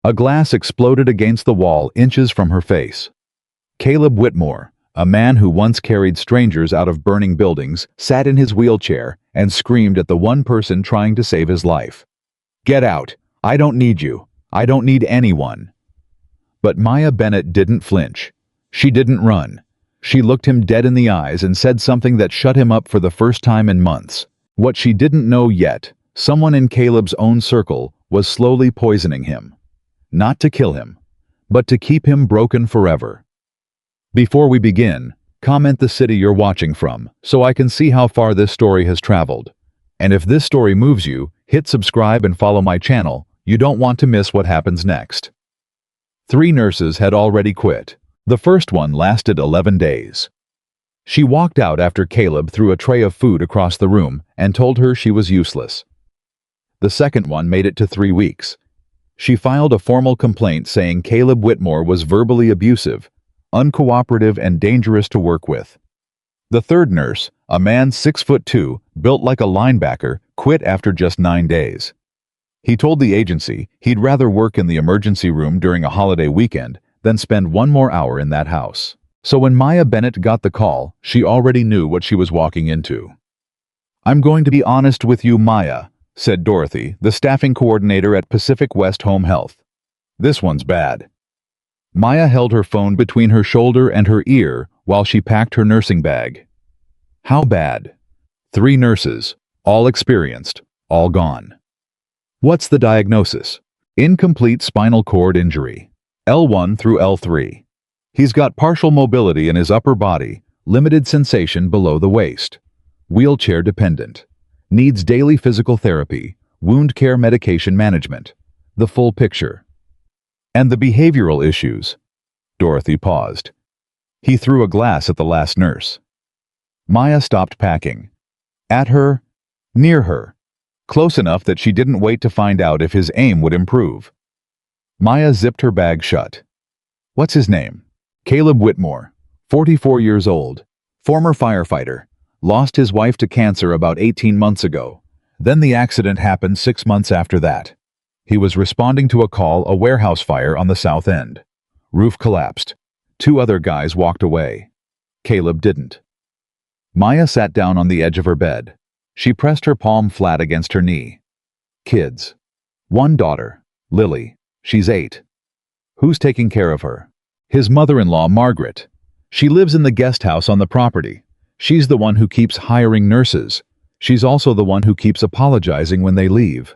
A glass exploded against the wall inches from her face. Caleb Whitmore, a man who once carried strangers out of burning buildings, sat in his wheelchair and screamed at the one person trying to save his life. "Get out! I don't need you! I don't need anyone!" But Maya Bennett didn't flinch. She didn't run. She looked him dead in the eyes and said something that shut him up for the first time in months. What she didn't know yet, someone in Caleb's own circle was slowly poisoning him. Not to kill him, but to keep him broken forever. Before we begin, comment the city you're watching from, so I can see how far this story has traveled. And if this story moves you, hit subscribe and follow my channel. You don't want to miss what happens next. 3 nurses had already quit. The first one lasted 11 days. She walked out after Caleb threw a tray of food across the room and told her she was useless. The second one made it to 3 weeks. She filed a formal complaint saying Caleb Whitmore was verbally abusive, uncooperative, and dangerous to work with. The third nurse, a man 6'2", built like a linebacker, quit after just 9 days. He told the agency he'd rather work in the emergency room during a holiday weekend than spend 1 more hour in that house. So when Maya Bennett got the call, she already knew what she was walking into. "I'm going to be honest with you, Maya," said Dorothy, the staffing coordinator at Pacific West Home Health. "This one's bad." Maya held her phone between her shoulder and her ear while she packed her nursing bag. "How bad?" 3 nurses, all experienced, all gone. "What's the diagnosis?" "Incomplete spinal cord injury. L1 through L3. He's got partial mobility in his upper body, limited sensation below the waist. Wheelchair dependent. Needs daily physical therapy, wound care medication management. The full picture." "And the behavioral issues?" Dorothy paused. He threw a glass at the last nurse. Maya stopped packing. At her, near her, close enough that she didn't wait to find out if his aim would improve. Maya zipped her bag shut. "What's his name?" "Caleb Whitmore, 44 years old, former firefighter. Lost his wife to cancer about 18 months ago. Then the accident happened 6 months after that. He was responding to a warehouse fire on the south end. Roof collapsed. 2 other guys walked away. Caleb didn't." Maya sat down on the edge of her bed. She pressed her palm flat against her knee. "Kids. 1 daughter, Lily. She's 8. Who's taking care of her?" "His mother-in-law, Margaret. She lives in the guest house on the property. She's the one who keeps hiring nurses. She's also the one who keeps apologizing when they leave."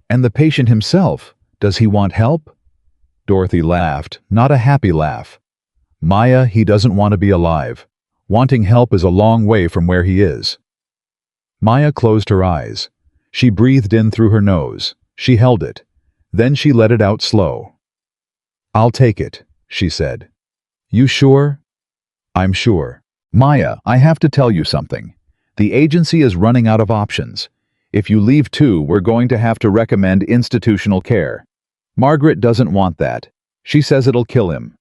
"And the patient himself, does he want help?" Dorothy laughed, not a happy laugh. "Maya, he doesn't want to be alive. Wanting help is a long way from where he is." Maya closed her eyes. She breathed in through her nose. She held it. Then she let it out slow. "I'll take it," she said. "You sure?" "I'm sure." "Maya, I have to tell you something. The agency is running out of options. If you leave too, we're going to have to recommend institutional care. Margaret doesn't want that. She says it'll kill him."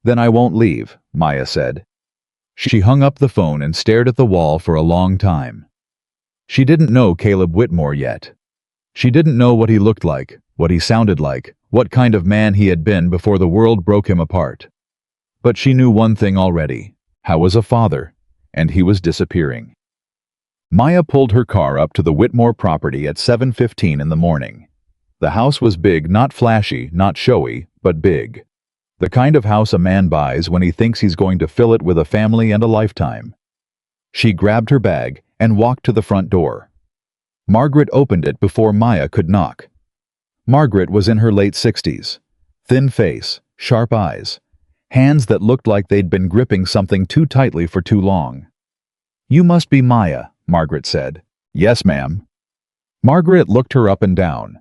"Then I won't leave," Maya said. She hung up the phone and stared at the wall for a long time. She didn't know Caleb Whitmore yet. She didn't know what he looked like, what he sounded like, what kind of man he had been before the world broke him apart. But she knew one thing already. How was a father? And he was disappearing. Maya pulled her car up to the Whitmore property at 7:15 in the morning. The house was big, not flashy, not showy, but big. The kind of house a man buys when he thinks he's going to fill it with a family and a lifetime. She grabbed her bag and walked to the front door. Margaret opened it before Maya could knock. Margaret was in her late 60s. Thin face, sharp eyes, hands that looked like they'd been gripping something too tightly for too long. "You must be Maya," Margaret said. "Yes, ma'am." Margaret looked her up and down.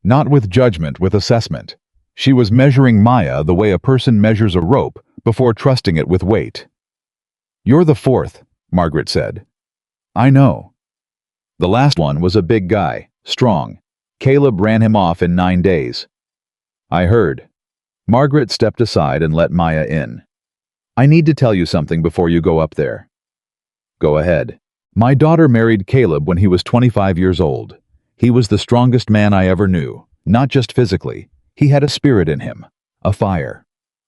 Not with judgment, with assessment. She was measuring Maya the way a person measures a rope before trusting it with weight. "You're the 4th, Margaret said. "I know." "The last one was a big guy, strong. Caleb ran him off in 9 days." "I heard." Margaret stepped aside and let Maya in. "I need to tell you something before you go up there." "Go ahead." "My daughter married Caleb when he was 25 years old. He was the strongest man I ever knew, not just physically. He had a spirit in him, a fire.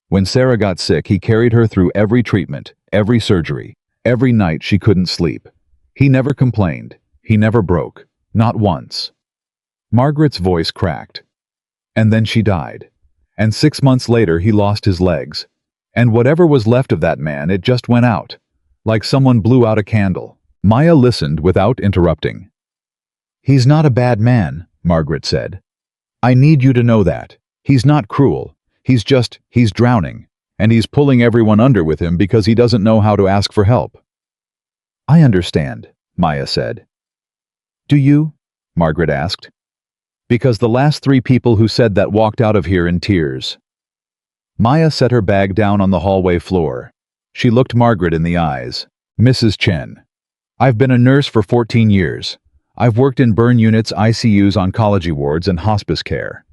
When Sarah got sick, he carried her through every treatment, every surgery, every night she couldn't sleep. He never complained. He never broke. Not once. Margaret's voice cracked. And then she died. And 6 months later he lost his legs. And whatever was left of that man, it just went out. Like someone blew out a candle. Maya listened without interrupting. "He's not a bad man," Margaret said. "I need you to know that. He's not cruel. He's drowning. And he's pulling everyone under with him because he doesn't know how to ask for help." "I understand," Maya said. "Do you?" Margaret asked. "Because the last 3 people who said that walked out of here in tears." Maya set her bag down on the hallway floor. She looked Margaret in the eyes. "Mrs. Chen, I've been a nurse for 14 years. I've worked in burn units, ICUs, oncology wards, and hospice care.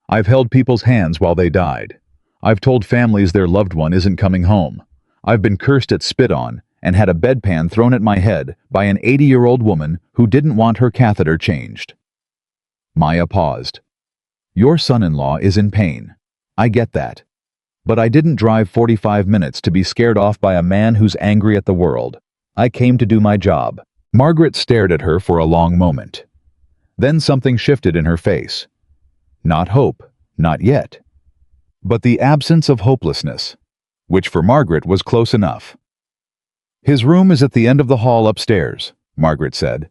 I've held people's hands while they died. I've told families their loved one isn't coming home. I've been cursed at, spit on, and had a bedpan thrown at my head by an 80-year-old woman who didn't want her catheter changed." Maya paused. "Your son-in-law is in pain. I get that. But I didn't drive 45 minutes to be scared off by a man who's angry at the world. I came to do my job." Margaret stared at her for a long moment. Then something shifted in her face. Not hope, not yet. But the absence of hopelessness, which for Margaret was close enough. "His room is at the end of the hall upstairs," Margaret said.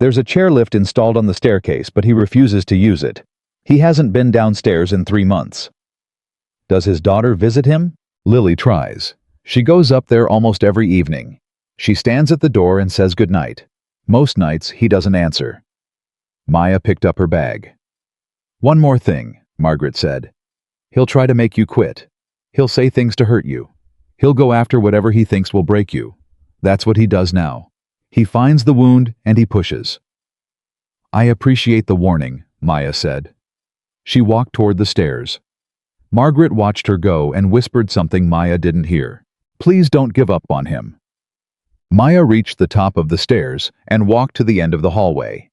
"There's a chairlift installed on the staircase, but he refuses to use it. He hasn't been downstairs in 3 months. Does his daughter visit him? Lily tries. She goes up there almost every evening. She stands at the door and says goodnight. Most nights, he doesn't answer." Maya picked up her bag. "One more thing," Margaret said. "He'll try to make you quit. He'll say things to hurt you. He'll go after whatever he thinks will break you. That's what he does now. He finds the wound and he pushes." "I appreciate the warning," Maya said. She walked toward the stairs. Margaret watched her go and whispered something Maya didn't hear. "Please don't give up on him." Maya reached the top of the stairs and walked to the end of the hallway.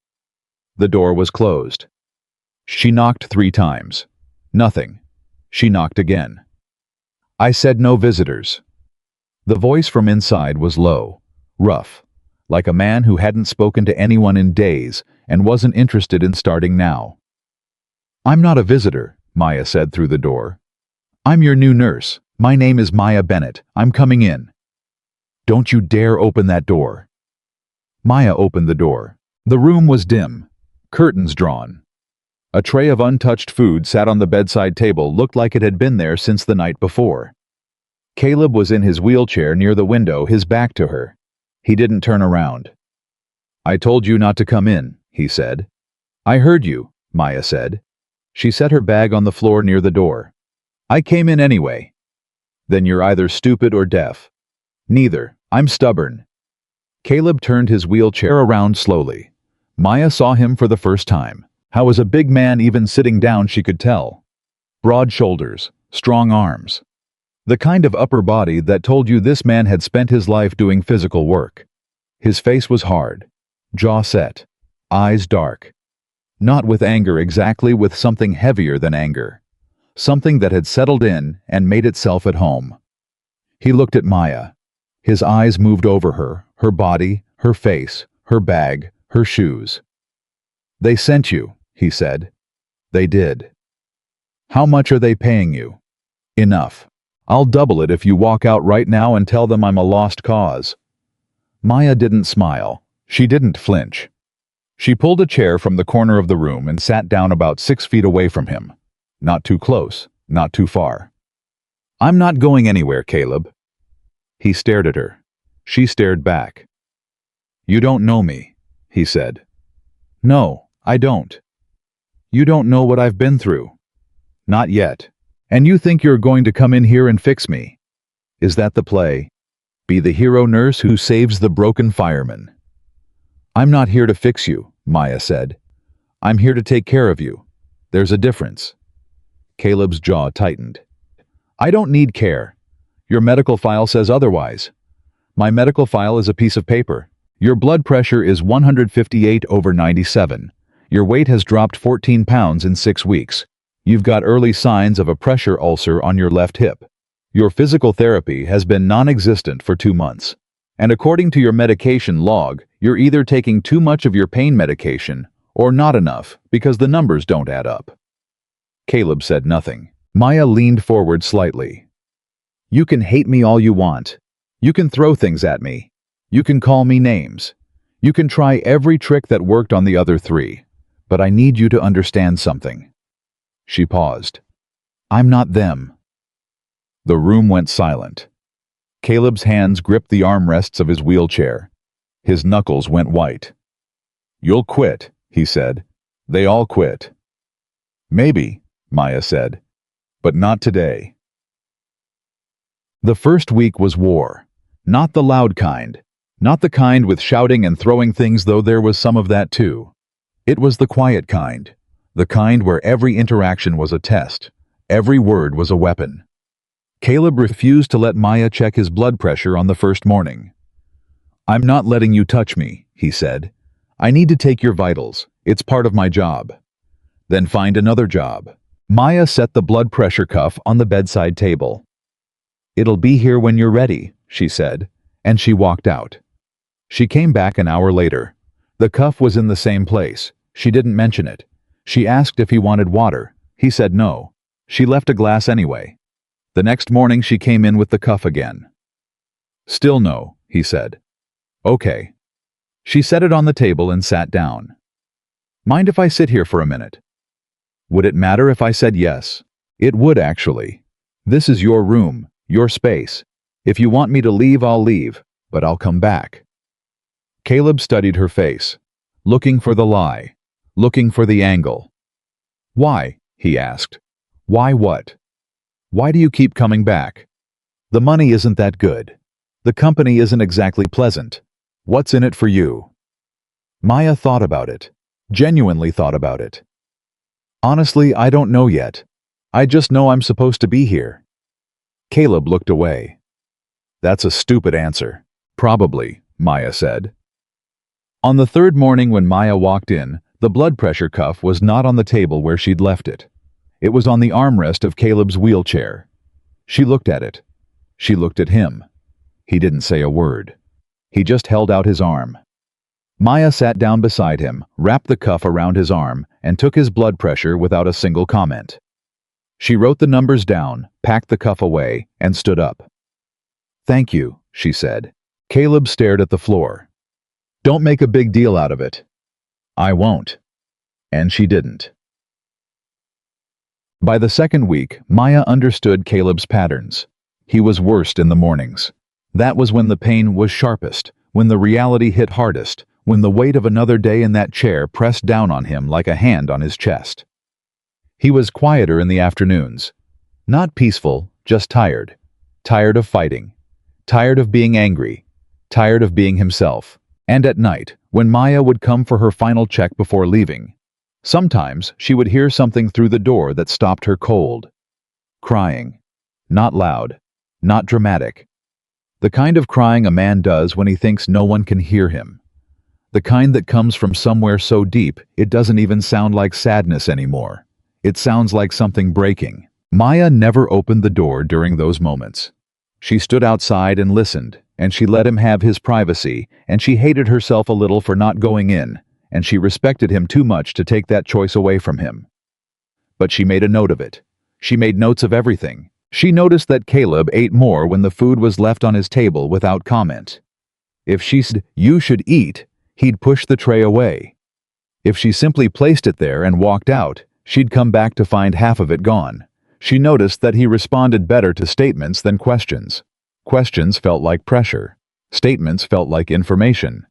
The door was closed. She knocked 3 times. Nothing. She knocked again. "I said no visitors." The voice from inside was low, rough, like a man who hadn't spoken to anyone in days and wasn't interested in starting now. "I'm not a visitor," Maya said through the door. "I'm your new nurse. My name is Maya Bennett. I'm coming in." "Don't you dare open that door." Maya opened the door. The room was dim, curtains drawn. A tray of untouched food sat on the bedside table, looked like it had been there since the night before. Caleb was in his wheelchair near the window, his back to her. He didn't turn around. "I told you not to come in," he said. "I heard you," Maya said. She set her bag on the floor near the door. "I came in anyway." "Then you're either stupid or deaf." "Neither. I'm stubborn." Caleb turned his wheelchair around slowly. Maya saw him for the first time. How as a big man, even sitting down, she could tell. Broad shoulders, strong arms. The kind of upper body that told you this man had spent his life doing physical work. His face was hard, jaw set, eyes dark. Not with anger exactly, with something heavier than anger. Something that had settled in and made itself at home. He looked at Maya. His eyes moved over her, her body, her face, her bag, her shoes. "They sent you," he said. "They did." "How much are they paying you?" "Enough. I'll double it if you walk out right now and tell them I'm a lost cause." Maya didn't smile. She didn't flinch. She pulled a chair from the corner of the room and sat down about 6 feet away from him. Not too close, not too far. "I'm not going anywhere, Caleb." He stared at her. She stared back. "You don't know me," he said. "No, I don't." "You don't know what I've been through." "Not yet. And you think you're going to come in here and fix me? Is that the play? Be the hero nurse who saves the broken fireman?" "I'm not here to fix you," Maya said. "I'm here to take care of you. There's a difference." Caleb's jaw tightened. "I don't need care. Your medical file says otherwise." "My medical file is a piece of paper. Your blood pressure is 158/97. Your weight has dropped 14 pounds in 6 weeks. You've got early signs of a pressure ulcer on your left hip. Your physical therapy has been non-existent for 2 months. And according to your medication log, you're either taking too much of your pain medication or not enough because the numbers don't add up." Caleb said nothing. Maya leaned forward slightly. "You can hate me all you want. You can throw things at me. You can call me names. You can try every trick that worked on the other 3. But I need you to understand something." She paused. "I'm not them." The room went silent. Caleb's hands gripped the armrests of his wheelchair. His knuckles went white. "You'll quit," he said. "They all quit." "Maybe," Maya said, "but not today." The first week was war. Not the loud kind. Not the kind with shouting and throwing things, though there was some of that too. It was the quiet kind. The kind where every interaction was a test. Every word was a weapon. Caleb refused to let Maya check his blood pressure on the first morning. "I'm not letting you touch me," he said. "I need to take your vitals. It's part of my job." "Then find another job." Maya set the blood pressure cuff on the bedside table. "It'll be here when you're ready," she said, and she walked out. She came back an hour later. The cuff was in the same place. She didn't mention it. She asked if he wanted water. He said no. She left a glass anyway. The next morning she came in with the cuff again. "Still no," he said. "Okay." She set it on the table and sat down. "Mind if I sit here for a minute?" Would it matter if I said yes? It would, actually. This is your room, your space. If you want me to leave, I'll leave, but I'll come back. Caleb studied her face, looking for the lie, looking for the angle. "Why?" he asked. "Why what? Why do you keep coming back? The money isn't that good. The company isn't exactly pleasant. What's in it for you?" Maya thought about it, genuinely thought about it. "Honestly, I don't know yet. I just know I'm supposed to be here." Caleb looked away. "That's a stupid answer." "Probably," Maya said. On the third morning when Maya walked in, the blood pressure cuff was not on the table where she'd left it. It was on the armrest of Caleb's wheelchair. She looked at it. She looked at him. He didn't say a word. He just held out his arm. Maya sat down beside him, wrapped the cuff around his arm, and took his blood pressure without a single comment. She wrote the numbers down, packed the cuff away, and stood up. "Thank you," she said. Caleb stared at the floor. "Don't make a big deal out of it." "I won't." And she didn't. By the second week, Maya understood Caleb's patterns. He was worst in the mornings. That was when the pain was sharpest, when the reality hit hardest, when the weight of another day in that chair pressed down on him like a hand on his chest. He was quieter in the afternoons. Not peaceful, just tired. Tired of fighting. Tired of being angry. Tired of being himself. And at night, when Maya would come for her final check before leaving, sometimes she would hear something through the door that stopped her cold. Crying. Not loud. Not dramatic. The kind of crying a man does when he thinks no one can hear him. The kind that comes from somewhere so deep it doesn't even sound like sadness anymore. It sounds like something breaking. Maya never opened the door during those moments. She stood outside and listened, and she let him have his privacy, and she hated herself a little for not going in, and she respected him too much to take that choice away from him. But she made a note of it. She made notes of everything. She noticed that Caleb ate more when the food was left on his table without comment. If she said, "You should eat," he'd push the tray away. If she simply placed it there and walked out, she'd come back to find half of it gone. She noticed that he responded better to statements than questions. Questions felt like pressure. Statements felt like information.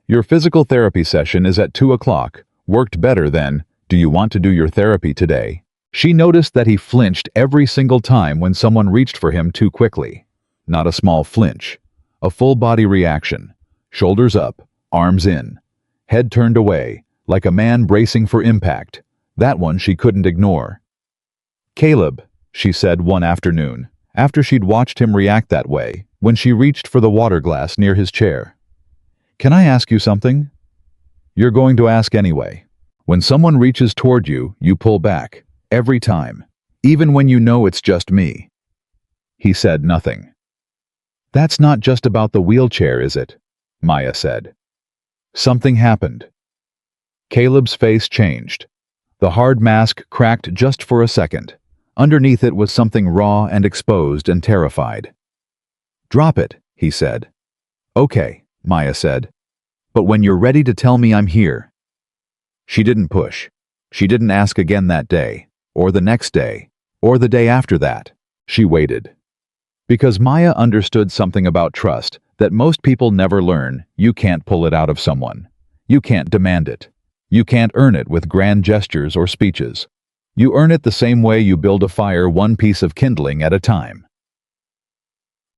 "Your physical therapy session is at 2 o'clock. Worked better than, 'Do you want to do your therapy today?'" She noticed that he flinched every single time when someone reached for him too quickly. Not a small flinch. A full-body reaction. Shoulders up, arms in. Head turned away, like a man bracing for impact. That one she couldn't ignore. "Caleb," she said one afternoon, after she'd watched him react that way, when she reached for the water glass near his chair. "Can I ask you something?" "You're going to ask anyway. When someone reaches toward you, you pull back. Every time. Even when you know it's just me. He said nothing. That's not just about the wheelchair, is it? Maya said. Something happened. Caleb's face changed. The hard mask cracked just for a second. Underneath it was something raw and exposed and terrified. Drop it, he said. Okay, Maya said. But when you're ready to tell me I'm here. She didn't push. She didn't ask again that day, or the next day, or the day after that. She waited. Because Maya understood something about trust that most people never learn. You can't pull it out of someone. You can't demand it. You can't earn it with grand gestures or speeches. You earn it the same way you build a fire, one piece of kindling at a time.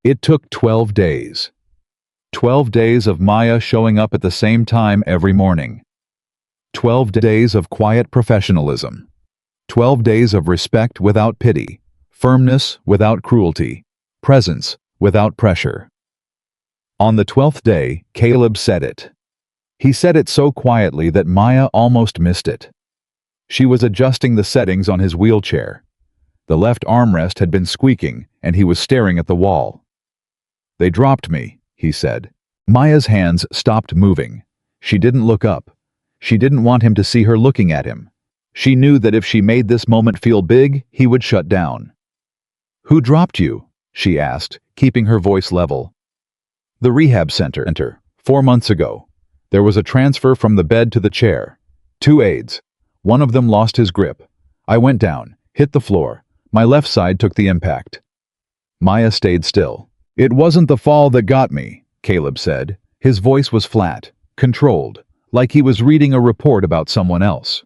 It took 12 days. 12 days of Maya showing up at the same time every morning. 12 days of quiet professionalism. 12 days of respect without pity, firmness without cruelty, presence without pressure. On the 12th day, Caleb said it. He said it so quietly that Maya almost missed it. She was adjusting the settings on his wheelchair. The left armrest had been squeaking, and he was staring at the wall. They dropped me, he said. Maya's hands stopped moving. She didn't look up. She didn't want him to see her looking at him. She knew that if she made this moment feel big, he would shut down. Who dropped you? She asked, keeping her voice level. The rehab center, 4 months ago. There was a transfer from the bed to the chair. 2 aides. One of them lost his grip. I went down, hit the floor. My left side took the impact. Maya stayed still. It wasn't the fall that got me, Caleb said. His voice was flat, controlled, like he was reading a report about someone else.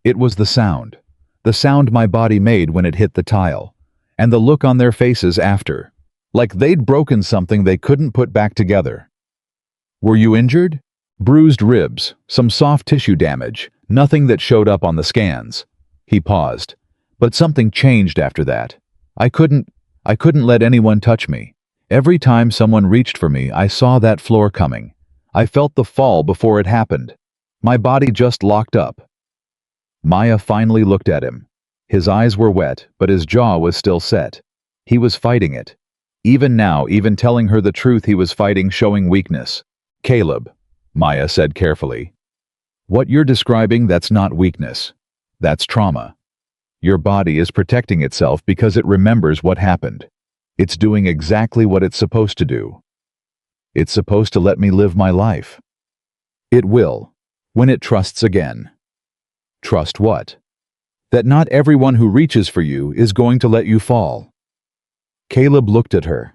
It was the sound my body made when it hit the tile, and the look on their faces after, like they'd broken something they couldn't put back together. Were you injured? Bruised ribs, some soft tissue damage, nothing that showed up on the scans. He paused. But something changed after that. I couldn't let anyone touch me. Every time someone reached for me, I saw that floor coming. I felt the fall before it happened. My body just locked up. Maya finally looked at him. His eyes were wet, but his jaw was still set. He was fighting it. Even now, even telling her the truth, he was fighting, showing weakness. Caleb, Maya said carefully. What you're describing, that's not weakness. That's trauma. Your body is protecting itself because it remembers what happened. It's doing exactly what it's supposed to do. It's supposed to let me live my life. It will, when it trusts again. Trust what? That not everyone who reaches for you is going to let you fall. Caleb looked at her.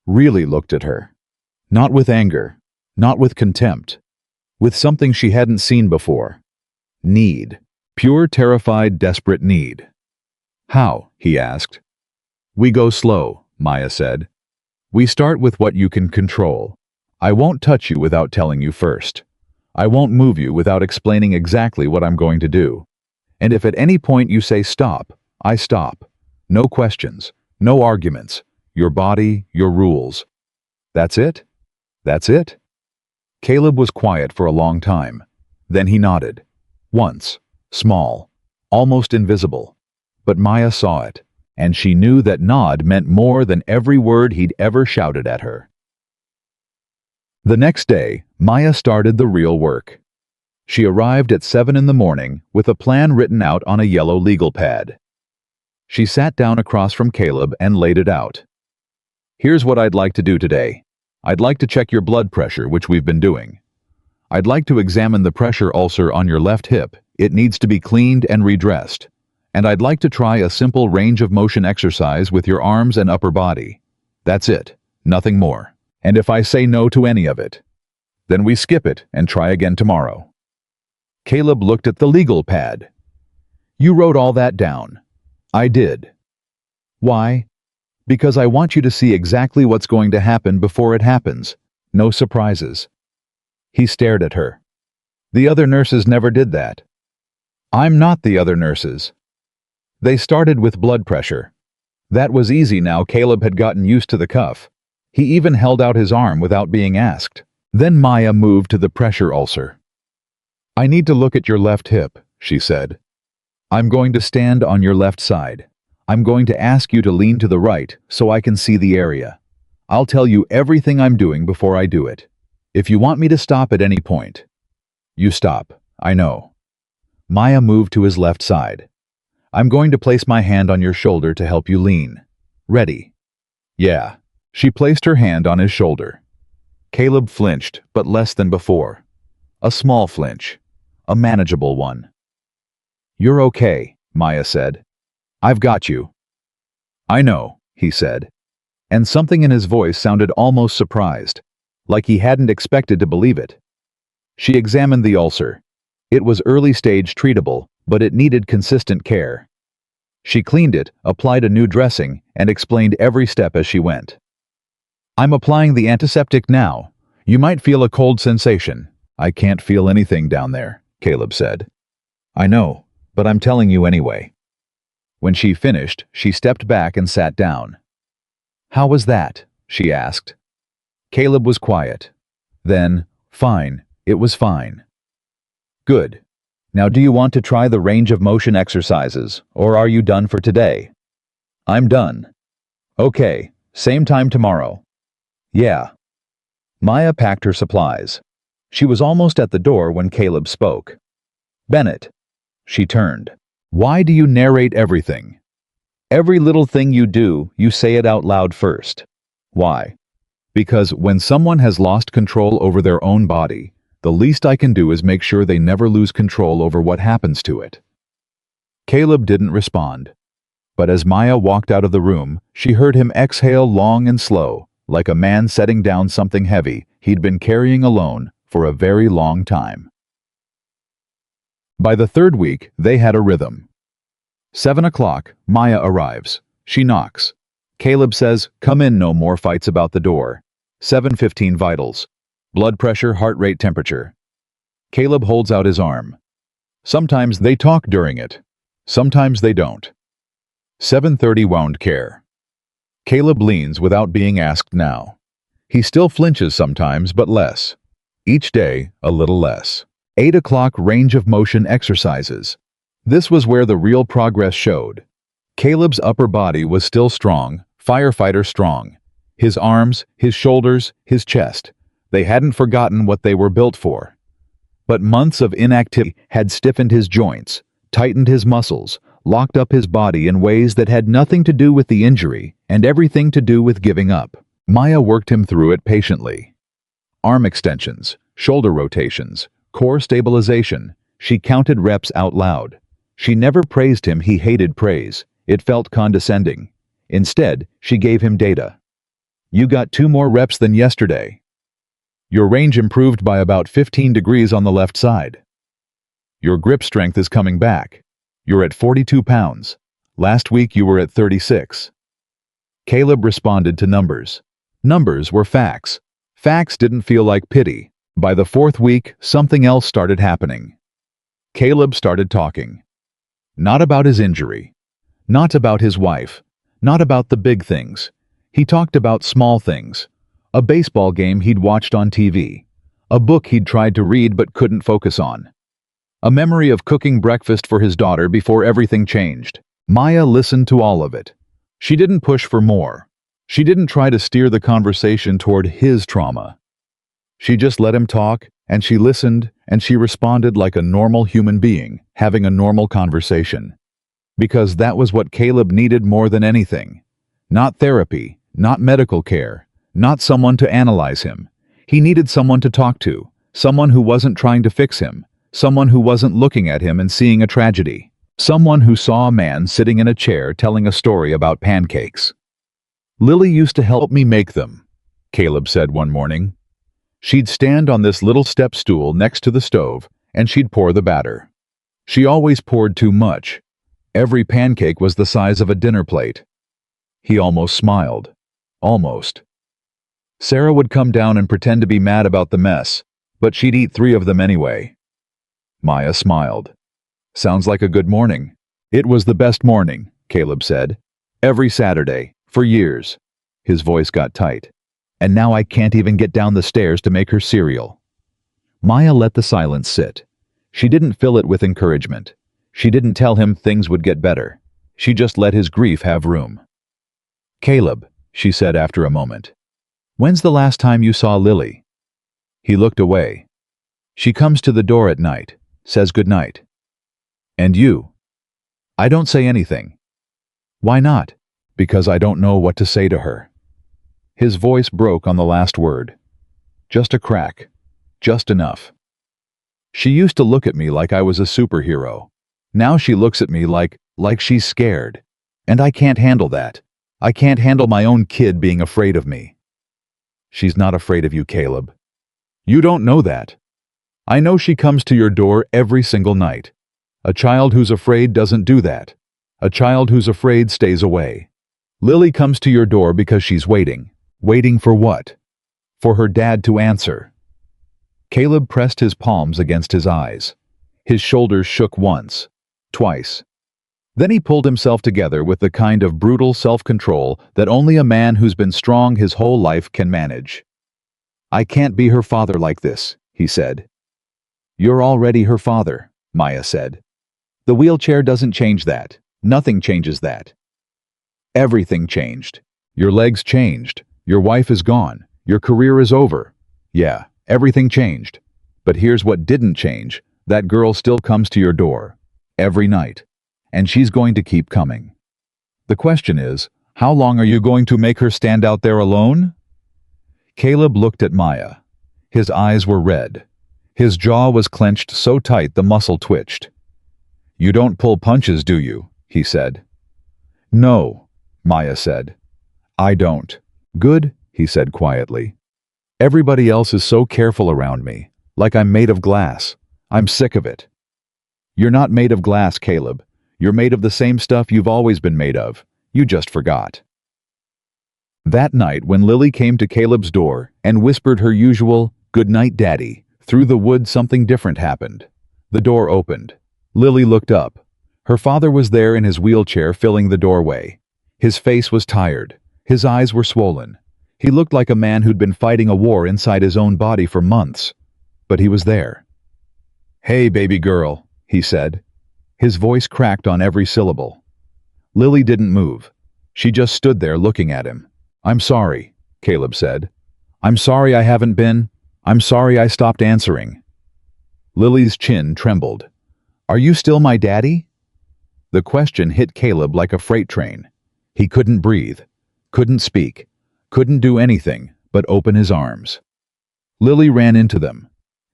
Really looked at her. Not with anger. Not with contempt. With something she hadn't seen before. Need. Pure, terrified, desperate need. How? He asked. We go slow, Maya said. We start with what you can control. I won't touch you without telling you first. I won't move you without explaining exactly what I'm going to do. And if at any point you say stop, I stop. No questions, no arguments. Your body, your rules. That's it? That's it? Caleb was quiet for a long time. Then he nodded. Once. Small. Almost invisible. But Maya saw it, and she knew that nod meant more than every word he'd ever shouted at her. The next day, Maya started the real work. She arrived at 7 in the morning with a plan written out on a yellow legal pad. She sat down across from Caleb and laid it out. Here's what I'd like to do today. I'd like to check your blood pressure, which we've been doing. I'd like to examine the pressure ulcer on your left hip. It needs to be cleaned and redressed. And I'd like to try a simple range of motion exercise with your arms and upper body. That's it. Nothing more. And if I say no to any of it, then we skip it and try again tomorrow. Caleb looked at the legal pad. You wrote all that down. I did. Why? Because I want you to see exactly what's going to happen before it happens. No surprises. He stared at her. The other nurses never did that. I'm not the other nurses. They started with blood pressure. That was easy now. Caleb had gotten used to the cuff. He even held out his arm without being asked. Then Maya moved to the pressure ulcer. I need to look at your left hip, she said. I'm going to stand on your left side. I'm going to ask you to lean to the right so I can see the area. I'll tell you everything I'm doing before I do it. If you want me to stop at any point, you stop. I know. Maya moved to his left side. I'm going to place my hand on your shoulder to help you lean. Ready? Yeah. She placed her hand on his shoulder. Caleb flinched, but less than before. A small flinch. A manageable one. You're okay, Maya said. I've got you. I know, he said. And something in his voice sounded almost surprised, like he hadn't expected to believe it. She examined the ulcer. It was early-stage treatable, but it needed consistent care. She cleaned it, applied a new dressing, and explained every step as she went. I'm applying the antiseptic now. You might feel a cold sensation. I can't feel anything down there, Caleb said. I know, but I'm telling you anyway. When she finished, she stepped back and sat down. How was that? She asked. Caleb was quiet. Then, fine, it was fine. Good. Now do you want to try the range of motion exercises, or are you done for today? I'm done. Okay, same time tomorrow. Yeah. Maya packed her supplies. She was almost at the door when Caleb spoke. Bennett. She turned. Why do you narrate everything? Every little thing you do, you say it out loud first. Why? Because when someone has lost control over their own body, the least I can do is make sure they never lose control over what happens to it. Caleb didn't respond. But as Maya walked out of the room, she heard him exhale long and slow, like a man setting down something heavy he'd been carrying alone for a very long time. By the third week, they had a rhythm. 7 o'clock, Maya arrives. She knocks. Caleb says, "Come in, no more fights about the door." 7:15 vitals. Blood pressure, heart rate, temperature. Caleb holds out his arm. Sometimes they talk during it. Sometimes they don't. 7:30 wound care. Caleb leans without being asked now. He still flinches sometimes, but less. Each day, a little less. 8 o'clock range of motion exercises. This was where the real progress showed. Caleb's upper body was still strong, firefighter strong. His arms, his shoulders, his chest. They hadn't forgotten what they were built for. But months of inactivity had stiffened his joints, tightened his muscles, locked up his body in ways that had nothing to do with the injury and everything to do with giving up. Maya worked him through it patiently. Arm extensions, shoulder rotations, core stabilization. She counted reps out loud. She never praised him. He hated praise. It felt condescending. Instead, she gave him data. You got 2 more reps than yesterday. Your range improved by about 15 degrees on the left side. Your grip strength is coming back. You're at 42 pounds. Last week you were at 36. Caleb responded to numbers. Numbers were facts. Facts didn't feel like pity. By the 4th week, something else started happening. Caleb started talking. Not about his injury. Not about his wife. Not about the big things. He talked about small things. A baseball game he'd watched on TV. A book he'd tried to read but couldn't focus on. A memory of cooking breakfast for his daughter before everything changed. Maya listened to all of it. She didn't push for more. She didn't try to steer the conversation toward his trauma. She just let him talk, and she listened, and she responded like a normal human being, having a normal conversation. Because that was what Caleb needed more than anything. Not therapy, not medical care, not someone to analyze him. He needed someone to talk to, someone who wasn't trying to fix him, someone who wasn't looking at him and seeing a tragedy, someone who saw a man sitting in a chair telling a story about pancakes. Lily used to help me make them, Caleb said one morning. She'd stand on this little step stool next to the stove, and she'd pour the batter. She always poured too much. Every pancake was the size of a dinner plate. He almost smiled. Almost. Sarah would come down and pretend to be mad about the mess, but she'd eat 3 of them anyway. Maya smiled. Sounds like a good morning. It was the best morning, Caleb said. Every Saturday, for years. His voice got tight. And now I can't even get down the stairs to make her cereal. Maya let the silence sit. She didn't fill it with encouragement. She didn't tell him things would get better. She just let his grief have room. "Caleb," she said after a moment. "When's the last time you saw Lily?" He looked away. "She comes to the door at night, says goodnight." "And you?" "I don't say anything." "Why not?" "Because I don't know what to say to her." His voice broke on the last word. Just a crack. Just enough. "She used to look at me like I was a superhero. Now she looks at me like she's scared. And I can't handle that. I can't handle my own kid being afraid of me." "She's not afraid of you, Caleb. You don't know that. I know she comes to your door every single night. A child who's afraid doesn't do that. A child who's afraid stays away. Lily comes to your door because she's waiting. Waiting for what? For her dad to answer." Caleb pressed his palms against his eyes. His shoulders shook once, twice. Then he pulled himself together with the kind of brutal self-control that only a man who's been strong his whole life can manage. "I can't be her father like this," he said. "You're already her father," Maya said. "The wheelchair doesn't change that. Nothing changes that." "Everything changed. Your legs changed. Your wife is gone. Your career is over. Yeah, everything changed. But here's what didn't change. That girl still comes to your door. Every night. And she's going to keep coming. The question is, how long are you going to make her stand out there alone?" Caleb looked at Maya. His eyes were red. His jaw was clenched so tight the muscle twitched. "You don't pull punches, do you?" he said. "No," Maya said. "I don't." "Good," he said quietly. "Everybody else is so careful around me, like I'm made of glass. I'm sick of it." "You're not made of glass, Caleb. You're made of the same stuff you've always been made of. You just forgot." That night, when Lily came to Caleb's door and whispered her usual, "Good night, Daddy," through the wood something different happened. The door opened. Lily looked up. Her father was there in his wheelchair filling the doorway. His face was tired. His eyes were swollen. He looked like a man who'd been fighting a war inside his own body for months. But he was there. "Hey, baby girl," he said. His voice cracked on every syllable. Lily didn't move. She just stood there looking at him. "I'm sorry," Caleb said. "I'm sorry I haven't been. I'm sorry I stopped answering." Lily's chin trembled. "Are you still my daddy?" The question hit Caleb like a freight train. He couldn't breathe, couldn't speak, couldn't do anything but open his arms. Lily ran into them.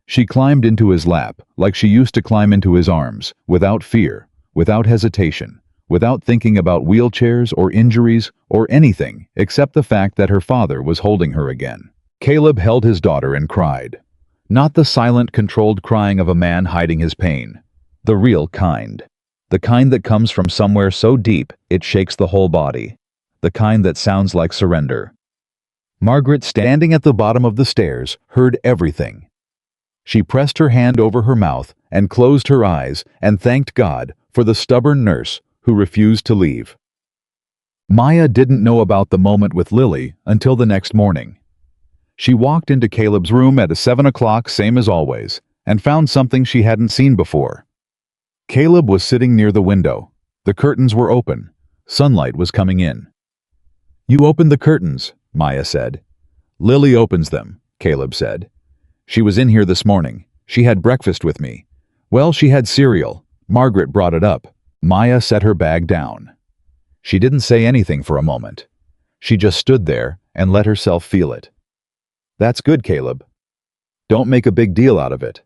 She climbed into his lap like she used to climb into his arms, without fear, without hesitation, without thinking about wheelchairs or injuries or anything except the fact that her father was holding her again. Caleb held his daughter and cried. Not the silent, controlled crying of a man hiding his pain. The real kind. The kind that comes from somewhere so deep it shakes the whole body. The kind that sounds like surrender. Margaret, standing at the bottom of the stairs, heard everything. She pressed her hand over her mouth and closed her eyes and thanked God for the stubborn nurse who refused to leave. Maya didn't know about the moment with Lily until the next morning. She walked into Caleb's room at 7 o'clock, same as always, and found something she hadn't seen before. Caleb was sitting near the window. The curtains were open. Sunlight was coming in. "You opened the curtains," Maya said. "Lily opens them," Caleb said. "She was in here this morning. She had breakfast with me. Well, she had cereal. Margaret brought it up." Maya set her bag down. She didn't say anything for a moment. She just stood there and let herself feel it. "That's good, Caleb. Don't make a big deal out of it."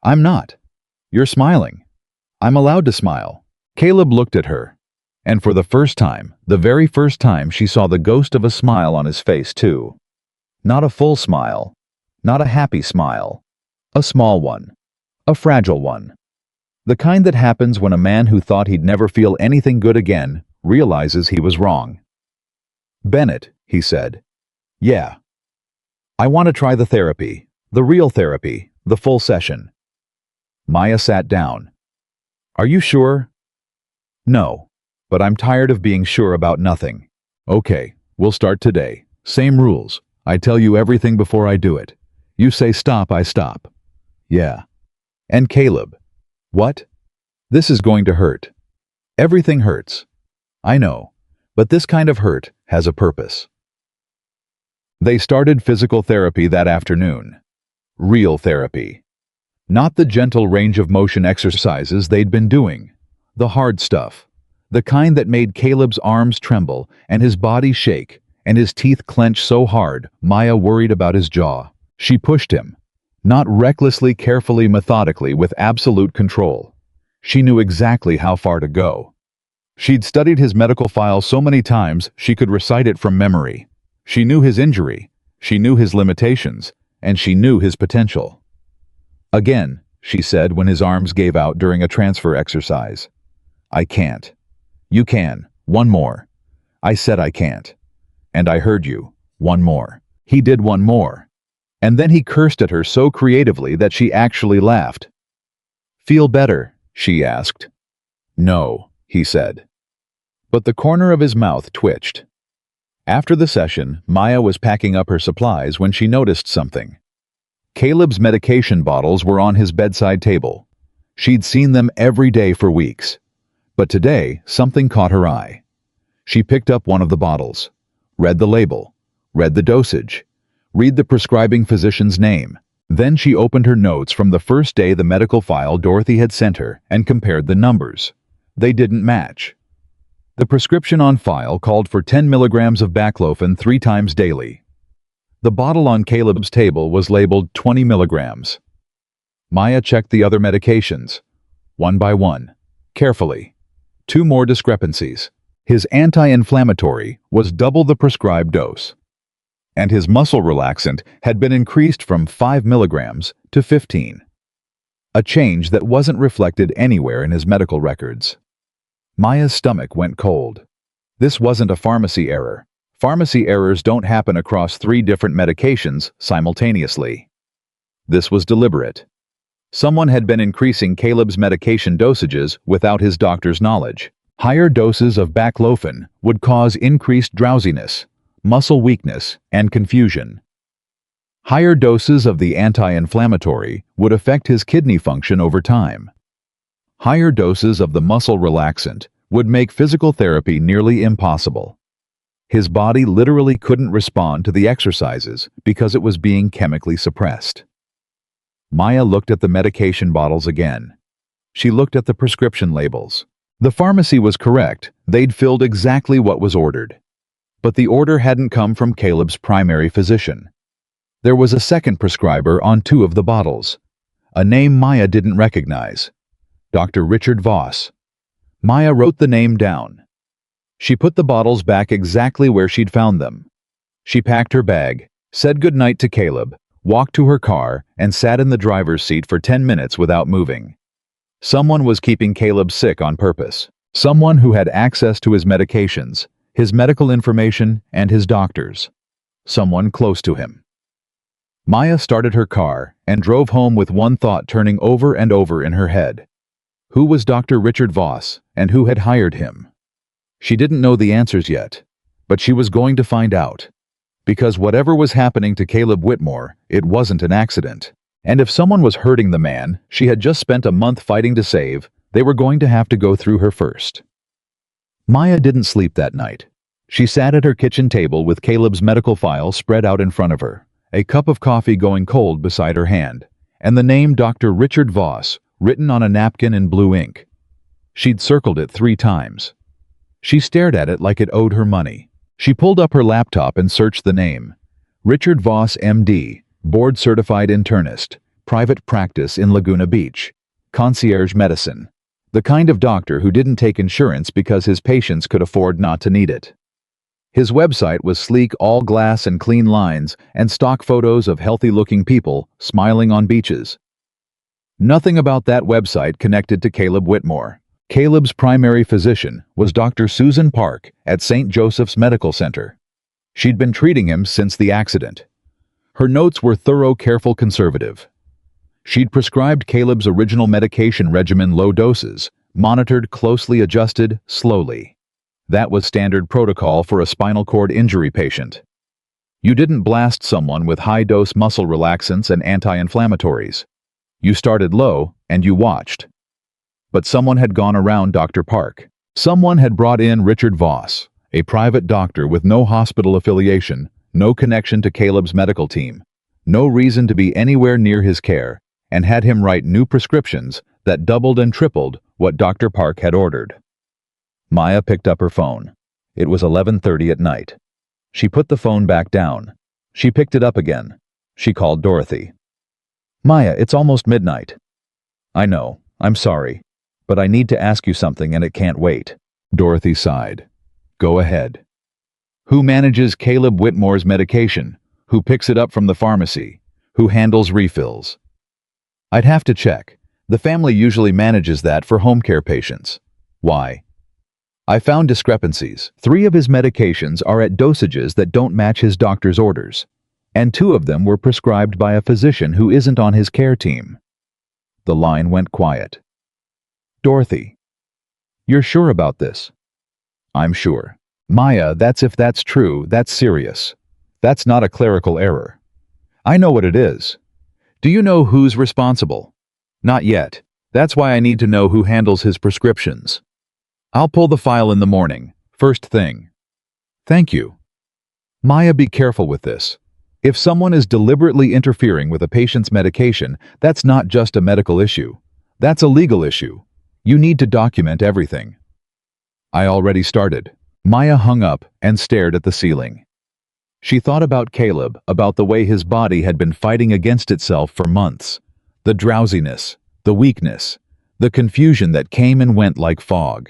"I'm not. You're smiling. I'm allowed to smile." Caleb looked at her. And for the first time, the very first time, she saw the ghost of a smile on his face, too. Not a full smile. Not a happy smile. A small one. A fragile one. The kind that happens when a man who thought he'd never feel anything good again realizes he was wrong. "Bennett," he said. "Yeah. I want to try the therapy. The real therapy. The full session." Maya sat down. "Are you sure?" "No. But I'm tired of being sure about nothing." "Okay, we'll start today. Same rules. I tell you everything before I do it. You say stop, I stop." "Yeah." "And Caleb." "What?" This is going to hurt. Everything hurts. I know. But this kind of hurt has a purpose. They started physical therapy that afternoon. Real therapy. Not the gentle range of motion exercises they'd been doing. The hard stuff. The kind that made Caleb's arms tremble and his body shake and his teeth clench so hard Maya worried about his jaw. She pushed him. Not recklessly, carefully, methodically, with absolute control. She knew exactly how far to go. She'd studied his medical file so many times she could recite it from memory. She knew his injury, she knew his limitations, and she knew his potential. Again, she said when his arms gave out during a transfer exercise. I can't. You can. One more. I said I can't. And I heard you. One more. He did one more. And then he cursed at her so creatively that she actually laughed. Feel better? She asked. No, he said. But the corner of his mouth twitched. After the session, Maya was packing up her supplies when she noticed something. Caleb's medication bottles were on his bedside table. She'd seen them every day for weeks. But today, something caught her eye. She picked up one of the bottles, read the label, read the dosage, read the prescribing physician's name. Then she opened her notes from the first day the medical file Dorothy had sent her and compared the numbers. They didn't match. The prescription on file called for 10 milligrams of baclofen 3 times daily. The bottle on Caleb's table was labeled 20 milligrams. Maya checked the other medications, one by one, carefully. 2 more discrepancies. His anti-inflammatory was double the prescribed dose. And his muscle relaxant had been increased from 5 milligrams to 15. A change that wasn't reflected anywhere in his medical records. Maya's stomach went cold. This wasn't a pharmacy error. Pharmacy errors don't happen across 3 different medications simultaneously. This was deliberate. Someone had been increasing Caleb's medication dosages without his doctor's knowledge. Higher doses of baclofen would cause increased drowsiness, muscle weakness, and confusion. Higher doses of the anti-inflammatory would affect his kidney function over time. Higher doses of the muscle relaxant would make physical therapy nearly impossible. His body literally couldn't respond to the exercises because it was being chemically suppressed. Maya looked at the medication bottles again. She looked at the prescription labels. The pharmacy was correct. They'd filled exactly what was ordered. But the order hadn't come from Caleb's primary physician. There was a second prescriber on 2 of the bottles. A name Maya didn't recognize. Dr. Richard Voss. Maya wrote the name down. She put the bottles back exactly where she'd found them. She packed her bag, said goodnight to Caleb, walked to her car, and sat in the driver's seat for 10 minutes without moving. Someone was keeping Caleb sick on purpose. Someone who had access to his medications, his medical information, and his doctors. Someone close to him. Maya started her car and drove home with one thought turning over and over in her head. Who was Dr. Richard Voss, and who had hired him? She didn't know the answers yet, but she was going to find out. Because whatever was happening to Caleb Whitmore, it wasn't an accident. And if someone was hurting the man she had just spent a month fighting to save, they were going to have to go through her first. Maya didn't sleep that night. She sat at her kitchen table with Caleb's medical file spread out in front of her, a cup of coffee going cold beside her hand, and the name Dr. Richard Voss written on a napkin in blue ink. She'd circled it 3 times. She stared at it like it owed her money. She pulled up her laptop and searched the name. Richard Voss, M.D., board-certified internist, private practice in Laguna Beach, concierge medicine. The kind of doctor who didn't take insurance because his patients could afford not to need it. His website was sleek, all glass and clean lines, and stock photos of healthy-looking people smiling on beaches. Nothing about that website connected to Caleb Whitmore. Caleb's primary physician was Dr. Susan Park at St. Joseph's Medical Center. She'd been treating him since the accident. Her notes were thorough, careful, conservative. She'd prescribed Caleb's original medication regimen, low doses, monitored, closely adjusted, slowly. That was standard protocol for a spinal cord injury patient. You didn't blast someone with high-dose muscle relaxants and anti-inflammatories. You started low, and you watched. But someone had gone around Dr. Park. Someone had brought in Richard Voss, a private doctor with no hospital affiliation, no connection to Caleb's medical team, no reason to be anywhere near his care, and had him write new prescriptions that doubled and tripled what Dr. Park had ordered. Maya picked up her phone. It was 11:30 at night. She put the phone back down. She picked it up again. She called Dorothy. "Maya, it's almost midnight." "I know. I'm sorry. But I need to ask you something and it can't wait." Dorothy sighed. "Go ahead." "Who manages Caleb Whitmore's medication? Who picks it up from the pharmacy? Who handles refills?" "I'd have to check. The family usually manages that for home care patients." "Why?" "I found discrepancies. 3 of his medications are at dosages that don't match his doctor's orders, and 2 of them were prescribed by a physician who isn't on his care team." The line went quiet. "Dorothy, you're sure about this?" "I'm sure." "Maya, if that's true, that's serious. That's not a clerical error." "I know what it is. Do you know who's responsible?" "Not yet. That's why I need to know who handles his prescriptions." "I'll pull the file in the morning, first thing." "Thank you." "Maya, be careful with this. If someone is deliberately interfering with a patient's medication, that's not just a medical issue. That's a legal issue. You need to document everything." "I already started." Maya hung up and stared at the ceiling. She thought about Caleb, about the way his body had been fighting against itself for months. The drowsiness, the weakness, the confusion that came and went like fog.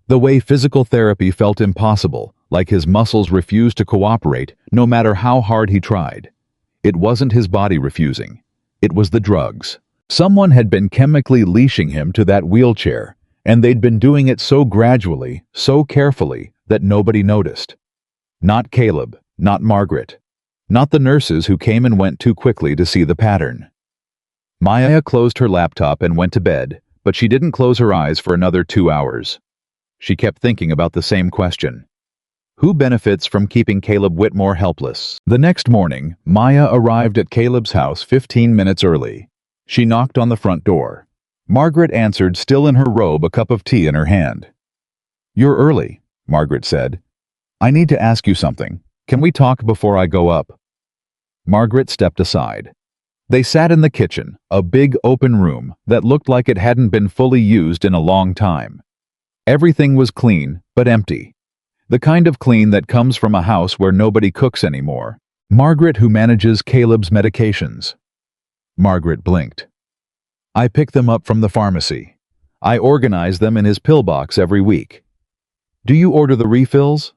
The way physical therapy felt impossible, like his muscles refused to cooperate no matter how hard he tried. It wasn't his body refusing. It was the drugs. Someone had been chemically leashing him to that wheelchair, and they'd been doing it so gradually, so carefully, that nobody noticed. Not Caleb, not Margaret, not the nurses who came and went too quickly to see the pattern. Maya closed her laptop and went to bed, but she didn't close her eyes for another 2 hours. She kept thinking about the same question. Who benefits from keeping Caleb Whitmore helpless? The next morning, Maya arrived at Caleb's house 15 minutes early. She knocked on the front door. Margaret answered, still in her robe, a cup of tea in her hand. "You're early," Margaret said. "I need to ask you something. Can we talk before I go up?" Margaret stepped aside. They sat in the kitchen, a big open room that looked like it hadn't been fully used in a long time. Everything was clean, but empty. The kind of clean that comes from a house where nobody cooks anymore. Margaret, who manages Caleb's medications. Margaret blinked. "I pick them up from the pharmacy. I organize them in his pillbox every week." "Do you order the refills?"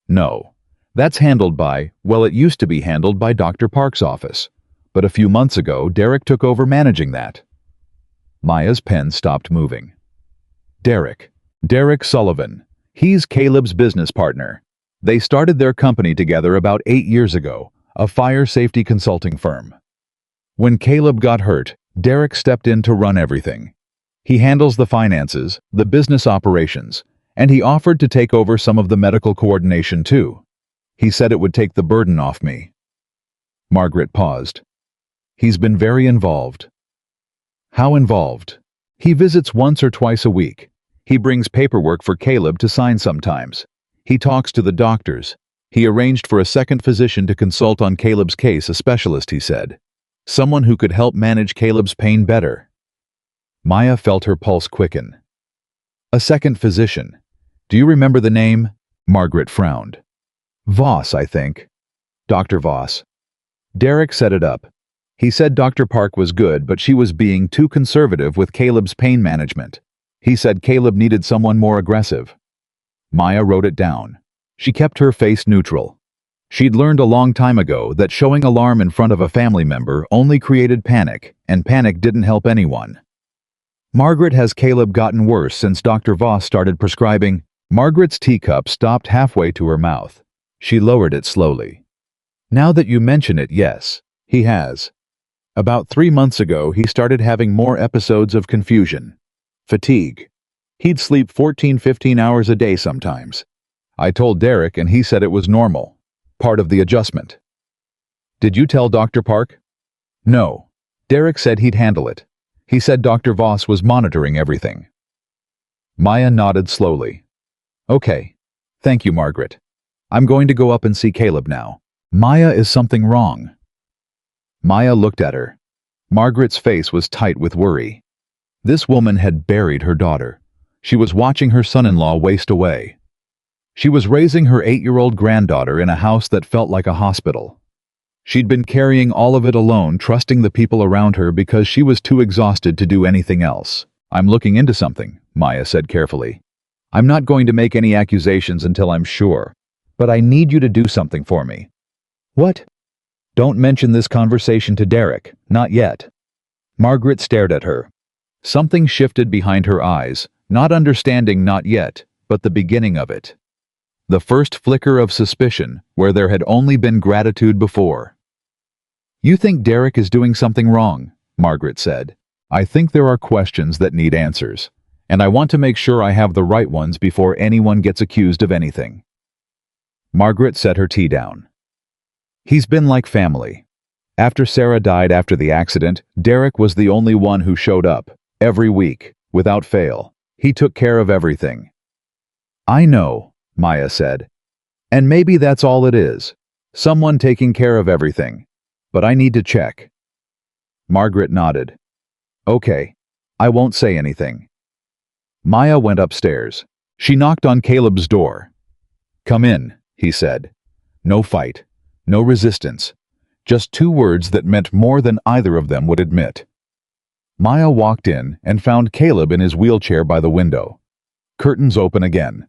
"No. That's handled by, well, it used to be handled by Dr. Park's office. But a few months ago, Derek took over managing that." Maya's pen stopped moving. Derek Sullivan. He's Caleb's business partner. They started their company together about 8 years ago, a fire safety consulting firm. When Caleb got hurt, Derek stepped in to run everything. He handles the finances, the business operations, and he offered to take over some of the medical coordination too. He said it would take the burden off me. Margaret paused. "He's been very involved." "How involved?" "He visits once or twice a week. He brings paperwork for Caleb to sign sometimes. He talks to the doctors. He arranged for a second physician to consult on Caleb's case, a specialist, he said. Someone who could help manage Caleb's pain better." Maya felt her pulse quicken. "A second physician. Do you remember the name?" Margaret frowned. "Voss, I think." "Dr. Voss." Derek set it up. He said Dr. Park was good, but she was being too conservative with Caleb's pain management. He said Caleb needed someone more aggressive. Maya wrote it down. She kept her face neutral. She'd learned a long time ago that showing alarm in front of a family member only created panic, and panic didn't help anyone. "Margaret, has Caleb gotten worse since Dr. Voss started prescribing?" Margaret's teacup stopped halfway to her mouth. She lowered it slowly. "Now that you mention it, yes, he has. About 3 months ago, he started having more episodes of confusion. Fatigue. He'd sleep 14-15 hours a day sometimes. I told Derek and he said it was normal. Part of the adjustment." "Did you tell Dr. Park?" "No. Derek said he'd handle it. He said Dr. Voss was monitoring everything." Maya nodded slowly. Okay. Thank you, Margaret. I'm going to go up and see Caleb now. Maya, is something wrong? Maya looked at her. Margaret's face was tight with worry. This woman had buried her daughter. She was watching her son-in-law waste away. She was raising her 8-year-old granddaughter in a house that felt like a hospital. She'd been carrying all of it alone, trusting the people around her because she was too exhausted to do anything else. I'm looking into something, Maya said carefully. I'm not going to make any accusations until I'm sure, but I need you to do something for me. What? Don't mention this conversation to Derek, not yet. Margaret stared at her. Something shifted behind her eyes, not understanding not yet, but the beginning of it. The first flicker of suspicion, where there had only been gratitude before. You think Derek is doing something wrong, Margaret said. I think there are questions that need answers, and I want to make sure I have the right ones before anyone gets accused of anything. Margaret set her tea down. He's been like family. After Sarah died after the accident, Derek was the only one who showed up, every week, without fail. He took care of everything. I know, Maya said. And maybe that's all it is. Someone taking care of everything. But I need to check. Margaret nodded. Okay, I won't say anything. Maya went upstairs. She knocked on Caleb's door. Come in, he said. No fight, no resistance. Just 2 words that meant more than either of them would admit. Maya walked in and found Caleb in his wheelchair by the window. Curtains open again.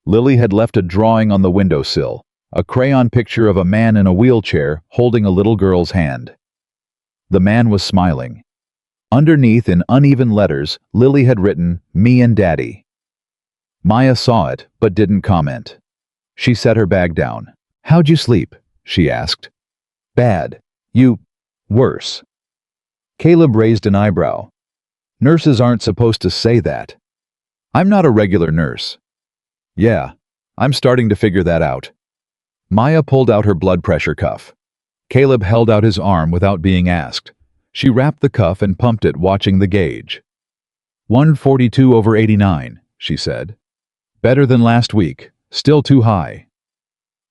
Lily had left a drawing on the windowsill, a crayon picture of a man in a wheelchair holding a little girl's hand. The man was smiling. Underneath, in uneven letters, Lily had written, "Me and Daddy." Maya saw it, but didn't comment. She set her bag down. How'd you sleep? She asked. Bad. You... worse. Caleb raised an eyebrow. Nurses aren't supposed to say that. I'm not a regular nurse. Yeah, I'm starting to figure that out. Maya pulled out her blood pressure cuff. Caleb held out his arm without being asked. She wrapped the cuff and pumped it, watching the gauge. 142/89, she said. Better than last week, still too high.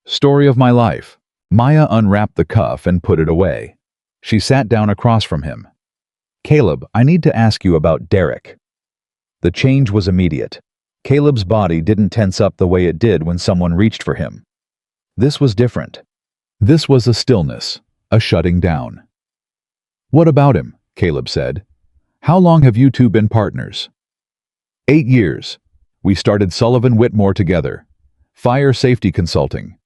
Story of my life. Maya unwrapped the cuff and put it away. She sat down across from him. Caleb, I need to ask you about Derek. The change was immediate. Caleb's body didn't tense up the way it did when someone reached for him. This was different. This was a stillness, a shutting down. What about him? Caleb said. How long have you two been partners? 8 years. We started Sullivan Whitmore together. Fire safety consulting.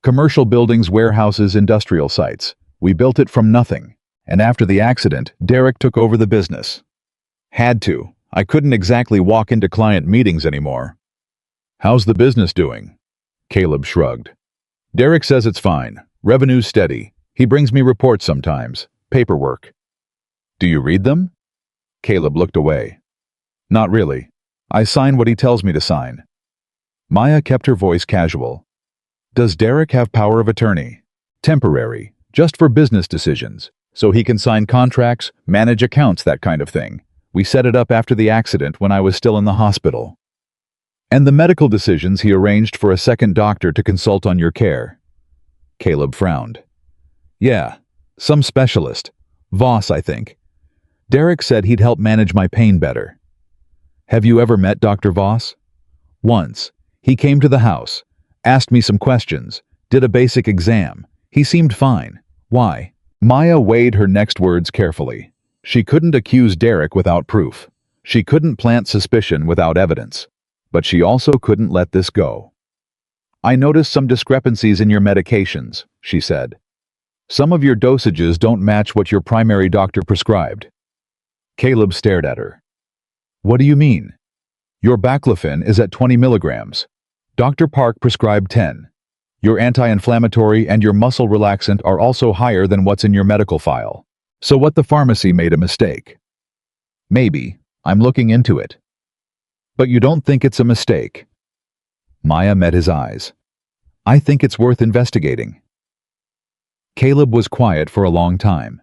Commercial buildings, warehouses, industrial sites. We built it from nothing. And after the accident, Derek took over the business. Had to. I couldn't exactly walk into client meetings anymore. How's the business doing? Caleb shrugged. Derek says it's fine. Revenue's steady. He brings me reports sometimes. Paperwork. Do you read them? Caleb looked away. Not really. I sign what he tells me to sign. Maya kept her voice casual. Does Derek have power of attorney? Temporary, just for business decisions, so he can sign contracts, manage accounts, that kind of thing. We set it up after the accident when I was still in the hospital. And the medical decisions he arranged for a second doctor to consult on your care. Caleb frowned. Yeah, some specialist. Voss, I think. Derek said he'd help manage my pain better. Have you ever met Dr. Voss? Once. He came to the house, asked me some questions, did a basic exam. He seemed fine. Why? Maya weighed her next words carefully. She couldn't accuse Derek without proof. She couldn't plant suspicion without evidence. But she also couldn't let this go. I noticed some discrepancies in your medications, she said. Some of your dosages don't match what your primary doctor prescribed. Caleb stared at her. What do you mean? Your baclofen is at 20 milligrams. Dr. Park prescribed 10. Your anti-inflammatory and your muscle relaxant are also higher than what's in your medical file. So what, the pharmacy made a mistake? Maybe. I'm looking into it. But you don't think it's a mistake? Maya met his eyes. I think it's worth investigating. Caleb was quiet for a long time.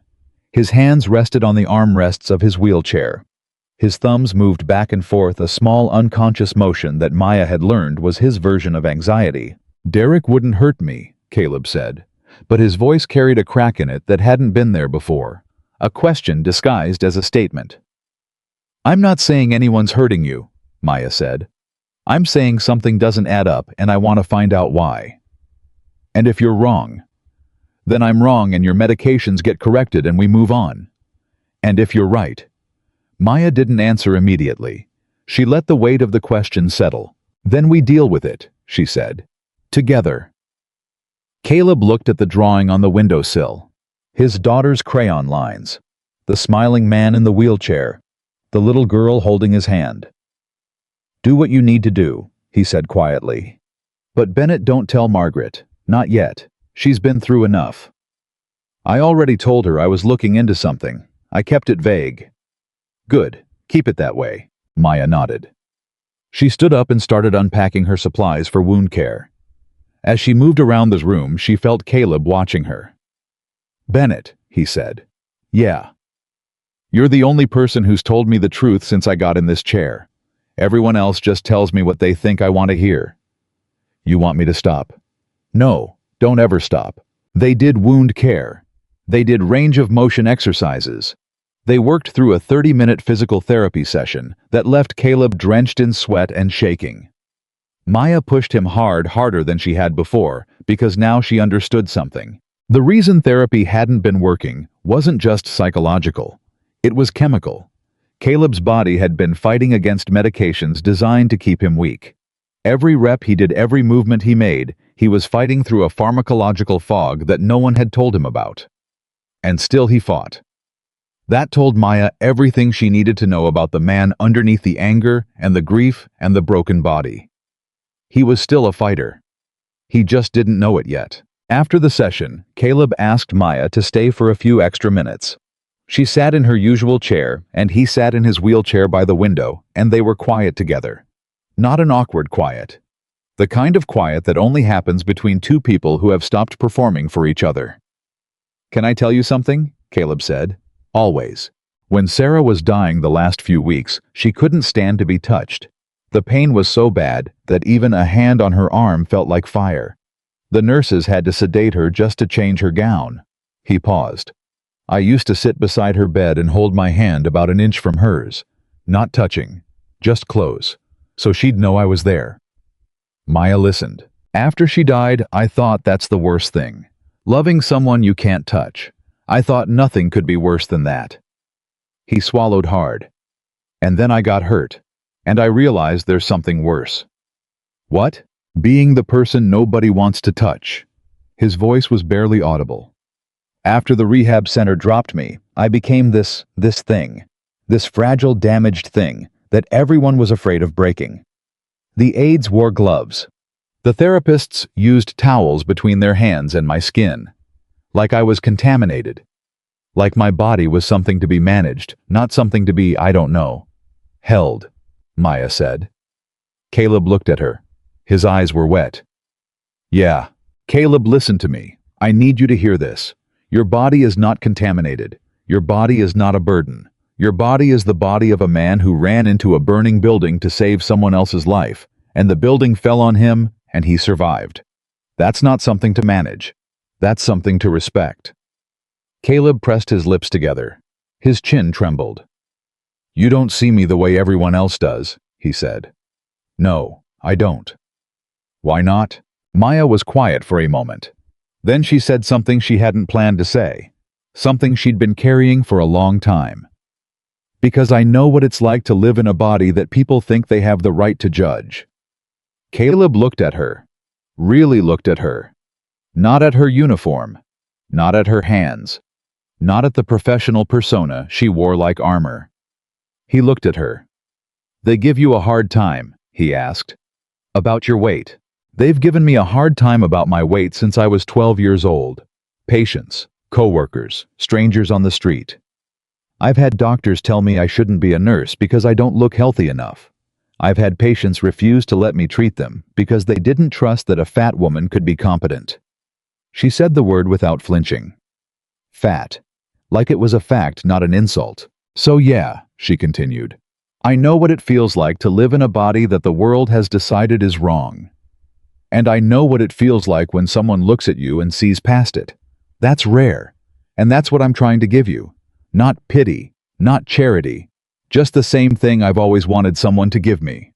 His hands rested on the armrests of his wheelchair. His thumbs moved back and forth, a small unconscious motion that Maya had learned was his version of anxiety. "Derek wouldn't hurt me," Caleb said, but his voice carried a crack in it that hadn't been there before, a question disguised as a statement. "I'm not saying anyone's hurting you," Maya said. "I'm saying something doesn't add up and I want to find out why. And if you're wrong, then I'm wrong and your medications get corrected and we move on. And if you're right." Maya didn't answer immediately. She let the weight of the question settle. "Then we deal with it," she said. "Together." Caleb looked at the drawing on the windowsill. His daughter's crayon lines. The smiling man in the wheelchair. The little girl holding his hand. "Do what you need to do," he said quietly. "But Bennett, don't tell Margaret. Not yet. She's been through enough." "I already told her I was looking into something. I kept it vague." "Good. Keep it that way," Maya nodded. She stood up and started unpacking her supplies for wound care. As she moved around the room, she felt Caleb watching her. "Bennett," he said. "Yeah. You're the only person who's told me the truth since I got in this chair. Everyone else just tells me what they think I want to hear." "You want me to stop?" "No, don't ever stop." They did wound care. They did range of motion exercises. They worked through a 30-minute physical therapy session that left Caleb drenched in sweat and shaking. Maya pushed him harder than she had before, because now she understood something. The reason therapy hadn't been working wasn't just psychological. It was chemical. Caleb's body had been fighting against medications designed to keep him weak. Every rep he did, every movement he made, he was fighting through a pharmacological fog that no one had told him about. And still he fought. That told Maya everything she needed to know about the man underneath the anger and the grief and the broken body. He was still a fighter. He just didn't know it yet. After the session, Caleb asked Maya to stay for a few extra minutes. She sat in her usual chair, and he sat in his wheelchair by the window, and they were quiet together. Not an awkward quiet. The kind of quiet that only happens between two people who have stopped performing for each other. "Can I tell you something?" Caleb said. "Always. When Sarah was dying the last few weeks, she couldn't stand to be touched. The pain was so bad that even a hand on her arm felt like fire. The nurses had to sedate her just to change her gown." He paused. "I used to sit beside her bed and hold my hand about an inch from hers. Not touching. Just close. So she'd know I was there." Maya listened. "After she died, I thought that's the worst thing. Loving someone you can't touch. I thought nothing could be worse than that." He swallowed hard. "And then I got hurt. And I realized there's something worse." "What?" "Being the person nobody wants to touch." His voice was barely audible. "After the rehab center dropped me, I became this thing. This fragile, damaged thing that everyone was afraid of breaking. The aides wore gloves. The therapists used towels between their hands and my skin. Like I was contaminated. Like my body was something to be managed, not something to be, I don't know, held," Maya said. Caleb looked at her. His eyes were wet. "Yeah. Caleb, listen to me. I need you to hear this. Your body is not contaminated. Your body is not a burden. Your body is the body of a man who ran into a burning building to save someone else's life, and the building fell on him, and he survived. That's not something to manage. That's something to respect." Caleb pressed his lips together. His chin trembled. "You don't see me the way everyone else does," he said. "No, I don't." "Why not?" Maya was quiet for a moment. Then she said something she hadn't planned to say. Something she'd been carrying for a long time. "Because I know what it's like to live in a body that people think they have the right to judge." Caleb looked at her. Really looked at her. Not at her uniform. Not at her hands. Not at the professional persona she wore like armor. He looked at her. "They give you a hard time," he asked. "About your weight." "They've given me a hard time about my weight since I was 12 years old. Patients, co-workers, strangers on the street. I've had doctors tell me I shouldn't be a nurse because I don't look healthy enough. I've had patients refuse to let me treat them because they didn't trust that a fat woman could be competent." She said the word without flinching. Fat. Like it was a fact, not an insult. "So yeah," she continued. I know what it feels like to live in a body that the world has decided is wrong. And I know what it feels like when someone looks at you and sees past it. That's rare. And that's what I'm trying to give you. Not pity, not charity, just the same thing I've always wanted someone to give me.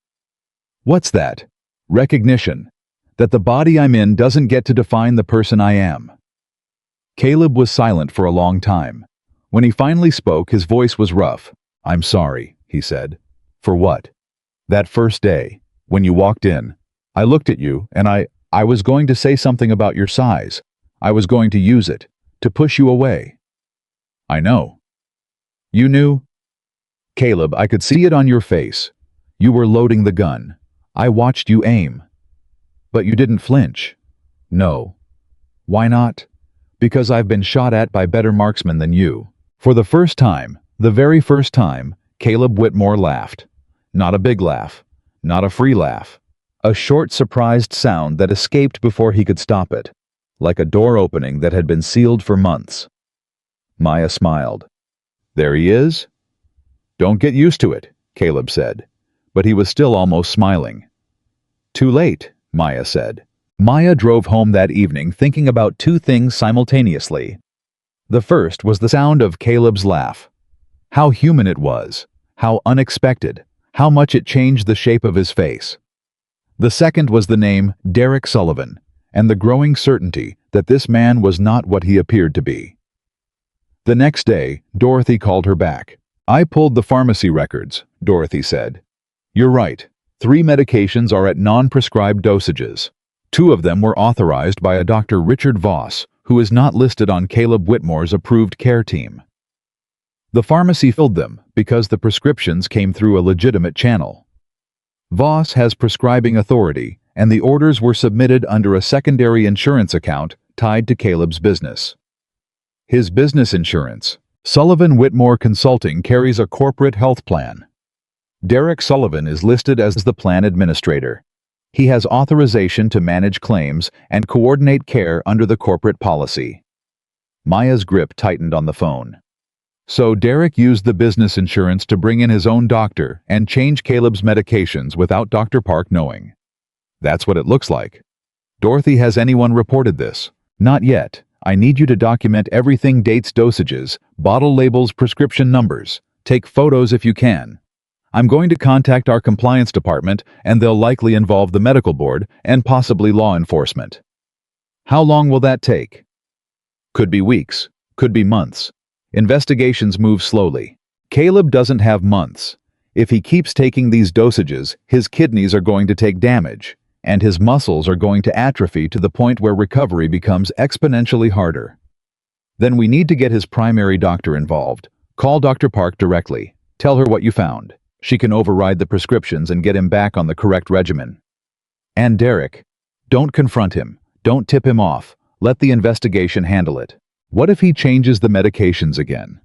What's that? Recognition. That the body I'm in doesn't get to define the person I am. Caleb was silent for a long time. When he finally spoke, his voice was rough. I'm sorry, he said. For what? That first day, when you walked in, I looked at you and I was going to say something about your size. I was going to use it, to push you away. I know. You knew? Caleb, I could see it on your face. You were loading the gun. I watched you aim. But you didn't flinch. No. Why not? Because I've been shot at by better marksmen than you. For the first time, the very first time, Caleb Whitmore laughed. Not a big laugh. Not a free laugh. A short, surprised sound that escaped before he could stop it, like a door opening that had been sealed for months. Maya smiled. There he is? Don't get used to it, Caleb said, but he was still almost smiling. Too late, Maya said. Maya drove home that evening thinking about two things simultaneously. The first was the sound of Caleb's laugh. How human it was, how unexpected, how much it changed the shape of his face. The second was the name Derek Sullivan, and the growing certainty that this man was not what he appeared to be. The next day, Dorothy called her back. I pulled the pharmacy records, Dorothy said. You're right. 3 medications are at non-prescribed dosages. 2 of them were authorized by a Dr. Richard Voss, who is not listed on Caleb Whitmore's approved care team. The pharmacy filled them because the prescriptions came through a legitimate channel. Voss has prescribing authority, and the orders were submitted under a secondary insurance account tied to Caleb's business. His business insurance, Sullivan Whitmore Consulting, carries a corporate health plan. Derek Sullivan is listed as the plan administrator. He has authorization to manage claims and coordinate care under the corporate policy. Maya's grip tightened on the phone. So Derek used the business insurance to bring in his own doctor and change Caleb's medications without Dr. Park knowing. That's what it looks like. Dorothy, has anyone reported this? Not yet. I need you to document everything: dates, dosages, bottle labels, prescription numbers. Take photos if you can. I'm going to contact our compliance department, and they'll likely involve the medical board and possibly law enforcement. How long will that take? Could be weeks, could be months. Investigations move slowly. Caleb doesn't have months. If he keeps taking these dosages, his kidneys are going to take damage, and his muscles are going to atrophy to the point where recovery becomes exponentially harder. Then we need to get his primary doctor involved. Call Dr. Park directly. Tell her what you found. She can override the prescriptions and get him back on the correct regimen. And Derek, don't confront him. Don't tip him off. Let the investigation handle it. What if he changes the medications again?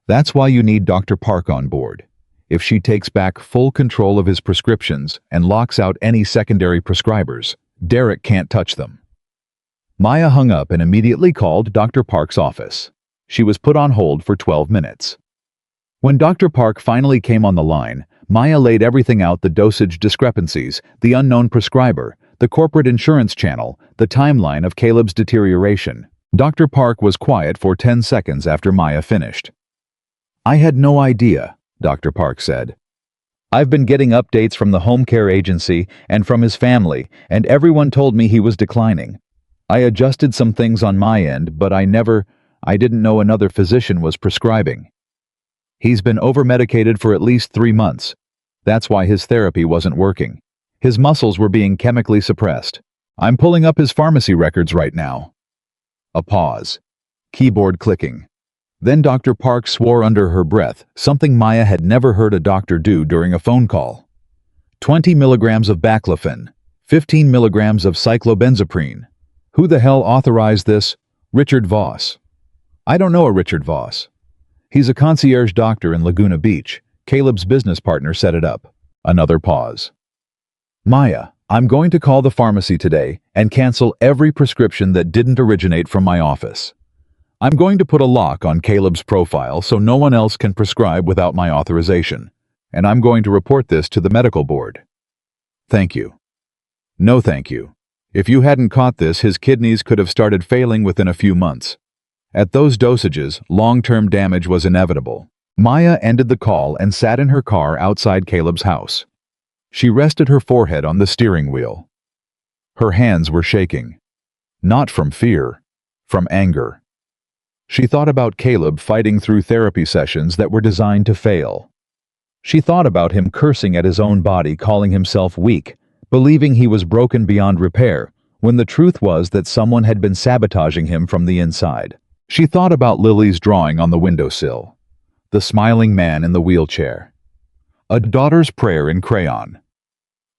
That's why you need Dr. Park on board. If she takes back full control of his prescriptions and locks out any secondary prescribers, Derek can't touch them. Maya hung up and immediately called Dr. Park's office. She was put on hold for 12 minutes. When Dr. Park finally came on the line, Maya laid everything out: the dosage discrepancies, the unknown prescriber, the corporate insurance channel, the timeline of Caleb's deterioration. Dr. Park was quiet for 10 seconds after Maya finished. I had no idea, Dr. Park said. I've been getting updates from the home care agency and from his family, and everyone told me he was declining. I adjusted some things on my end, but I didn't know another physician was prescribing. He's been over-medicated for at least 3 months. That's why his therapy wasn't working. His muscles were being chemically suppressed. I'm pulling up his pharmacy records right now. A pause. Keyboard clicking. Then Dr. Park swore under her breath, something Maya had never heard a doctor do during a phone call. 20 milligrams of baclofen. 15 milligrams of cyclobenzaprine. Who the hell authorized this? Richard Voss. I don't know a Richard Voss. He's a concierge doctor in Laguna Beach. Caleb's business partner set it up. Another pause. Maya, I'm going to call the pharmacy today and cancel every prescription that didn't originate from my office. I'm going to put a lock on Caleb's profile so no one else can prescribe without my authorization. and I'm going to report this to the medical board. Thank you. No thank you. If you hadn't caught this, his kidneys could have started failing within a few months. At those dosages, long-term damage was inevitable. Maya ended the call and sat in her car outside Caleb's house. She rested her forehead on the steering wheel. Her hands were shaking. Not from fear, from anger. She thought about Caleb fighting through therapy sessions that were designed to fail. She thought about him cursing at his own body, calling himself weak, believing he was broken beyond repair, when the truth was that someone had been sabotaging him from the inside. She thought about Lily's drawing on the windowsill, the smiling man in the wheelchair, a daughter's prayer in crayon.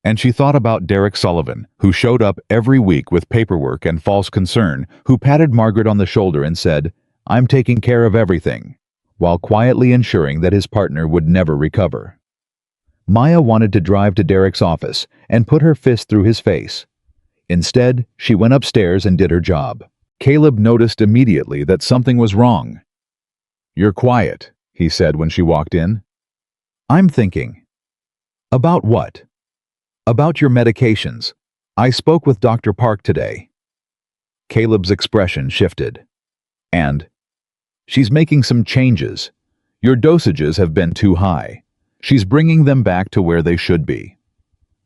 And she thought about Derek Sullivan, who showed up every week with paperwork and false concern, who patted Margaret on the shoulder and said, "I'm taking care of everything," while quietly ensuring that his partner would never recover. Maya wanted to drive to Derek's office and put her fist through his face. Instead, she went upstairs and did her job. Caleb noticed immediately that something was wrong. "You're quiet," he said when she walked in. "I'm thinking." "About what?" "About your medications. I spoke with Dr. Park today." Caleb's expression shifted. "And?" "She's making some changes. Your dosages have been too high. She's bringing them back to where they should be."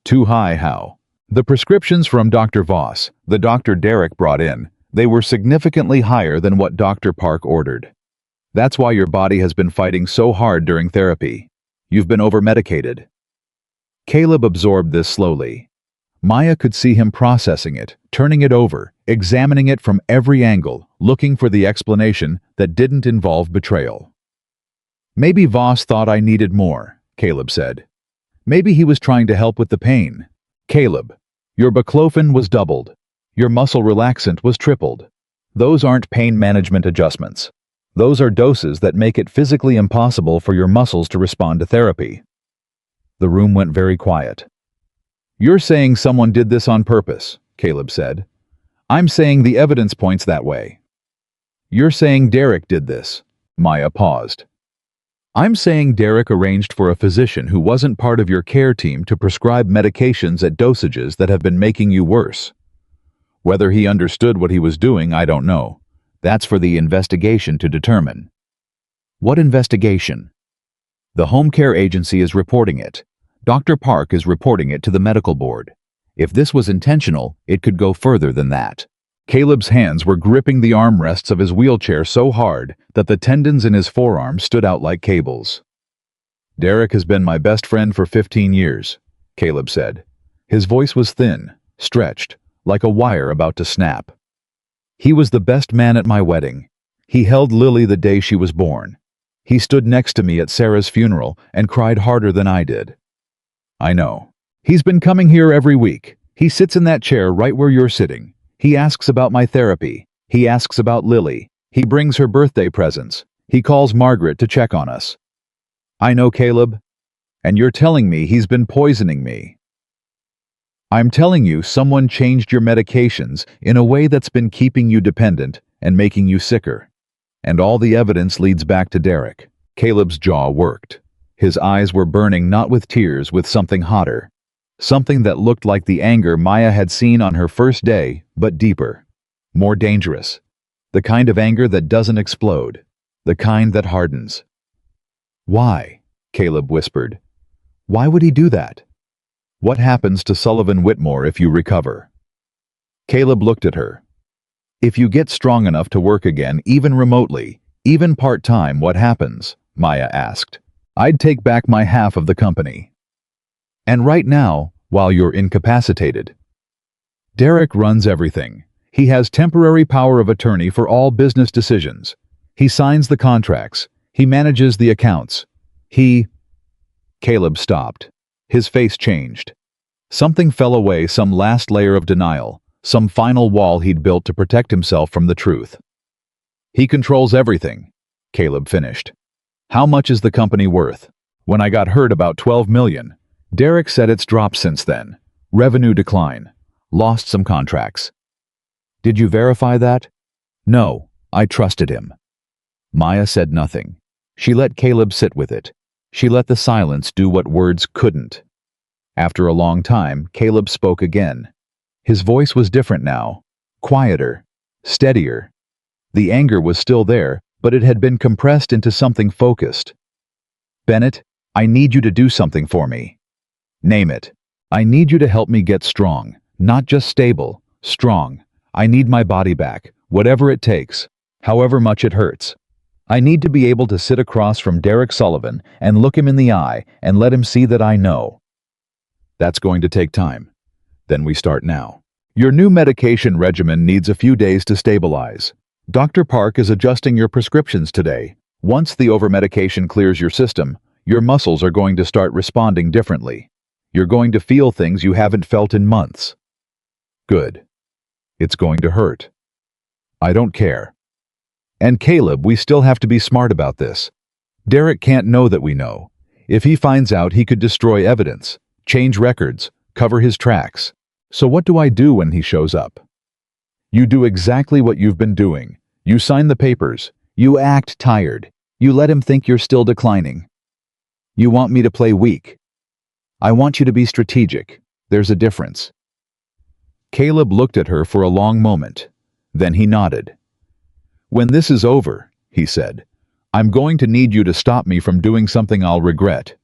"Too high how?" "The prescriptions from Dr. Voss, the doctor Derek brought in, they were significantly higher than what Dr. Park ordered. That's why your body has been fighting so hard during therapy. You've been over-medicated." Caleb absorbed this slowly. Maya could see him processing it, turning it over, examining it from every angle, looking for the explanation that didn't involve betrayal. "Maybe Voss thought I needed more," Caleb said. "Maybe he was trying to help with the pain." "Caleb, your baclofen was doubled. Your muscle relaxant was tripled. Those aren't pain management adjustments. Those are doses that make it physically impossible for your muscles to respond to therapy." The room went very quiet. "You're saying someone did this on purpose," Caleb said. "I'm saying the evidence points that way." "You're saying Derek did this." Maya paused. "I'm saying Derek arranged for a physician who wasn't part of your care team to prescribe medications at dosages that have been making you worse. Whether he understood what he was doing, I don't know. That's for the investigation to determine." "What investigation?" "The home care agency is reporting it. Dr. Park is reporting it to the medical board. If this was intentional, it could go further than that." Caleb's hands were gripping the armrests of his wheelchair so hard that the tendons in his forearms stood out like cables. "Derek has been my best friend for 15 years, Caleb said. His voice was thin, stretched, like a wire about to snap. "He was the best man at my wedding. He held Lily the day she was born. He stood next to me at Sarah's funeral and cried harder than I did." "I know. He's been coming here every week. He sits in that chair right where you're sitting. He asks about my therapy. He asks about Lily. He brings her birthday presents. He calls Margaret to check on us." "I know, Caleb. And you're telling me he's been poisoning me." "I'm telling you someone changed your medications in a way that's been keeping you dependent and making you sicker. And all the evidence leads back to Derek." Caleb's jaw worked. His eyes were burning not with tears, with something hotter. Something that looked like the anger Maya had seen on her first day, but deeper. More dangerous. The kind of anger that doesn't explode. The kind that hardens. "Why?" Caleb whispered. "Why would he do that? What happens to Sullivan Whitmore if you recover?" Caleb looked at her. "If you get strong enough to work again, even remotely, even part-time, what happens?" Maya asked. "I'd take back my half of the company." "And right now, while you're incapacitated?" "Derek runs everything. He has temporary power of attorney for all business decisions. He signs the contracts. He manages the accounts. Caleb stopped. His face changed. Something fell away, some last layer of denial, some final wall he'd built to protect himself from the truth. "He controls everything," Caleb finished. "How much is the company worth? When I got hurt, about 12 million. Derek said it's dropped since then. Revenue decline. Lost some contracts." "Did you verify that?" "No, I trusted him." Maya said nothing. She let Caleb sit with it. She let the silence do what words couldn't. After a long time, Caleb spoke again. His voice was different now, quieter, steadier. The anger was still there, but it had been compressed into something focused. Bennett, I need you to do something for me. Name it. I need you to help me get strong, not just stable, strong. I need my body back, whatever it takes, however much it hurts. I need to be able to sit across from Derek Sullivan and look him in the eye and let him see that I know. That's going to take time. Then we start now. Your new medication regimen needs a few days to stabilize. Dr. Park is adjusting your prescriptions today. Once the overmedication clears your system, your muscles are going to start responding differently. You're going to feel things you haven't felt in months. Good. It's going to hurt. I don't care. And Caleb, we still have to be smart about this. Derek can't know that we know. If he finds out, he could destroy evidence, change records, cover his tracks. So what do I do when he shows up? You do exactly what you've been doing. You sign the papers. You act tired. You let him think you're still declining. You want me to play weak. I want you to be strategic. There's a difference. Caleb looked at her for a long moment. Then he nodded. When this is over, he said, I'm going to need you to stop me from doing something I'll regret.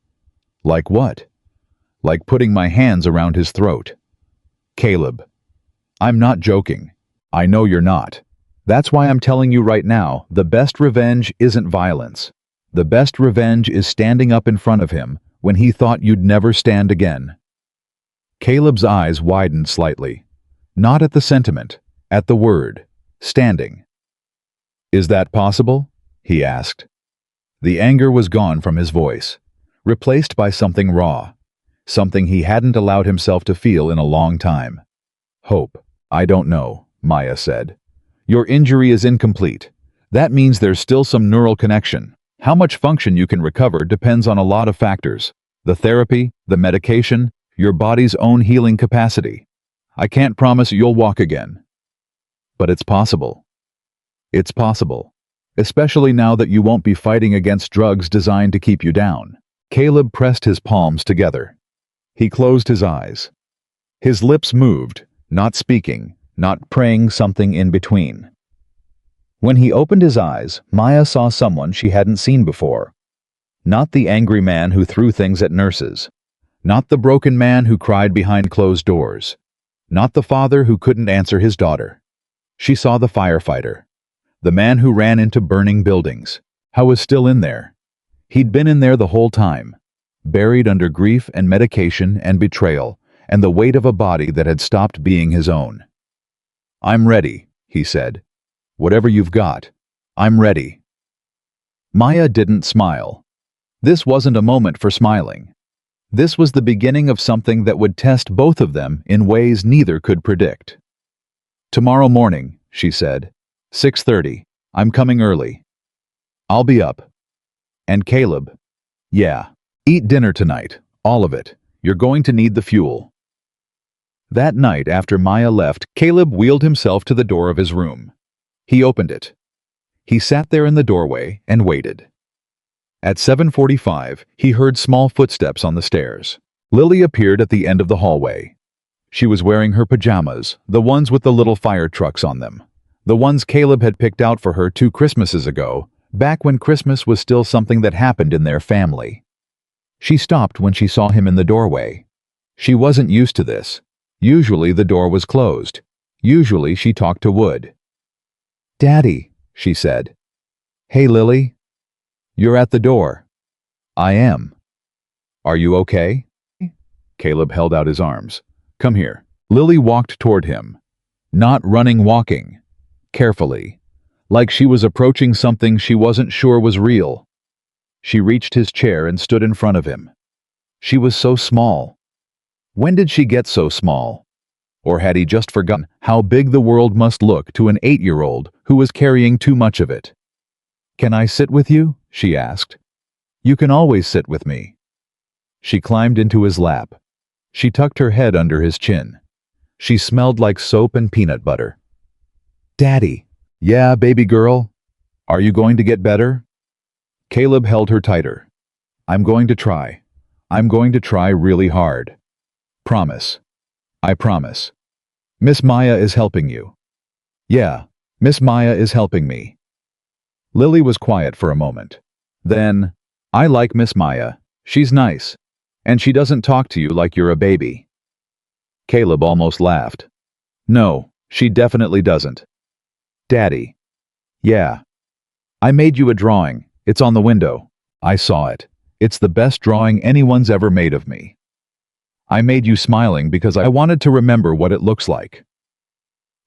Like what? Like putting my hands around his throat. Caleb, I'm not joking. I know you're not. That's why I'm telling you right now, the best revenge isn't violence. The best revenge is standing up in front of him when he thought you'd never stand again. Caleb's eyes widened slightly. Not at the sentiment, at the word, standing. Is that possible? He asked. The anger was gone from his voice, replaced by something raw, something he hadn't allowed himself to feel in a long time. Hope. I don't know, Maya said. Your injury is incomplete. That means there's still some neural connection. How much function you can recover depends on a lot of factors. The therapy, the medication, your body's own healing capacity. I can't promise you'll walk again. But it's possible. It's possible. Especially now that you won't be fighting against drugs designed to keep you down. Caleb pressed his palms together. He closed his eyes. His lips moved, not speaking, not praying, something in between. When he opened his eyes, Maya saw someone she hadn't seen before. Not the angry man who threw things at nurses. Not the broken man who cried behind closed doors. Not the father who couldn't answer his daughter. She saw the firefighter. The man who ran into burning buildings. How was still in there. He'd been in there the whole time, buried under grief and medication and betrayal and the weight of a body that had stopped being his own. I'm ready, he said. Whatever you've got, I'm ready. Maya didn't smile. This wasn't a moment for smiling. This was the beginning of something that would test both of them in ways neither could predict. Tomorrow morning, she said. 6:30. I'm coming early. I'll be up. And Caleb, yeah, eat dinner tonight, all of it. You're going to need the fuel. That night after Maya left, Caleb wheeled himself to the door of his room. He opened it. He sat there in the doorway and waited. At 7:45, he heard small footsteps on the stairs. Lily appeared at the end of the hallway. She was wearing her pajamas, the ones with the little fire trucks on them. The ones Caleb had picked out for her 2 Christmases ago, back when Christmas was still something that happened in their family. She stopped when she saw him in the doorway. She wasn't used to this. Usually the door was closed. Usually she talked to wood. Daddy, she said. Hey, Lily. You're at the door. I am. Are you okay? Caleb held out his arms. Come here. Lily walked toward him. Not running, walking. Carefully. Like she was approaching something she wasn't sure was real. She reached his chair and stood in front of him. She was so small. When did she get so small? Or had he just forgotten how big the world must look to an 8-year-old who was carrying too much of it? Can I sit with you? She asked. You can always sit with me. She climbed into his lap. She tucked her head under his chin. She smelled like soap and peanut butter. Daddy. Yeah, baby girl. Are you going to get better? Caleb held her tighter. I'm going to try. I'm going to try really hard. Promise. I promise. Miss Maya is helping you. Yeah, Miss Maya is helping me. Lily was quiet for a moment. Then, I like Miss Maya. She's nice. And she doesn't talk to you like you're a baby. Caleb almost laughed. No, she definitely doesn't. Daddy. Yeah. I made you a drawing. It's on the window. I saw it. It's the best drawing anyone's ever made of me. I made you smiling because I wanted to remember what it looks like.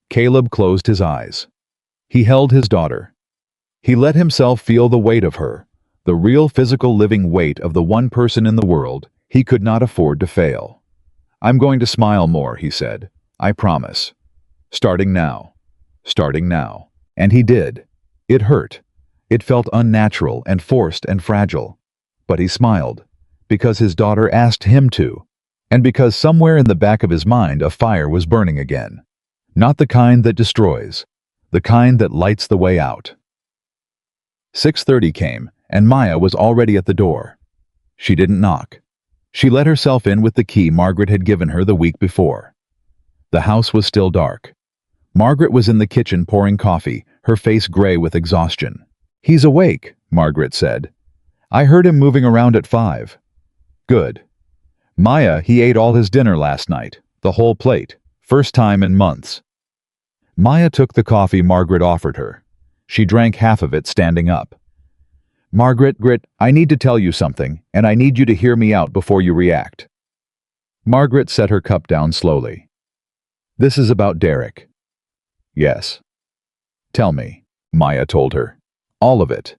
Caleb closed his eyes. He held his daughter. He let himself feel the weight of her, the real physical living weight of the one person in the world he could not afford to fail. I'm going to smile more, he said. I promise. Starting now. Starting now. And he did. It hurt. It felt unnatural and forced and fragile. But he smiled, because his daughter asked him to, and because somewhere in the back of his mind a fire was burning again. Not the kind that destroys, the kind that lights the way out. 6:30 came, and Maya was already at the door. She didn't knock. She let herself in with the key Margaret had given her the week before. The house was still dark. Margaret was in the kitchen pouring coffee, her face gray with exhaustion. He's awake, Margaret said. I heard him moving around at 5. Good. Maya, he ate all his dinner last night, the whole plate, first time in months. Maya took the coffee Margaret offered her. She drank half of it standing up. Margaret, I need to tell you something, and I need you to hear me out before you react. Margaret set her cup down slowly. This is about Derek. Yes. Tell me, Maya told her. All of it.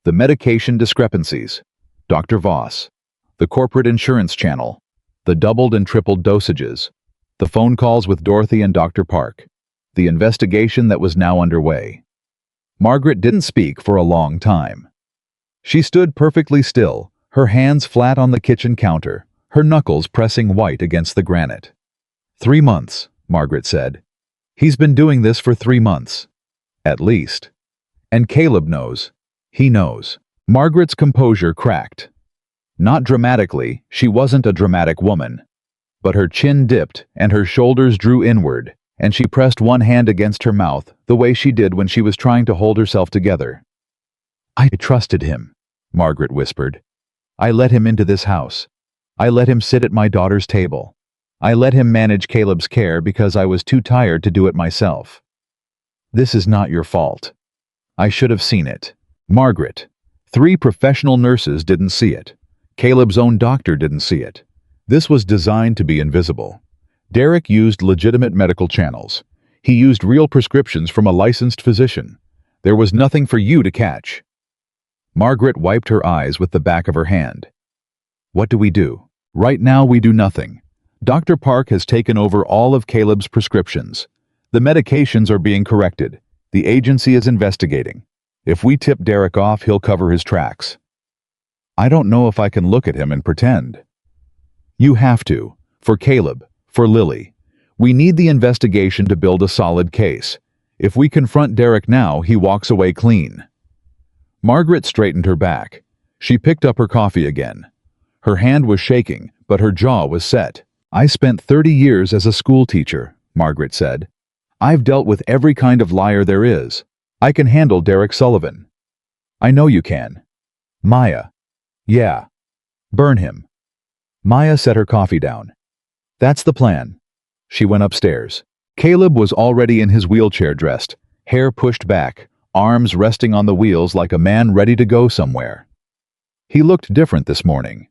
The medication discrepancies, Dr. Voss, the corporate insurance channel, the doubled and tripled dosages, the phone calls with Dorothy and Dr. Park, the investigation that was now underway. Margaret didn't speak for a long time. She stood perfectly still, her hands flat on the kitchen counter, her knuckles pressing white against the granite. 3 months, Margaret said. He's been doing this for 3 months. At least. And Caleb knows. He knows. Margaret's composure cracked. Not dramatically, she wasn't a dramatic woman. But her chin dipped and her shoulders drew inward, and she pressed one hand against her mouth the way she did when she was trying to hold herself together. I trusted him, Margaret whispered. I let him into this house. I let him sit at my daughter's table. I let him manage Caleb's care because I was too tired to do it myself. This is not your fault. I should have seen it. Margaret. 3 professional nurses didn't see it. Caleb's own doctor didn't see it. This was designed to be invisible. Derek used legitimate medical channels. He used real prescriptions from a licensed physician. There was nothing for you to catch. Margaret wiped her eyes with the back of her hand. What do we do? Right now we do nothing. Dr. Park has taken over all of Caleb's prescriptions. The medications are being corrected. The agency is investigating. If we tip Derek off, he'll cover his tracks. I don't know if I can look at him and pretend. You have to. For Caleb. For Lily. We need the investigation to build a solid case. If we confront Derek now, he walks away clean. Margaret straightened her back. She picked up her coffee again. Her hand was shaking, but her jaw was set. I spent 30 years as a school teacher, Margaret said. I've dealt with every kind of liar there is. I can handle Derek Sullivan. I know you can. Maya. Yeah. Burn him. Maya set her coffee down. That's the plan. She went upstairs. Caleb was already in his wheelchair dressed, hair pushed back, arms resting on the wheels like a man ready to go somewhere. He looked different this morning.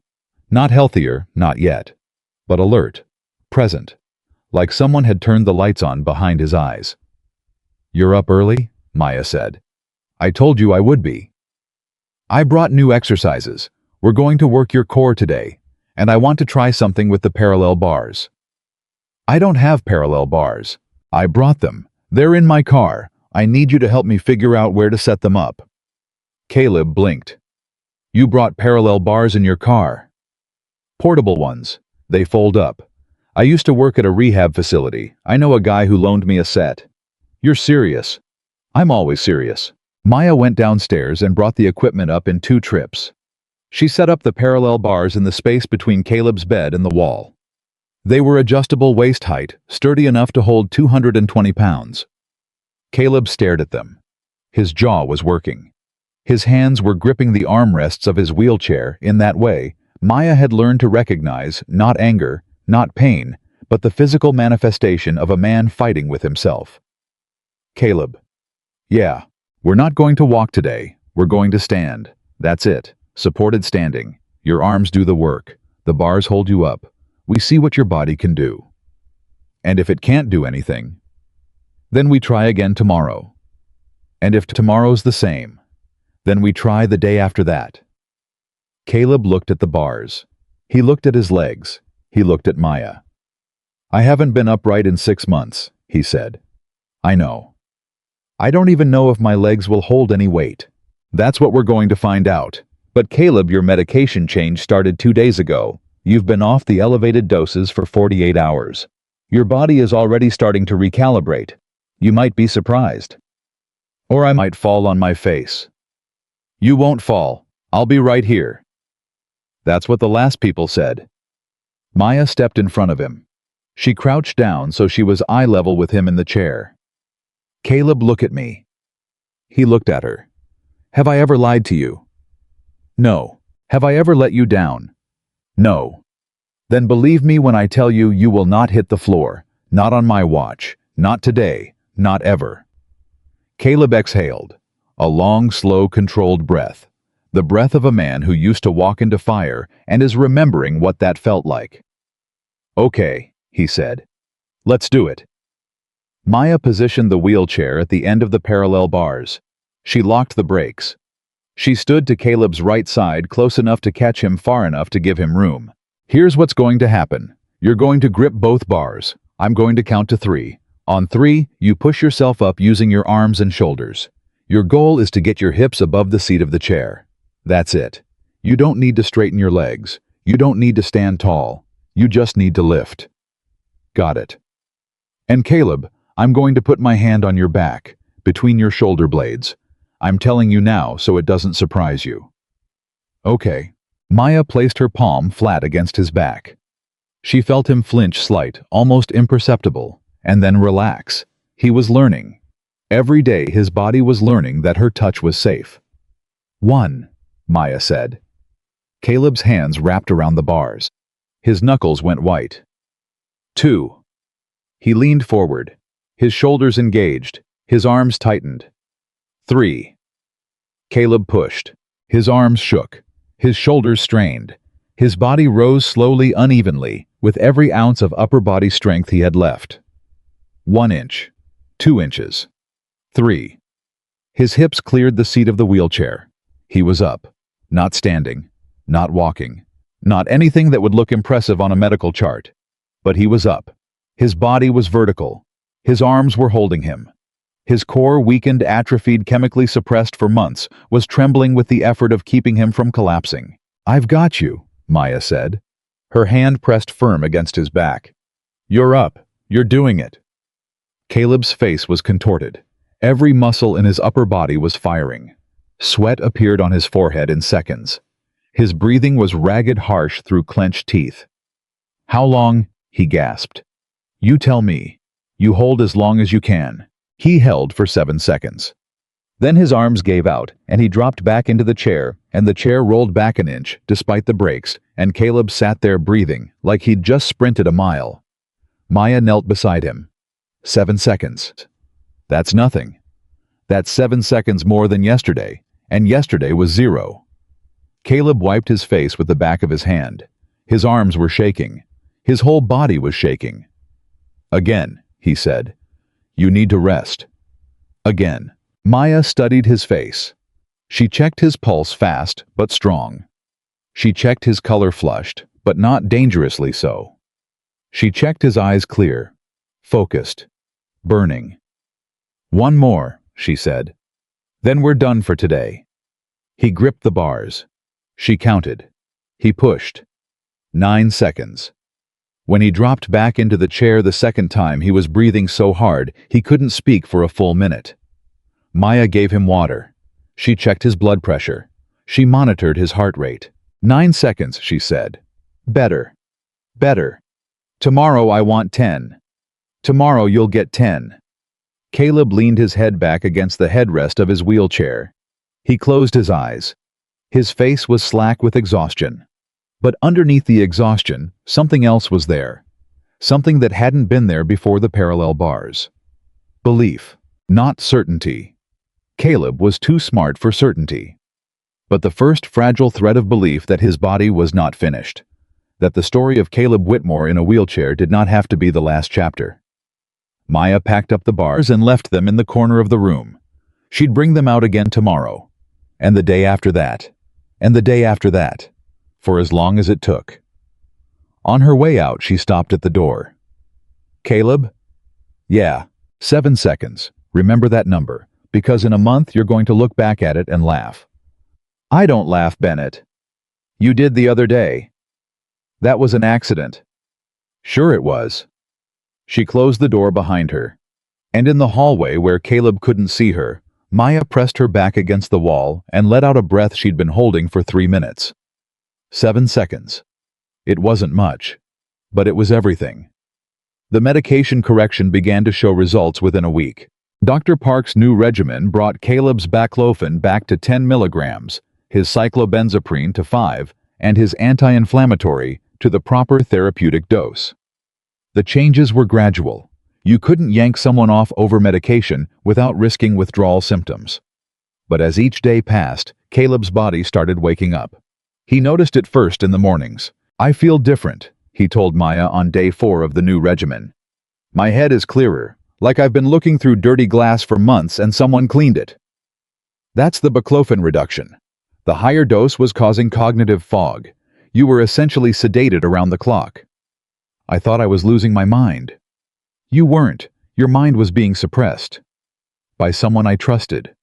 Not healthier, not yet. But alert. Present. Like someone had turned the lights on behind his eyes. You're up early? Maya said. I told you I would be. I brought new exercises. We're going to work your core today, and I want to try something with the parallel bars. I don't have parallel bars. I brought them. They're in my car. I need you to help me figure out where to set them up. Caleb blinked. You brought parallel bars in your car. Portable ones. They fold up. I used to work at a rehab facility. I know a guy who loaned me a set. You're serious. I'm always serious. Maya went downstairs and brought the equipment up in 2 trips. She set up the parallel bars in the space between Caleb's bed and the wall. They were adjustable waist height, sturdy enough to hold 220 pounds. Caleb stared at them. His jaw was working. His hands were gripping the armrests of his wheelchair. In that way, Maya had learned to recognize not anger, not pain, but the physical manifestation of a man fighting with himself. Caleb. Yeah, we're not going to walk today. We're going to stand. That's it. Supported standing. Your arms do the work. The bars hold you up. We see what your body can do. And if it can't do anything, then we try again tomorrow. And if tomorrow's the same, then we try the day after that. Caleb looked at the bars. He looked at his legs. He looked at Maya. I haven't been upright in 6 months, he said. I know. I don't even know if my legs will hold any weight. That's what we're going to find out. But Caleb, your medication change started 2 days ago. You've been off the elevated doses for 48 hours. Your body is already starting to recalibrate. You might be surprised. Or I might fall on my face. You won't fall. I'll be right here. That's what the last people said. Maya stepped in front of him. She crouched down so she was eye level with him in the chair. Caleb, look at me. He looked at her. Have I ever lied to you? No. Have I ever let you down? No. Then believe me when I tell you you will not hit the floor. Not on my watch. Not today. Not ever. Caleb exhaled. A long, slow, controlled breath. The breath of a man who used to walk into fire and is remembering what that felt like. Okay, he said. Let's do it. Maya positioned the wheelchair at the end of the parallel bars. She locked the brakes. She stood to Caleb's right side, close enough to catch him, far enough to give him room. Here's what's going to happen. You're going to grip both bars. I'm going to count to 3. On 3, you push yourself up using your arms and shoulders. Your goal is to get your hips above the seat of the chair. That's it. You don't need to straighten your legs. You don't need to stand tall. You just need to lift. Got it. And Caleb, I'm going to put my hand on your back, between your shoulder blades. I'm telling you now so it doesn't surprise you. Okay. Maya placed her palm flat against his back. She felt him flinch slight, almost imperceptible, and then relax. He was learning. Every day his body was learning that her touch was safe. 1, Maya said. Caleb's hands wrapped around the bars. His knuckles went white. 2. He leaned forward. His shoulders engaged. His arms tightened. 3. Caleb pushed. His arms shook. His shoulders strained. His body rose slowly, unevenly, with every ounce of upper body strength he had left. 1 inch. 2 inches. 3. His hips cleared the seat of the wheelchair. He was up. Not standing. Not walking. Not anything that would look impressive on a medical chart. But he was up. His body was vertical. His arms were holding him. His core, weakened, atrophied, chemically suppressed for months, was trembling with the effort of keeping him from collapsing. I've got you, Maya said. Her hand pressed firm against his back. You're up. You're doing it. Caleb's face was contorted. Every muscle in his upper body was firing. Sweat appeared on his forehead in seconds. His breathing was ragged, harsh through clenched teeth. How long? He gasped. You tell me. You hold as long as you can. He held for 7 seconds. Then his arms gave out, and he dropped back into the chair, and the chair rolled back an inch, despite the brakes, and Caleb sat there breathing, like he'd just sprinted a mile. Maya knelt beside him. 7 seconds. That's nothing. That's 7 seconds more than yesterday, and yesterday was 0. Caleb wiped his face with the back of his hand. His arms were shaking. His whole body was shaking. Again, he said. You need to rest. Again. Maya studied his face. She checked his pulse fast but strong. She checked his color flushed, but not dangerously so. She checked his eyes clear, focused, burning. 1 more, she said. Then we're done for today. He gripped the bars. She counted. He pushed. 9 seconds. When he dropped back into the chair the second time, he was breathing so hard he couldn't speak for a full minute. Maya gave him water. She checked his blood pressure. She monitored his heart rate. 9 seconds, she said. Better. Better. Tomorrow I want 10. Tomorrow you'll get 10. Caleb leaned his head back against the headrest of his wheelchair. He closed his eyes. His face was slack with exhaustion. But underneath the exhaustion, something else was there. Something that hadn't been there before the parallel bars. Belief, not certainty. Caleb was too smart for certainty. But the first fragile thread of belief that his body was not finished. That the story of Caleb Whitmore in a wheelchair did not have to be the last chapter. Maya packed up the bars and left them in the corner of the room. She'd bring them out again tomorrow. And the day after that. And the day after that. For as long as it took. On her way out, she stopped at the door. Caleb? Yeah, 7 seconds. Remember that number, because in a month you're going to look back at it and laugh. I don't laugh, Bennett. You did the other day. That was an accident. Sure it was. She closed the door behind her. And in the hallway where Caleb couldn't see her, Maya pressed her back against the wall and let out a breath she'd been holding for 3 minutes. 7 seconds. It wasn't much, but it was everything. The medication correction began to show results within a week. Dr. Park's new regimen brought Caleb's baclofen back to 10 milligrams, his cyclobenzaprine to 5, and his anti-inflammatory to the proper therapeutic dose. The changes were gradual. You couldn't yank someone off over-medication without risking withdrawal symptoms. But as each day passed, Caleb's body started waking up. He noticed it first in the mornings. I feel different, he told Maya on day 4 of the new regimen. My head is clearer, like I've been looking through dirty glass for months and someone cleaned it. That's the baclofen reduction. The higher dose was causing cognitive fog. You were essentially sedated around the clock. I thought I was losing my mind. You weren't. Your mind was being suppressed. By someone I trusted.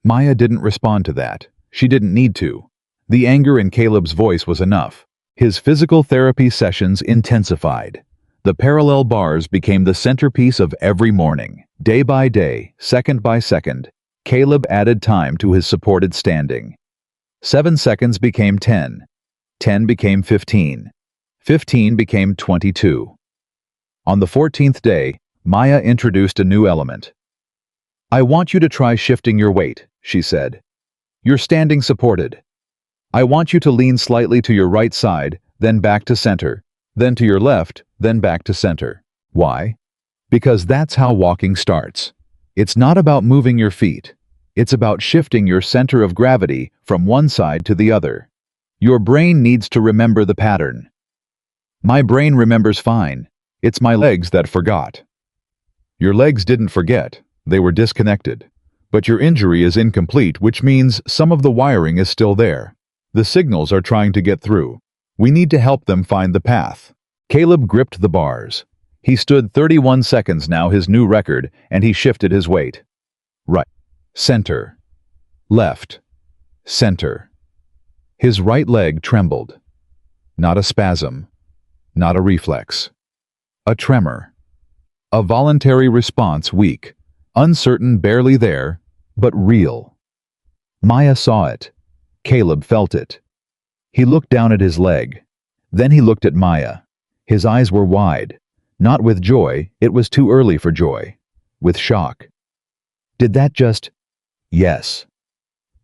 Maya didn't respond to that. She didn't need to. The anger in Caleb's voice was enough. His physical therapy sessions intensified. The parallel bars became the centerpiece of every morning. Day by day, second by second, Caleb added time to his supported standing. 7 seconds became 10. 10 became 15. 15 became 22. On the 14th day, Maya introduced a new element. I want you to try shifting your weight, she said. You're standing supported. I want you to lean slightly to your right side, then back to center, then to your left, then back to center. Why? Because that's how walking starts. It's not about moving your feet. It's about shifting your center of gravity from one side to the other. Your brain needs to remember the pattern. My brain remembers fine. It's my legs that forgot. Your legs didn't forget. They were disconnected. But your injury is incomplete, which means some of the wiring is still there. The signals are trying to get through. We need to help them find the path. Caleb gripped the bars. He stood 31 seconds now, his new record, and he shifted his weight. Right. Center. Left. Center. His right leg trembled. Not a spasm. Not a reflex. A tremor. A voluntary response, weak, uncertain, barely there, but real. Maya saw it. Caleb felt it. He looked down at his leg. Then he looked at Maya. His eyes were wide. Not with joy, it was too early for joy. With shock. Did that just... Yes.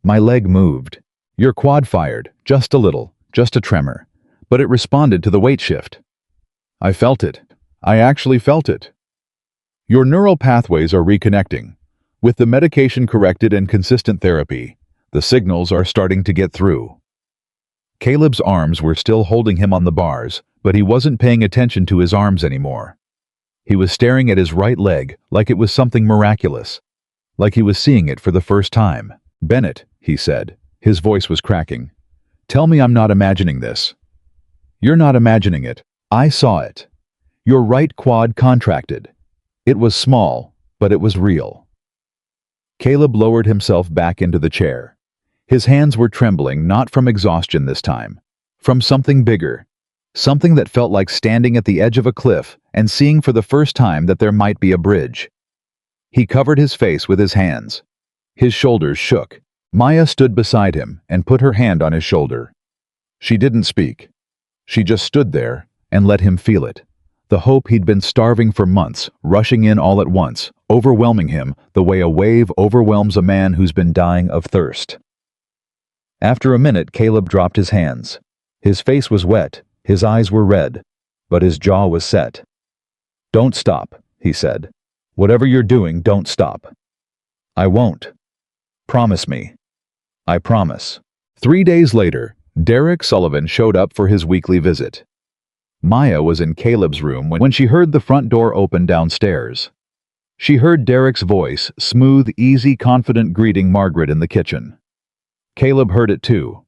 My leg moved. Your quad fired, just a little, just a tremor. But it responded to the weight shift. I felt it. I actually felt it. Your neural pathways are reconnecting. With the medication corrected and consistent therapy, the signals are starting to get through. Caleb's arms were still holding him on the bars, but he wasn't paying attention to his arms anymore. He was staring at his right leg like it was something miraculous, like he was seeing it for the first time. Bennett, he said. His voice was cracking. Tell me I'm not imagining this. You're not imagining it. I saw it. Your right quad contracted. It was small, but it was real. Caleb lowered himself back into the chair. His hands were trembling, not from exhaustion this time, from something bigger, something that felt like standing at the edge of a cliff and seeing for the first time that there might be a bridge. He covered his face with his hands. His shoulders shook. Maya stood beside him and put her hand on his shoulder. She didn't speak. She just stood there and let him feel it. The hope he'd been starving for months, rushing in all at once, overwhelming him the way a wave overwhelms a man who's been dying of thirst. After a minute, Caleb dropped his hands. His face was wet, his eyes were red, but his jaw was set. "Don't stop," he said. "Whatever you're doing, don't stop." "I won't." "Promise me." "I promise." 3 days later, Derek Sullivan showed up for his weekly visit. Maya was in Caleb's room when she heard the front door open downstairs. She heard Derek's voice, smooth, easy, confident, greeting Margaret in the kitchen. Caleb heard it too.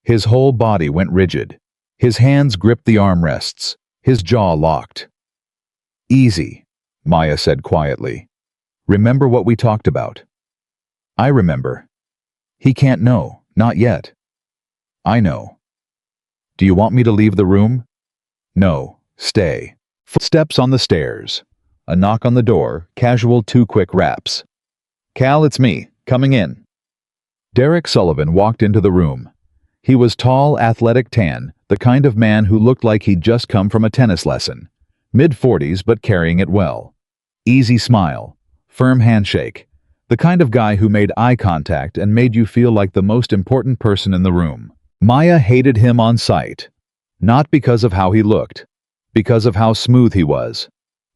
His whole body went rigid. His hands gripped the armrests. His jaw locked. "Easy," Maya said quietly. "Remember what we talked about?" "I remember." "He can't know, not yet." "I know." "Do you want me to leave the room?" "No, stay." Footsteps on the stairs. A knock on the door, casual 2 quick raps. "Cal, it's me, coming in." Derek Sullivan walked into the room. He was tall, athletic, tan, the kind of man who looked like he'd just come from a tennis lesson. Mid-40s but carrying it well. Easy smile. Firm handshake. The kind of guy who made eye contact and made you feel like the most important person in the room. Maya hated him on sight. Not because of how he looked. Because of how smooth he was.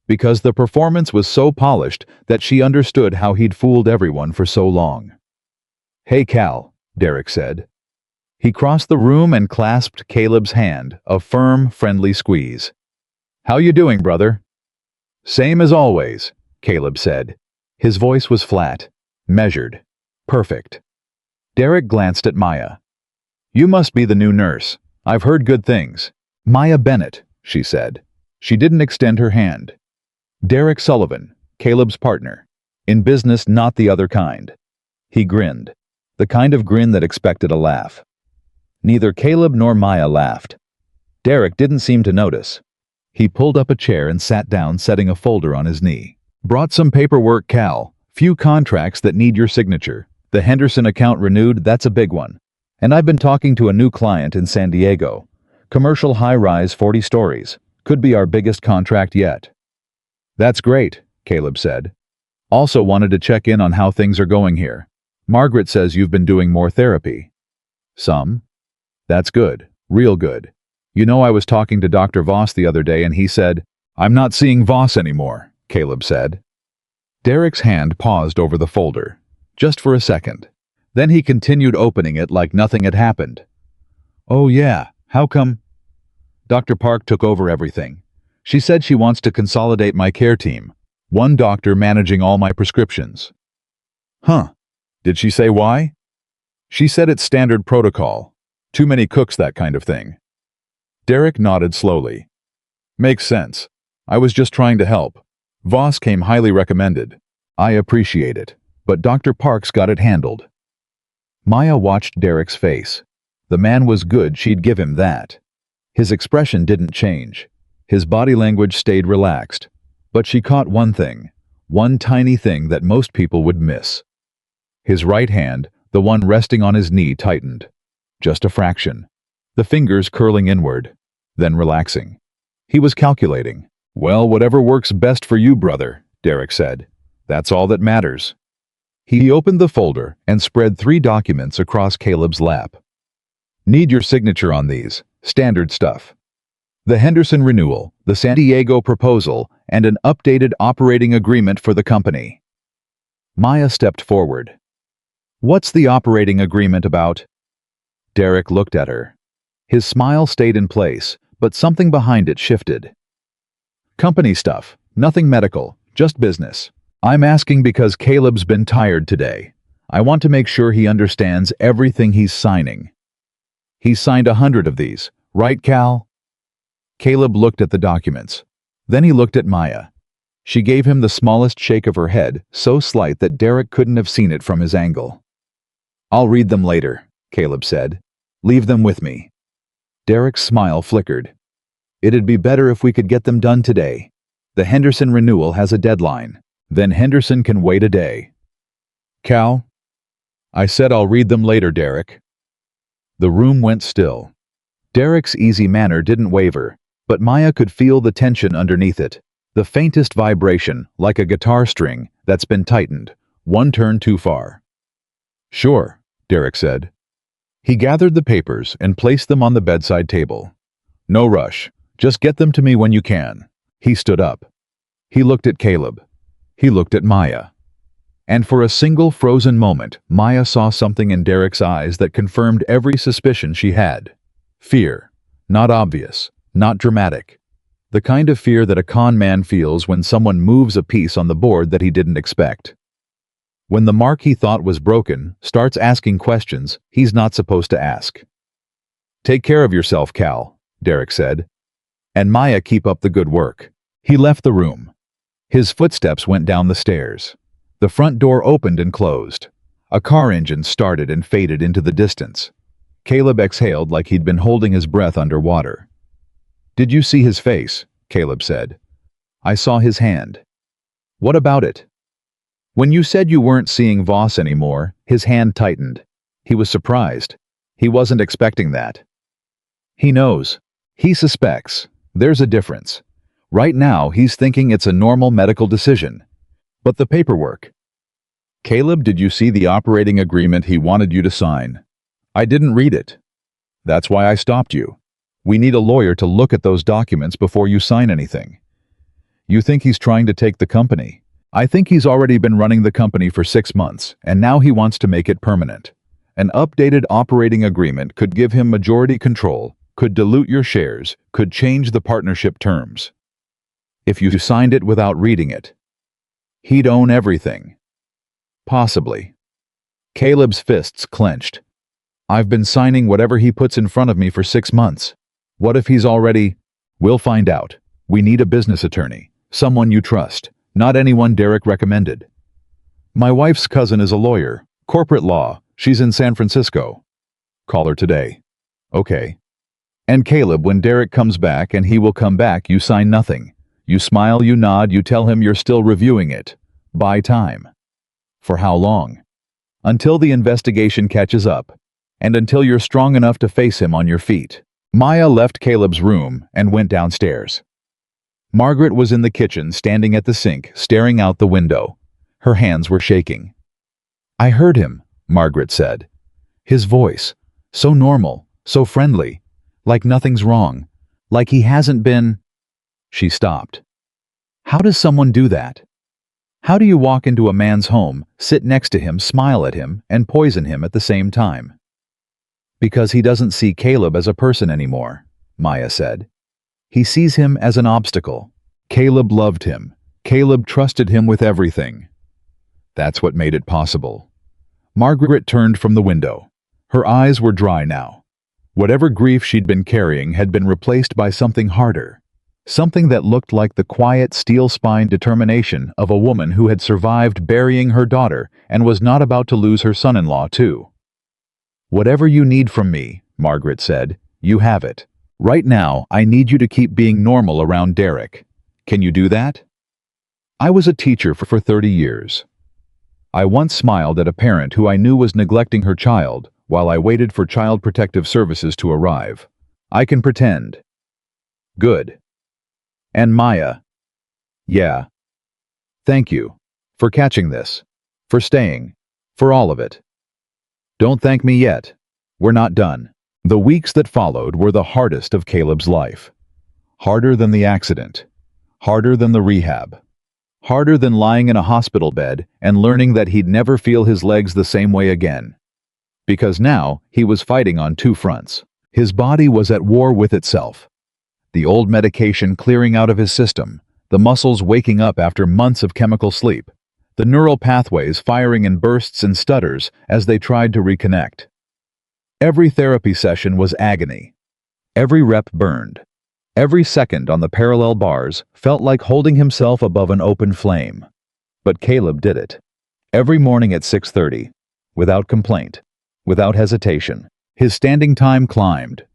Because the performance was so polished that she understood how he'd fooled everyone for so long. "Hey Cal," Derek said. He crossed the room and clasped Caleb's hand, a firm, friendly squeeze. "How you doing, brother?" "Same as always," Caleb said. His voice was flat, measured, perfect. Derek glanced at Maya. "You must be the new nurse. I've heard good things." "Maya Bennett," she said. She didn't extend her hand. "Derek Sullivan, Caleb's partner. In business, not the other kind." He grinned, the kind of grin that expected a laugh. Neither Caleb nor Maya laughed. Derek didn't seem to notice. He pulled up a chair and sat down, setting a folder on his knee. "Brought some paperwork, Cal. Few contracts that need your signature. The Henderson account renewed, that's a big one. And I've been talking to a new client in San Diego. Commercial high-rise, 40 stories. Could be our biggest contract yet." "That's great," Caleb said. "Also wanted to check in on how things are going here. Margaret says you've been doing more therapy." "Some." "That's good. Real good. You know, I was talking to Dr. Voss the other day and he said, 'I'm not seeing Voss anymore,'" Caleb said. Derek's hand paused over the folder, just for a second. Then he continued opening it like nothing had happened. "Oh yeah, how come?" "Dr. Park took over everything. She said she wants to consolidate my care team. One doctor managing all my prescriptions." "Huh. Did she say why?" "She said it's standard protocol. Too many cooks, that kind of thing." Derek nodded slowly. "Makes sense. I was just trying to help. Voss came highly recommended. I appreciate it, but Dr. Park's got it handled." Maya watched Derek's face. The man was good, she'd give him that. His expression didn't change. His body language stayed relaxed. But she caught one thing, one tiny thing that most people would miss. His right hand, the one resting on his knee, tightened. Just a fraction. The fingers curling inward, then relaxing. He was calculating. "Well, whatever works best for you, brother," Derek said. "That's all that matters." He opened the folder and spread 3 documents across Caleb's lap. "Need your signature on these. Standard stuff. The Henderson renewal, the San Diego proposal, and an updated operating agreement for the company." Maya stepped forward. "What's the operating agreement about?" Derek looked at her. His smile stayed in place, but something behind it shifted. "Company stuff, nothing medical, just business. I'm asking because Caleb's been tired today. I want to make sure he understands everything he's signing." "He's signed 100 of these, right, Cal?" Caleb looked at the documents. Then he looked at Maya. She gave him the smallest shake of her head, so slight that Derek couldn't have seen it from his angle. "I'll read them later," Caleb said. "Leave them with me." Derek's smile flickered. "It'd be better if we could get them done today. The Henderson renewal has a deadline. Then Henderson can wait a day." "Cal?" "I said I'll read them later, Derek." The room went still. Derek's easy manner didn't waver, but Maya could feel the tension underneath it. The faintest vibration, like a guitar string that's been tightened, one turn too far. "Sure," Derek said. He gathered the papers and placed them on the bedside table. "No rush. Just get them to me when you can." He stood up. He looked at Caleb. He looked at Maya. And for a single frozen moment, Maya saw something in Derek's eyes that confirmed every suspicion she had. Fear. Not obvious. Not dramatic. The kind of fear that a con man feels when someone moves a piece on the board that he didn't expect. When the mark he thought was broken starts asking questions he's not supposed to ask. "Take care of yourself, Cal," Derek said. "And Maya, keep up the good work." He left the room. His footsteps went down the stairs. The front door opened and closed. A car engine started and faded into the distance. Caleb exhaled like he'd been holding his breath underwater. "Did you see his face?" Caleb said. "I saw his hand." "What about it?" "When you said you weren't seeing Voss anymore, his hand tightened." He was surprised. He wasn't expecting that. "He knows. He suspects. There's a difference. Right now, he's thinking it's a normal medical decision. But the paperwork." "Caleb, did you see the operating agreement he wanted you to sign?" "I didn't read it. That's why I stopped you. We need a lawyer to look at those documents before you sign anything." "You think he's trying to take the company?" "I think he's already been running the company for 6 months, and now he wants to make it permanent. An updated operating agreement could give him majority control, could dilute your shares, could change the partnership terms. If you signed it without reading it, he'd own everything." "Possibly." Caleb's fists clenched. "I've been signing whatever he puts in front of me for 6 months. What if he's already—" "We'll find out. We need a business attorney, someone you trust, not anyone Derek recommended." "My wife's cousin is a lawyer, corporate law. She's in San Francisco." "Call her today." "Okay." "And Caleb, when Derek comes back, and he will come back, you sign nothing. You smile, you nod, you tell him you're still reviewing it. Buy time." "For how long?" "Until the investigation catches up, and until you're strong enough to face him on your feet." Maya left Caleb's room and went downstairs. Margaret was in the kitchen, standing at the sink, staring out the window. Her hands were shaking. "I heard him," Margaret said. "His voice, so normal, so friendly, like nothing's wrong, like he hasn't been—" She stopped. How does someone do that? How do you walk into a man's home, sit next to him, smile at him, and poison him at the same time? "Because he doesn't see Caleb as a person anymore," Maya said. "He sees him as an obstacle. Caleb loved him. Caleb trusted him with everything. That's what made it possible." Margaret turned from the window. Her eyes were dry now. Whatever grief she'd been carrying had been replaced by something harder. Something that looked like the quiet, steel-spined determination of a woman who had survived burying her daughter and was not about to lose her son-in-law, too. "Whatever you need from me," Margaret said, "you have it. Right now, I need you to keep being normal around Derek. Can you do that?" "I was a teacher for 30 years. I once smiled at a parent who I knew was neglecting her child while I waited for Child Protective Services to arrive. I can pretend." "Good." "And Maya?" "Yeah. Thank you. For catching this. For staying. For all of it." "Don't thank me yet. We're not done." The weeks that followed were the hardest of Caleb's life. Harder than the accident. Harder than the rehab. Harder than lying in a hospital bed and learning that he'd never feel his legs the same way again. Because now, he was fighting on 2 fronts. His body was at war with itself. The old medication clearing out of his system, the muscles waking up after months of chemical sleep, the neural pathways firing in bursts and stutters as they tried to reconnect. Every therapy session was agony. Every rep burned. Every second on the parallel bars felt like holding himself above an open flame. But Caleb did it. Every morning at 6:30, without complaint, without hesitation. His standing time climbed.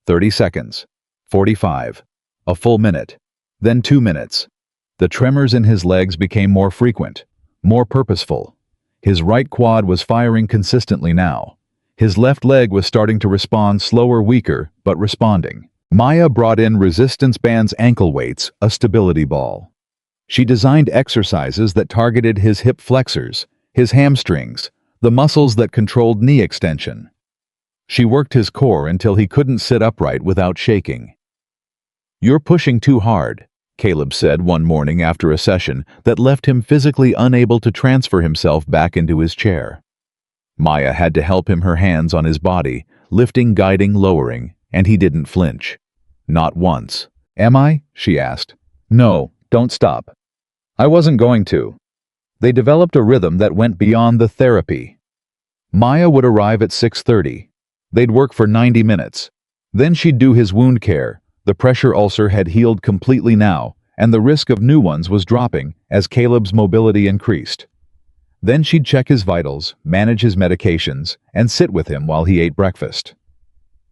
30 seconds. 45. A full minute. Then 2 minutes. The tremors in his legs became more frequent, more purposeful. His right quad was firing consistently now. His left leg was starting to respond slower, weaker, but responding. Maya brought in resistance bands, ankle weights, a stability ball. She designed exercises that targeted his hip flexors, his hamstrings, the muscles that controlled knee extension. She worked his core until he couldn't sit upright without shaking. "You're pushing too hard," Caleb said one morning after a session that left him physically unable to transfer himself back into his chair. Maya had to help him, her hands on his body, lifting, guiding, lowering, and he didn't flinch. Not once. "Am I?" she asked. "No, don't stop." "I wasn't going to." They developed a rhythm that went beyond the therapy. Maya would arrive at 6:30. They'd work for 90 minutes. Then she'd do his wound care. The pressure ulcer had healed completely now, and the risk of new ones was dropping as Caleb's mobility increased. Then she'd check his vitals, manage his medications, and sit with him while he ate breakfast.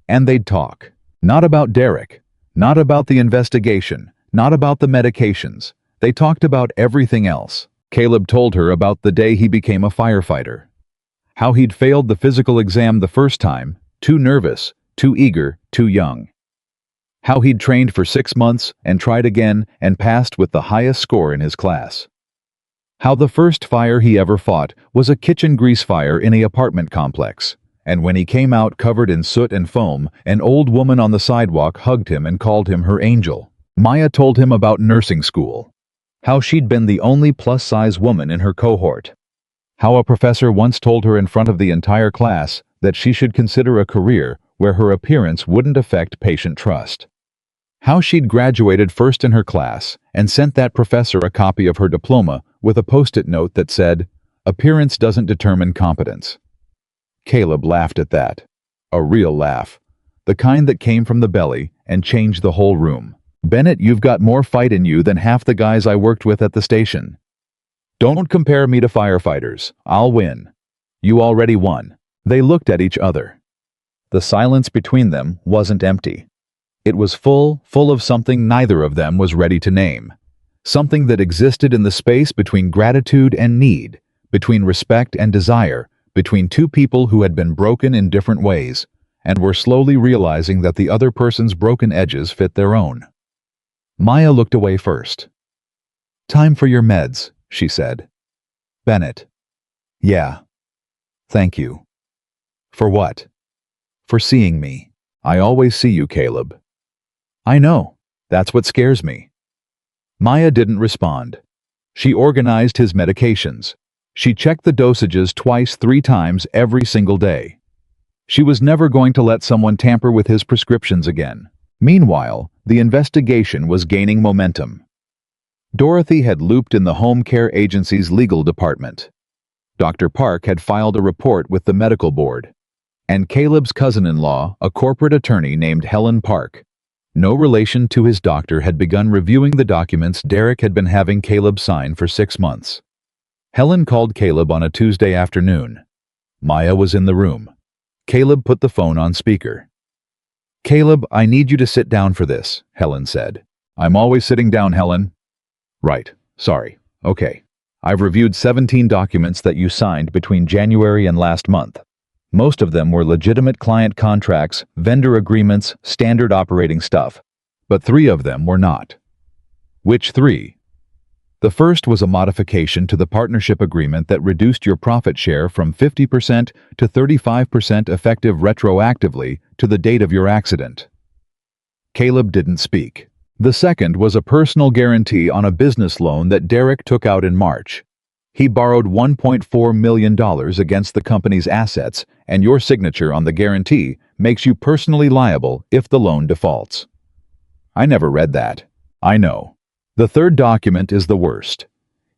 And they'd talk. Not about Derek, not about the investigation, not about the medications. They talked about everything else. Caleb told her about the day he became a firefighter. How he'd failed the physical exam the first time, too nervous, too eager, too young. How he'd trained for 6 months and tried again and passed with the highest score in his class. How the first fire he ever fought was a kitchen grease fire in an apartment complex, and when he came out covered in soot and foam, an old woman on the sidewalk hugged him and called him her angel. Maya told him about nursing school. How she'd been the only plus-size woman in her cohort. How a professor once told her in front of the entire class that she should consider a career where her appearance wouldn't affect patient trust. How she'd graduated first in her class and sent that professor a copy of her diploma with a post-it note that said, "Appearance doesn't determine competence." Caleb laughed at that. A real laugh. The kind that came from the belly and changed the whole room. "Bennett, you've got more fight in you than half the guys I worked with at the station. Don't compare me to firefighters. I'll win." "You already won." They looked at each other. The silence between them wasn't empty. It was full of something neither of them was ready to name. Something that existed in the space between gratitude and need, between respect and desire, between two people who had been broken in different ways, and were slowly realizing that the other person's broken edges fit their own. Maya looked away first. "Time for your meds," she said. "Bennett." "Yeah. Thank you." "For what?" "For seeing me. I always see you, Caleb." "I know. That's what scares me." Maya didn't respond. She organized his medications. She checked the dosages twice, 3 times every single day. She was never going to let someone tamper with his prescriptions again. Meanwhile, the investigation was gaining momentum. Dorothy had looped in the home care agency's legal department. Dr. Park had filed a report with the medical board. And Caleb's cousin-in-law, a corporate attorney named Helen Park, no relation to his doctor, had begun reviewing the documents Derek had been having Caleb sign for 6 months. Helen called Caleb on a Tuesday afternoon. Maya was in the room. Caleb put the phone on speaker. "Caleb, I need you to sit down for this," Helen said. "I'm always sitting down, Helen." "Right. Sorry. Okay. I've reviewed 17 documents that you signed between January and last month. Most of them were legitimate client contracts, vendor agreements, standard operating stuff. But 3 of them were not." "Which 3? "The first was a modification to the partnership agreement that reduced your profit share from 50% to 35% effective retroactively to the date of your accident." Caleb didn't speak. "The second was a personal guarantee on a business loan that Derek took out in March. He borrowed $1.4 million against the company's assets, and your signature on the guarantee makes you personally liable if the loan defaults." "I never read that." "I know. The third document is the worst.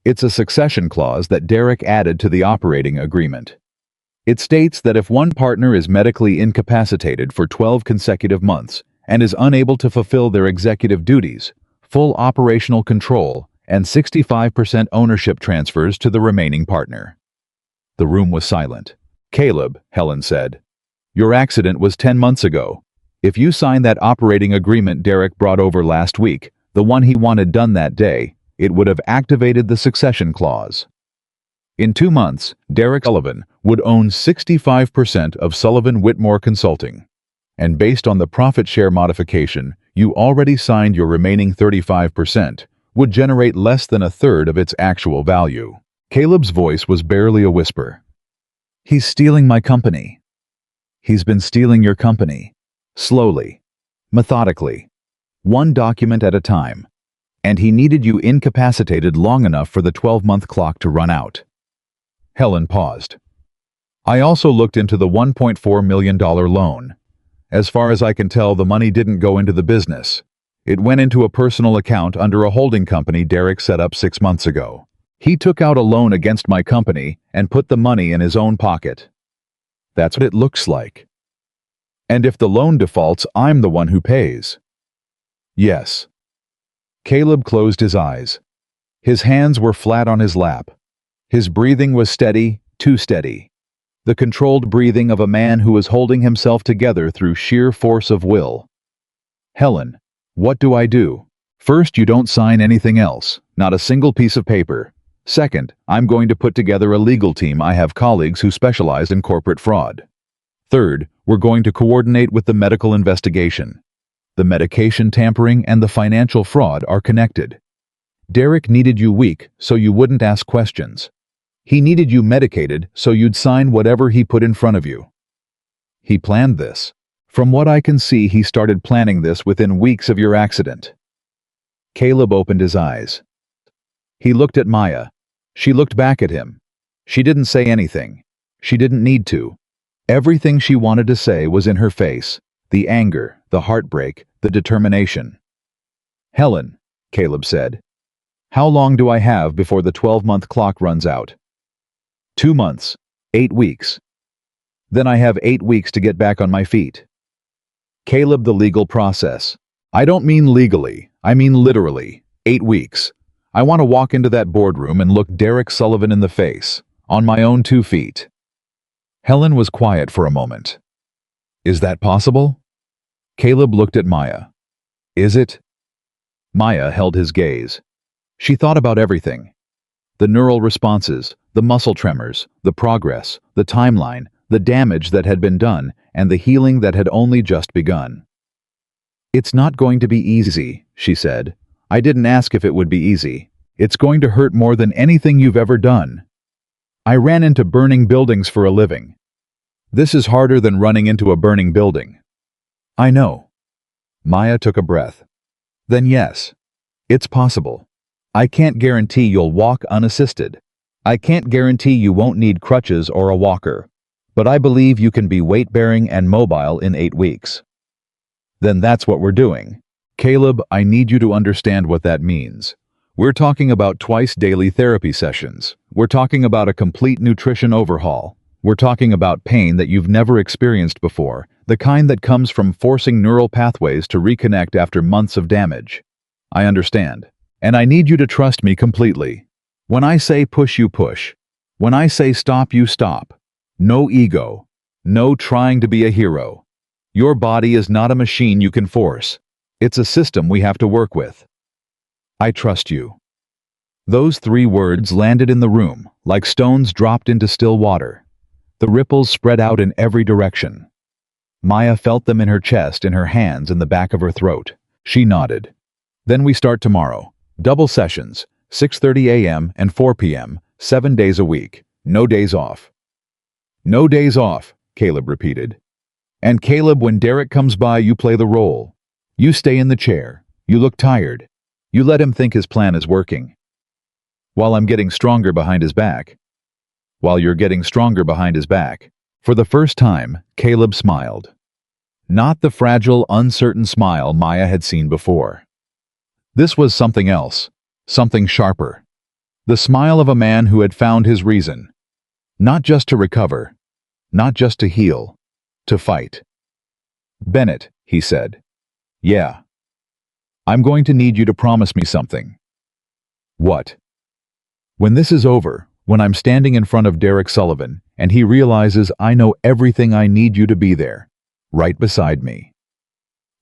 It's a succession clause that Derek added to the operating agreement. It states that if one partner is medically incapacitated for 12 consecutive months and is unable to fulfill their executive duties, full operational control and 65% ownership transfers to the remaining partner." The room was silent. "Caleb," Helen said, "your accident was 10 months ago. If you signed that operating agreement Derek brought over last week, the one he wanted done that day, it would have activated the succession clause." In 2 months, Derek Sullivan would own 65% of Sullivan Whitmore Consulting. And based on the profit share modification, you already signed your remaining 35%, would generate less than a third of its actual value. Caleb's voice was barely a whisper. He's stealing my company. He's been stealing your company. Slowly. Methodically. One document at a time. And he needed you incapacitated long enough for the 12-month clock to run out. Helen paused. I also looked into the $1.4 million loan. As far as I can tell, the money didn't go into the business. It went into a personal account under a holding company Derek set up 6 months ago. He took out a loan against my company and put the money in his own pocket. That's what it looks like. And if the loan defaults, I'm the one who pays. Yes. Caleb closed his eyes. His hands were flat on his lap. His breathing was steady, too steady. The controlled breathing of a man who is holding himself together through sheer force of will. Helen, what do I do? First, you don't sign anything else, not a single piece of paper. Second, I'm going to put together a legal team. I have colleagues who specialize in corporate fraud. Third, we're going to coordinate with the medical investigation. The medication tampering and the financial fraud are connected. Derek needed you weak so you wouldn't ask questions. He needed you medicated so you'd sign whatever he put in front of you. He planned this. From what I can see, he started planning this within weeks of your accident. Caleb opened his eyes. He looked at Maya. She looked back at him. She didn't say anything. She didn't need to. Everything she wanted to say was in her face. The anger, the heartbreak, the determination. Helen, Caleb said. How long do I have before the 12-month clock runs out? 2 months. 8 weeks. Then I have 8 weeks to get back on my feet. Caleb, the legal process. I don't mean legally. I mean literally. 8 weeks. I want to walk into that boardroom and look Derek Sullivan in the face, on my own 2 feet. Helen was quiet for a moment. Is that possible? Caleb looked at Maya. Is it? Maya held his gaze. She thought about everything. The neural responses, the muscle tremors, the progress, the timeline, the damage that had been done, and the healing that had only just begun. It's not going to be easy, she said. I didn't ask if it would be easy. It's going to hurt more than anything you've ever done. I ran into burning buildings for a living. This is harder than running into a burning building. I know. Maya took a breath. Then yes, it's possible. I can't guarantee you'll walk unassisted. I can't guarantee you won't need crutches or a walker. But I believe you can be weight-bearing and mobile in 8 weeks. Then that's what we're doing. Caleb, I need you to understand what that means. We're talking about twice daily therapy sessions. We're talking about a complete nutrition overhaul. We're talking about pain that you've never experienced before, the kind that comes from forcing neural pathways to reconnect after months of damage. I understand. And I need you to trust me completely. When I say push, you push. When I say stop, you stop. No ego. No trying to be a hero. Your body is not a machine you can force. It's a system we have to work with. I trust you. Those 3 words landed in the room, like stones dropped into still water. The ripples spread out in every direction. Maya felt them in her chest, in her hands, in the back of her throat. She nodded. Then we start tomorrow. Double sessions, 6:30 a.m. and 4 p.m., 7 days a week. No days off. No days off, Caleb repeated. And Caleb, when Derek comes by, you play the role. You stay in the chair. You look tired. You let him think his plan is working. While I'm getting stronger behind his back. While you're getting stronger behind his back. For the first time, Caleb smiled. Not the fragile, uncertain smile Maya had seen before. This was something else, something sharper. The smile of a man who had found his reason. Not just to recover, not just to heal, to fight. Bennett, he said. Yeah. I'm going to need you to promise me something. What? When this is over, when I'm standing in front of Derek Sullivan, and he realizes I know everything, I need you to be there, right beside me.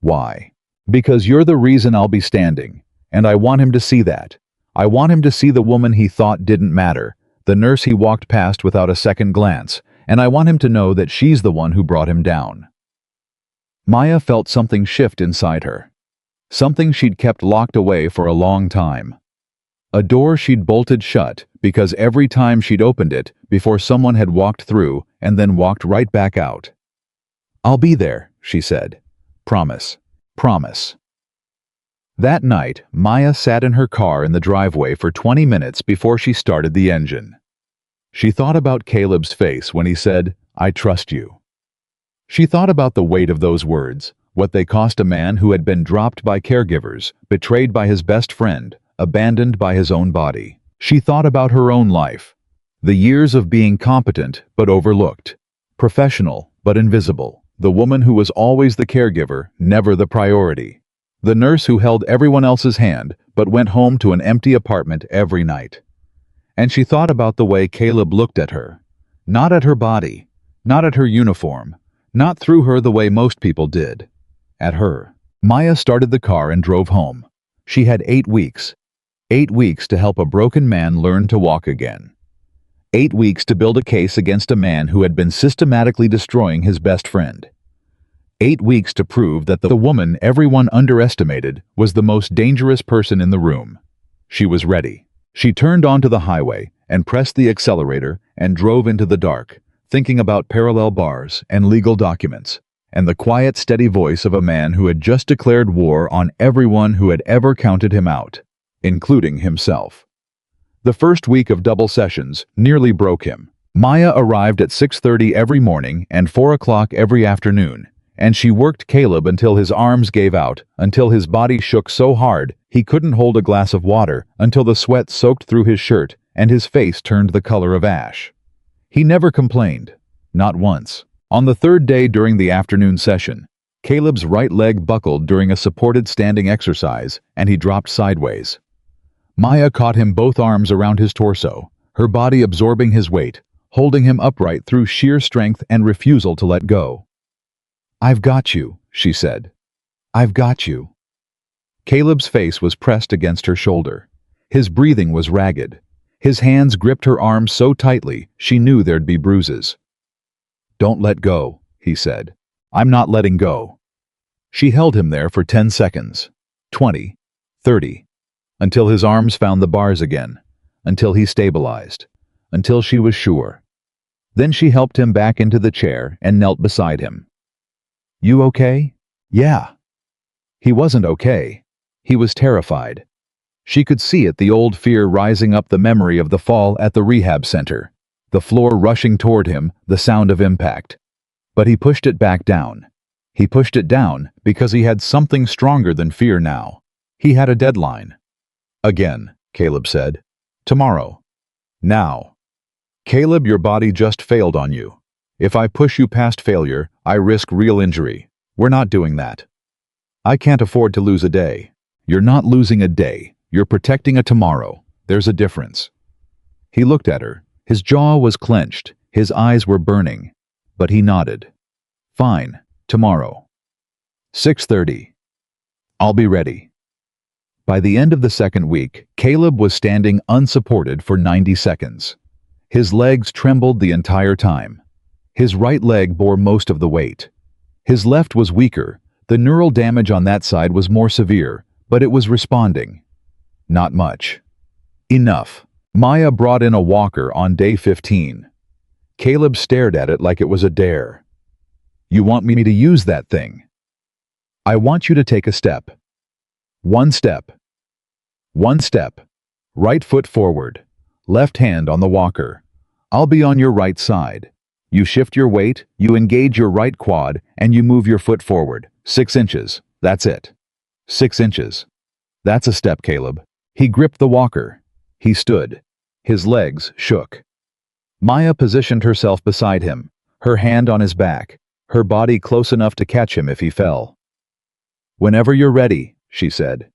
Why? Because you're the reason I'll be standing, and I want him to see that. I want him to see the woman he thought didn't matter, The nurse he walked past without a second glance, and I want him to know that she's the one who brought him down. Maya felt something shift inside her. Something she'd kept locked away for a long time. A door she'd bolted shut because every time she'd opened it before someone had walked through and then walked right back out. "I'll be there," she said. "Promise. Promise." That night, Maya sat in her car in the driveway for 20 minutes before she started the engine. She thought about Caleb's face when he said, "I trust you." She thought about the weight of those words, what they cost a man who had been dropped by caregivers, betrayed by his best friend, abandoned by his own body. She thought about her own life, the years of being competent but overlooked, professional but invisible, the woman who was always the caregiver, never the priority, the nurse who held everyone else's hand but went home to an empty apartment every night. And she thought about the way Caleb looked at her, not at her body, not at her uniform, not through her the way most people did, at her. Maya started the car and drove home. She had 8 weeks. 8 weeks to help a broken man learn to walk again. 8 weeks to build a case against a man who had been systematically destroying his best friend. 8 weeks to prove that the woman everyone underestimated was the most dangerous person in the room. She was ready. She turned onto the highway and pressed the accelerator and drove into the dark, thinking about parallel bars and legal documents, and the quiet, steady voice of a man who had just declared war on everyone who had ever counted him out, including himself. The first week of double sessions nearly broke him. Maya arrived at 6:30 every morning and 4 o'clock every afternoon, and she worked Caleb until his arms gave out, until his body shook so hard he couldn't hold a glass of water, until the sweat soaked through his shirt and his face turned the color of ash. He never complained, not once. On the third day during the afternoon session, Caleb's right leg buckled during a supported standing exercise and he dropped sideways. Maya caught him both arms around his torso, her body absorbing his weight, holding him upright through sheer strength and refusal to let go. "I've got you," she said. "I've got you." Caleb's face was pressed against her shoulder. His breathing was ragged. His hands gripped her arms so tightly she knew there'd be bruises. "Don't let go," he said. "I'm not letting go." She held him there for 10 seconds, 20, 30, until his arms found the bars again, until he stabilized, until she was sure. Then she helped him back into the chair and knelt beside him. "You okay?" "Yeah." He wasn't okay. He was terrified. She could see it, the old fear rising up, the memory of the fall at the rehab center, the floor rushing toward him, the sound of impact. But he pushed it back down. He pushed it down because he had something stronger than fear now. He had a deadline. "Again," Caleb said. "Tomorrow. Now. Caleb, your body just failed on you. If I push you past failure, I risk real injury. We're not doing that. I can't afford to lose a day." "You're not losing a day. You're protecting a tomorrow. There's a difference." He looked at her. His jaw was clenched. His eyes were burning. But he nodded. "Fine. Tomorrow. 6:30. I'll be ready." By the end of the second week, Caleb was standing unsupported for 90 seconds. His legs trembled the entire time. His right leg bore most of the weight. His left was weaker. The neural damage on that side was more severe, but it was responding. Not much. Enough. Maya brought in a walker on day 15. Caleb stared at it like it was a dare. "You want me to use that thing?" "I want you to take a step. One step. One step. Right foot forward. Left hand on the walker. I'll be on your right side. You shift your weight, you engage your right quad, and you move your foot forward. 6 inches. That's it. 6 inches. That's a step, Caleb." He gripped the walker. He stood. His legs shook. Maya positioned herself beside him, her hand on his back, her body close enough to catch him if he fell. "Whenever you're ready," she said.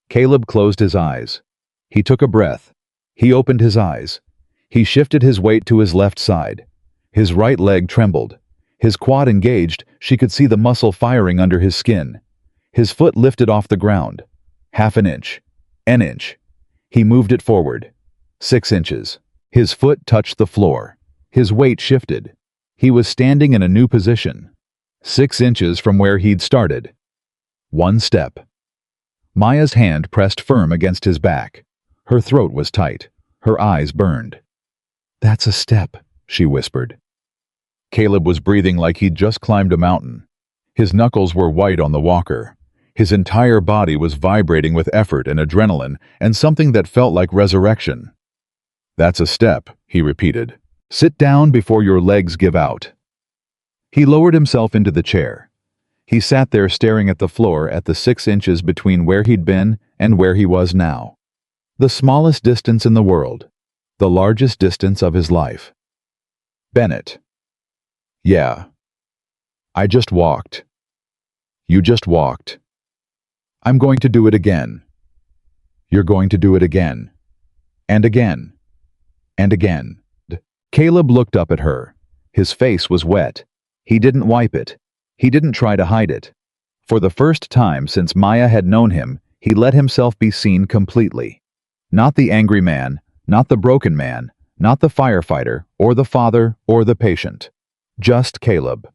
Caleb closed his eyes. He took a breath. He opened his eyes. He shifted his weight to his left side. His right leg trembled. His quad engaged, she could see the muscle firing under his skin. His foot lifted off the ground. Half an inch. An inch. He moved it forward. 6 inches. His foot touched the floor. His weight shifted. He was standing in a new position, 6 inches from where he'd started. 1 step. Maya's hand pressed firm against his back. Her throat was tight. Her eyes burned. "That's a step," she whispered. Caleb was breathing like he'd just climbed a mountain. His knuckles were white on the walker. His entire body was vibrating with effort and adrenaline and something that felt like resurrection. "That's a step," he repeated. "Sit down before your legs give out." He lowered himself into the chair. He sat there staring at the floor at the 6 inches between where he'd been and where he was now. The smallest distance in the world. The largest distance of his life. "Bennett." "Yeah." "I just walked." "You just walked." "I'm going to do it again." "You're going to do it again. And again. And again." Caleb looked up at her. His face was wet. He didn't wipe it. He didn't try to hide it. For the first time since Maya had known him, he let himself be seen completely. Not the angry man, not the broken man, not the firefighter, or the father, or the patient. Just Caleb.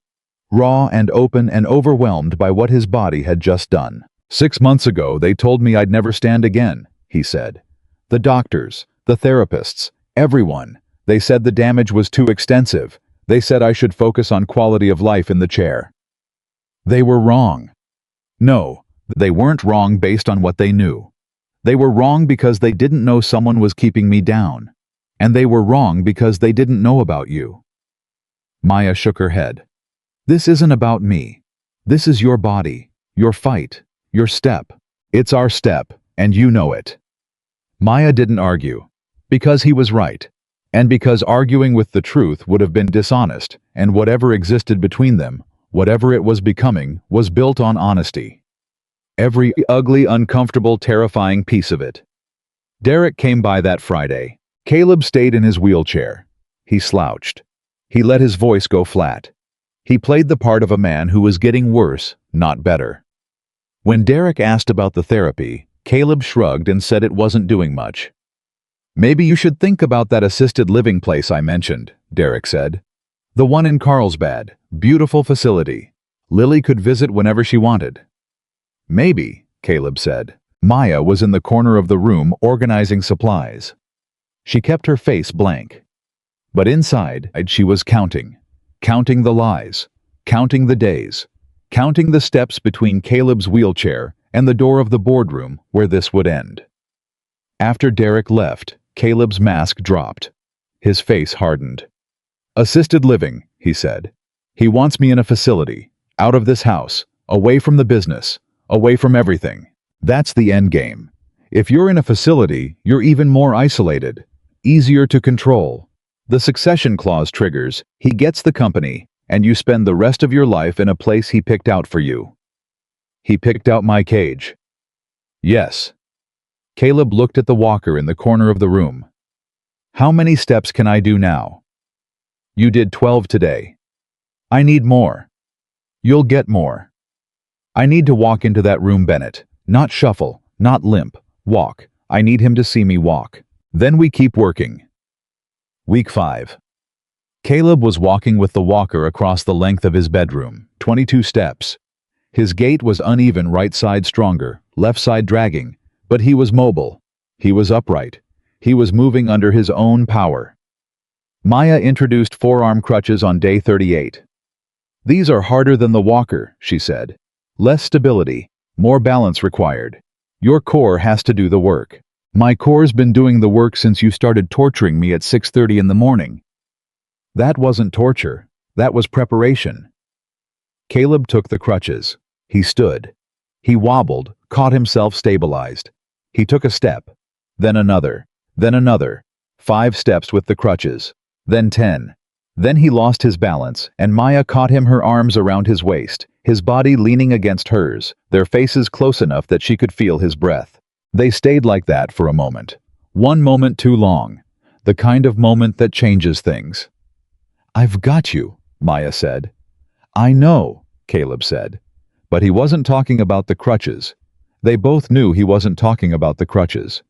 Raw and open and overwhelmed by what his body had just done. "6 months ago, they told me I'd never stand again," he said. "The doctors, the therapists, everyone. They said the damage was too extensive. They said I should focus on quality of life in the chair." They were wrong. No, they weren't wrong based on what they knew. They were wrong because they didn't know someone was keeping me down. And they were wrong because they didn't know about you. Maya shook her head. "This isn't about me. This is your body, your fight, your step. It's our step, and you know it." Maya didn't argue. Because he was right. And because arguing with the truth would have been dishonest, and whatever existed between them, whatever it was becoming, was built on honesty. Every ugly, uncomfortable, terrifying piece of it. Derek came by that Friday. Caleb stayed in his wheelchair. He slouched. He let his voice go flat. He played the part of a man who was getting worse, not better. When Derek asked about the therapy, Caleb shrugged and said it wasn't doing much. "Maybe you should think about that assisted living place I mentioned," Derek said. "The one in Carlsbad. Beautiful facility. Lily could visit whenever she wanted." "Maybe," Caleb said. Maya was in the corner of the room organizing supplies. She kept her face blank. But inside, she was counting. Counting the lies. Counting the days. Counting the steps between Caleb's wheelchair and the door of the boardroom where this would end. After Derek left, Caleb's mask dropped. His face hardened. "Assisted living," he said. "He wants me in a facility, out of this house, away from the business, away from everything. That's the end game. If you're in a facility, you're even more isolated, easier to control. The succession clause triggers, he gets the company, and you spend the rest of your life in a place he picked out for you." "He picked out my cage." "Yes." Caleb looked at the walker in the corner of the room. "How many steps can I do now?" "You did 12 today." "I need more." "You'll get more." "I need to walk into that room, Bennett. Not shuffle, not limp. Walk. I need him to see me walk. Then we keep working." Week 5. Caleb was walking with the walker across the length of his bedroom, 22 steps. His gait was uneven, right side stronger, left side dragging, but he was mobile. He was upright. He was moving under his own power. Maya introduced forearm crutches on day 38. "These are harder than the walker," she said. "Less stability, more balance required. Your core has to do the work. My core's been doing the work since you started torturing me at 6:30 in the morning." "That wasn't torture. That was preparation." Caleb took the crutches. He stood. He wobbled, caught himself stabilized. He took a step. Then another. Then another. 5 steps with the crutches. Then 10. Then he lost his balance, and Maya caught him, her arms around his waist, his body leaning against hers, their faces close enough that she could feel his breath. They stayed like that for a moment. One moment too long. The kind of moment that changes things. "I've got you," Maya said. "I know," Caleb said. But he wasn't talking about the crutches. They both knew he wasn't talking about the crutches.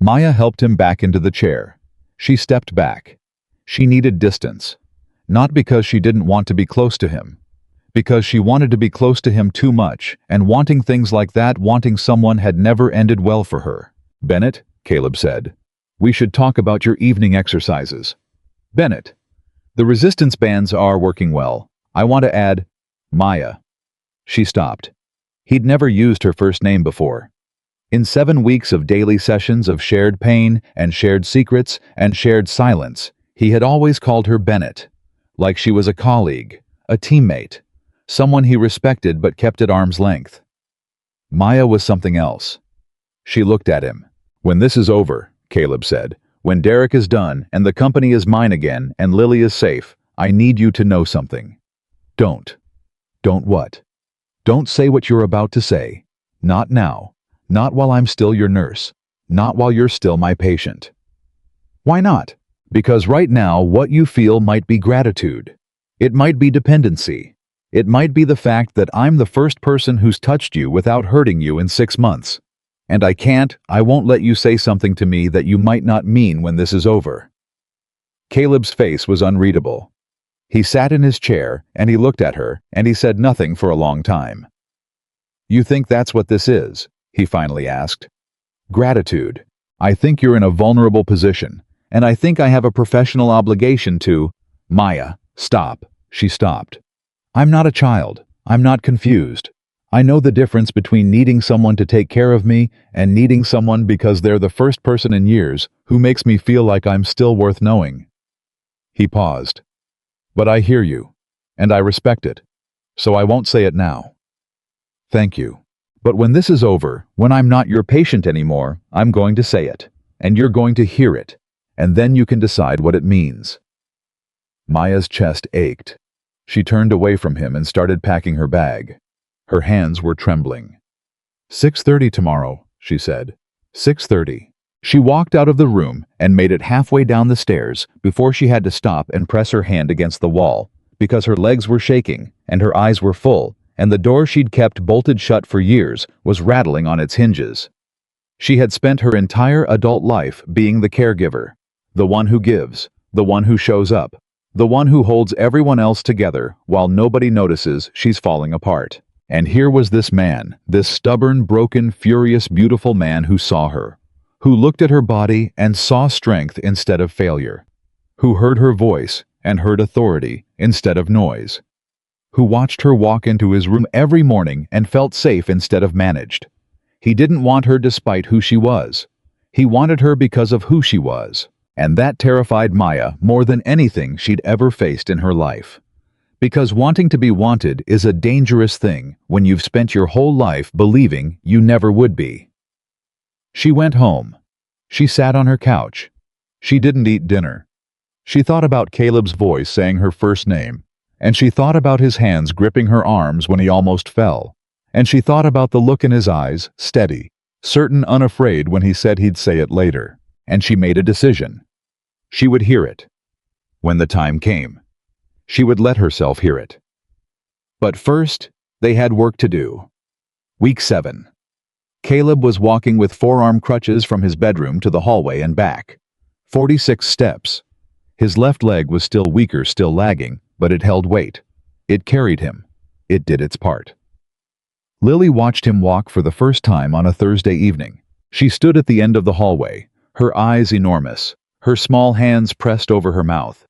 Maya helped him back into the chair. She stepped back. She needed distance. Not because she didn't want to be close to him. Because she wanted to be close to him too much, and wanting things like that, wanting someone, had never ended well for her. "Bennett," Caleb said, "we should talk about your evening exercises." "Bennett, the resistance bands are working well. I want to add Maya." She stopped. He'd never used her first name before. In 7 weeks of daily sessions of shared pain and shared secrets and shared silence, he had always called her Bennett, like she was a colleague, a teammate, someone he respected but kept at arm's length. Maya was something else. She looked at him. "When this is over," Caleb said, "when Derek is done and the company is mine again and Lily is safe, I need you to know something. Don't. Don't what? Don't say what you're about to say. Not now. Not while I'm still your nurse. Not while you're still my patient." "Why not?" "Because right now what you feel might be gratitude. It might be dependency. It might be the fact that I'm the first person who's touched you without hurting you in 6 months. And I won't let you say something to me that you might not mean when this is over." Caleb's face was unreadable. He sat in his chair, and he looked at her, and he said nothing for a long time. "You think that's what this is?" he finally asked. "Gratitude. I think you're in a vulnerable position, and I think I have a professional obligation to—" "Maya, stop." She stopped. "I'm not a child. I'm not confused. I know the difference between needing someone to take care of me and needing someone because they're the first person in years who makes me feel like I'm still worth knowing." He paused. "But I hear you, and I respect it, so I won't say it now." "Thank you. But when this is over, when I'm not your patient anymore, I'm going to say it, and you're going to hear it, and then you can decide what it means." Maya's chest ached. She turned away from him and started packing her bag. Her hands were trembling. 6:30 tomorrow, she said. 6:30. She walked out of the room and made it halfway down the stairs before she had to stop and press her hand against the wall, because her legs were shaking and her eyes were full, and the door she'd kept bolted shut for years was rattling on its hinges. She had spent her entire adult life being the caregiver, the one who gives, the one who shows up, the one who holds everyone else together while nobody notices she's falling apart. And here was this man, this stubborn, broken, furious, beautiful man who saw her, who looked at her body and saw strength instead of failure, who heard her voice and heard authority instead of noise, who watched her walk into his room every morning and felt safe instead of managed. He didn't want her despite who she was. He wanted her because of who she was. And that terrified Maya more than anything she'd ever faced in her life. Because wanting to be wanted is a dangerous thing when you've spent your whole life believing you never would be. She went home. She sat on her couch. She didn't eat dinner. She thought about Caleb's voice saying her first name, and she thought about his hands gripping her arms when he almost fell, and she thought about the look in his eyes, steady, certain, unafraid when he said he'd say it later. And she made a decision. She would hear it. When the time came, she would let herself hear it. But first, they had work to do. Week 7. Caleb was walking with forearm crutches from his bedroom to the hallway and back. 46 steps. His left leg was still weaker, still lagging, but it held weight. It carried him. It did its part. Lily watched him walk for the first time on a Thursday evening. She stood at the end of the hallway, her eyes enormous, her small hands pressed over her mouth.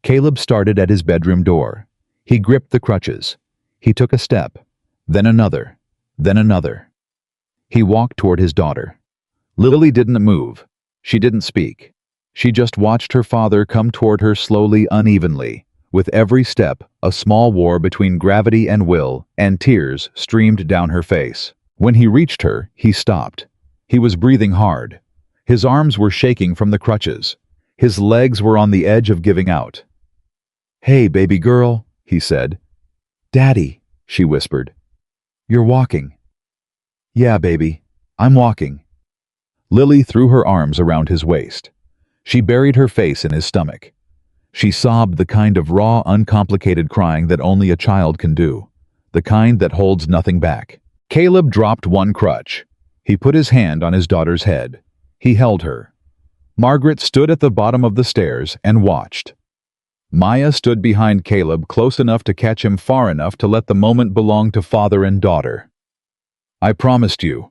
Caleb started at his bedroom door. He gripped the crutches. He took a step, then another, then another. He walked toward his daughter. Lily didn't move. She didn't speak. She just watched her father come toward her slowly, unevenly. With every step, a small war between gravity and will, and tears streamed down her face. When he reached her, he stopped. He was breathing hard. His arms were shaking from the crutches. His legs were on the edge of giving out. "Hey, baby girl," he said. "Daddy," she whispered. "You're walking." "Yeah, baby, I'm walking." Lily threw her arms around his waist. She buried her face in his stomach. She sobbed the kind of raw, uncomplicated crying that only a child can do, the kind that holds nothing back. Caleb dropped one crutch. He put his hand on his daughter's head. He held her. Margaret stood at the bottom of the stairs and watched. Maya stood behind Caleb, close enough to catch him, far enough to let the moment belong to father and daughter. "I promised you,"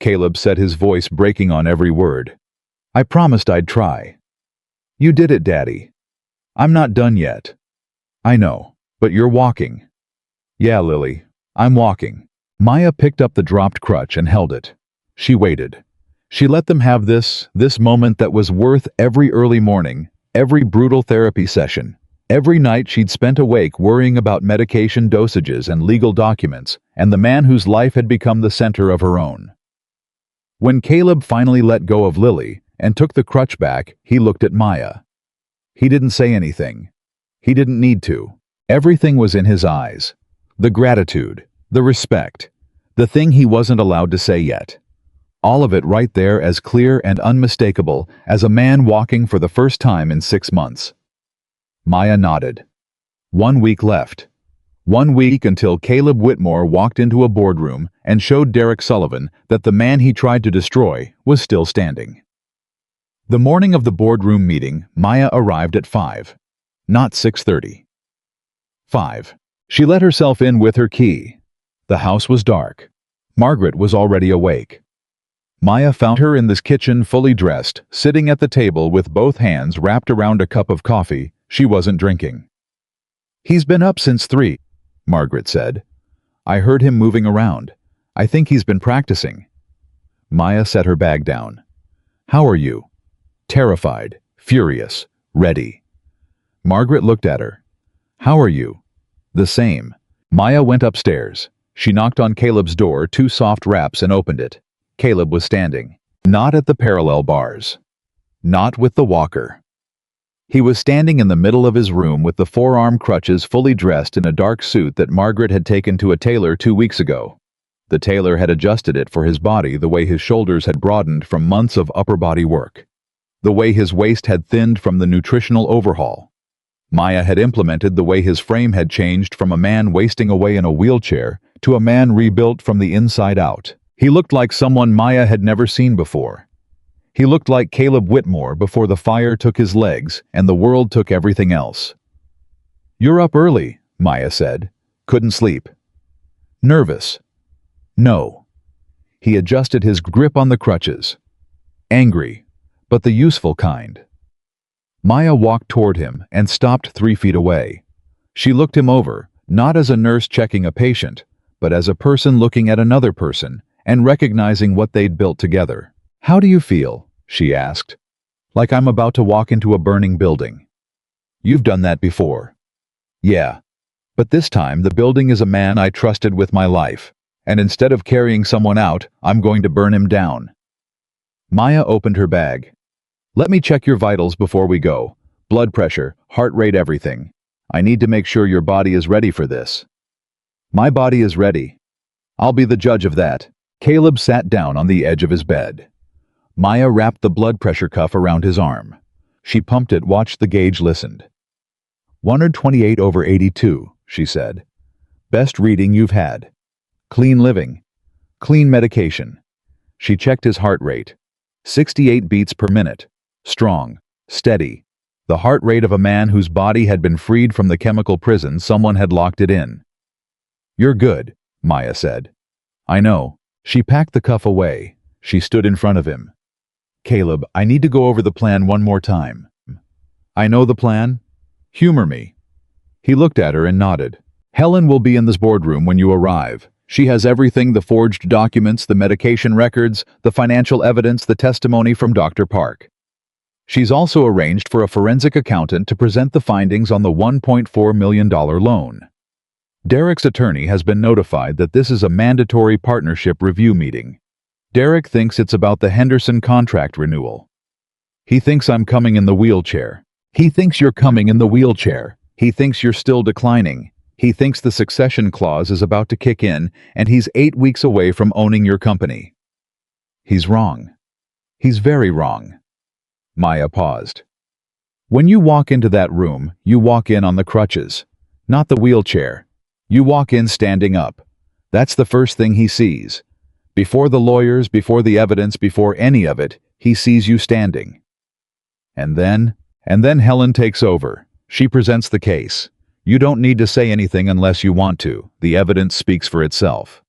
Caleb said, his voice breaking on every word. "I promised I'd try." "You did it, Daddy." "I'm not done yet." "I know, but you're walking." "Yeah, Lily, I'm walking." Maya picked up the dropped crutch and held it. She waited. She let them have this moment that was worth every early morning, every brutal therapy session, every night she'd spent awake worrying about medication dosages and legal documents, and the man whose life had become the center of her own. When Caleb finally let go of Lily and took the crutch back, he looked at Maya. He didn't say anything. He didn't need to. Everything was in his eyes. The gratitude, the respect, the thing he wasn't allowed to say yet. All of it right there, as clear and unmistakable as a man walking for the first time in 6 months. Maya nodded. 1 week left. 1 week until Caleb Whitmore walked into a boardroom and showed Derek Sullivan that the man he tried to destroy was still standing. The morning of the boardroom meeting, Maya arrived at 5, not 6:30. 5. She let herself in with her key. The house was dark. Margaret was already awake. Maya found her in this kitchen, fully dressed, sitting at the table with both hands wrapped around a cup of coffee she wasn't drinking. "He's been up since 3, Margaret said. "I heard him moving around. I think he's been practicing." Maya set her bag down. "How are you?" Terrified, furious, ready. Margaret looked at her. "How are you?" "The same." Maya went upstairs. She knocked on Caleb's door 2 soft raps and opened it. Caleb was standing. Not at the parallel bars. Not with the walker. He was standing in the middle of his room with the forearm crutches, fully dressed in a dark suit that Margaret had taken to a tailor 2 weeks ago. The tailor had adjusted it for his body the way his shoulders had broadened from months of upper body work. The way his waist had thinned from the nutritional overhaul. Maya had implemented the way his frame had changed from a man wasting away in a wheelchair to a man rebuilt from the inside out. He looked like someone Maya had never seen before. He looked like Caleb Whitmore before the fire took his legs and the world took everything else. "You're up early," Maya said. "Couldn't sleep." "Nervous." "No." He adjusted his grip on the crutches. "Angry, but the useful kind." Maya walked toward him and stopped 3 feet away. She looked him over, not as a nurse checking a patient, but as a person looking at another person and recognizing what they'd built together. "How do you feel?" she asked. "Like I'm about to walk into a burning building." "You've done that before." "Yeah. But this time the building is a man I trusted with my life, and instead of carrying someone out, I'm going to burn him down." Maya opened her bag. "Let me check your vitals before we go. Blood pressure, heart rate, everything. I need to make sure your body is ready for this." "My body is ready. I'll be the judge of that." Caleb sat down on the edge of his bed. Maya wrapped the blood pressure cuff around his arm. She pumped it, watched the gauge, listened. 128/82, she said. "Best reading you've had. Clean living. Clean medication." She checked his heart rate. 68 beats per minute. Strong. Steady. The heart rate of a man whose body had been freed from the chemical prison someone had locked it in. "You're good," Maya said. "I know." She packed the cuff away. She stood in front of him. "Caleb, I need to go over the plan one more time." "I know the plan. Humor me." He looked at her and nodded. "Helen will be in this boardroom when you arrive. She has everything: the forged documents, the medication records, the financial evidence, the testimony from Dr. Park. She's also arranged for a forensic accountant to present the findings on the $1.4 million loan. Derek's attorney has been notified that this is a mandatory partnership review meeting. Derek thinks it's about the Henderson contract renewal. He thinks I'm coming in the wheelchair. He thinks you're coming in the wheelchair. He thinks you're still declining. He thinks the succession clause is about to kick in, and he's 8 weeks away from owning your company. He's wrong. He's very wrong." Maya paused. "When you walk into that room, you walk in on the crutches, not the wheelchair. You walk in standing up. That's the first thing he sees. Before the lawyers, before the evidence, before any of it, he sees you standing. And then Helen takes over. She presents the case. You don't need to say anything unless you want to. The evidence speaks for itself.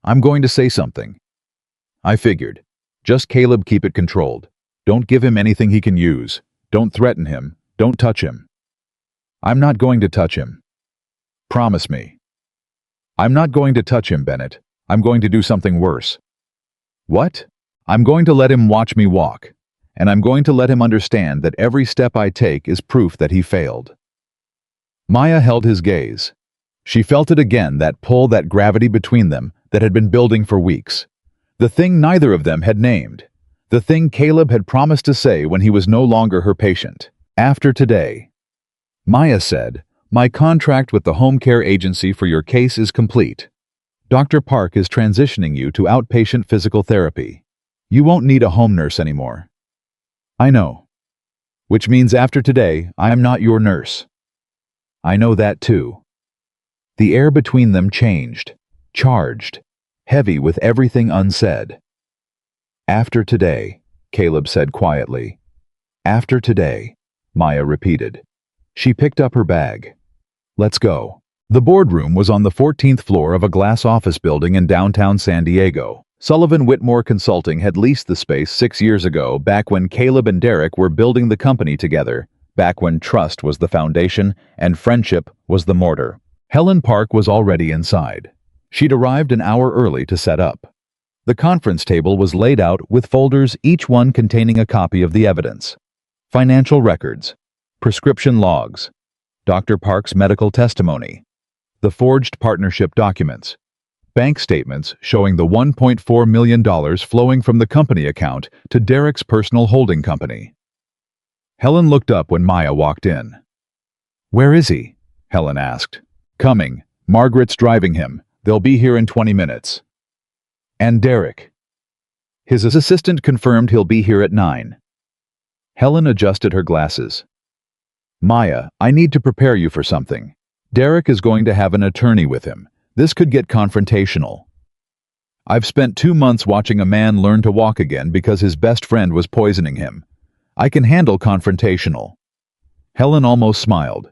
I'm going to say something. I figured. Just Caleb, keep it controlled. Don't give him anything he can use. Don't threaten him. Don't touch him. I'm not going to touch him. Promise me. I'm not going to touch him, Bennett. I'm going to do something worse. What? I'm going to let him watch me walk. And I'm going to let him understand that every step I take is proof that he failed. Maya held his gaze. She felt it again, that pull, that gravity between them that had been building for weeks. The thing neither of them had named. The thing Caleb had promised to say when he was no longer her patient. After today. Maya said, my contract with the home care agency for your case is complete. Dr. Park is transitioning you to outpatient physical therapy. You won't need a home nurse anymore. I know. Which means after today, I am not your nurse. I know that too. The air between them changed, charged, heavy with everything unsaid. After today, Caleb said quietly. After today, Maya repeated. She picked up her bag. Let's go. The boardroom was on the 14th floor of a glass office building in downtown San Diego. Sullivan Whitmore Consulting had leased the space 6 years ago, back when Caleb and Derek were building the company together, back when trust was the foundation and friendship was the mortar. Helen Park was already inside. She'd arrived an hour early to set up. The conference table was laid out with folders, each one containing a copy of the evidence. Financial records, prescription logs, Dr. Park's medical testimony, the forged partnership documents, bank statements showing the $1.4 million flowing from the company account to Derek's personal holding company. Helen looked up when Maya walked in. Where is he? Helen asked. Coming. Margaret's driving him. They'll be here in 20 minutes. And Derek? His assistant confirmed he'll be here at 9. Helen adjusted her glasses. Maya, I need to prepare you for something. Derek is going to have an attorney with him. This could get confrontational. I've spent 2 months watching a man learn to walk again because his best friend was poisoning him. I can handle confrontational. Helen almost smiled.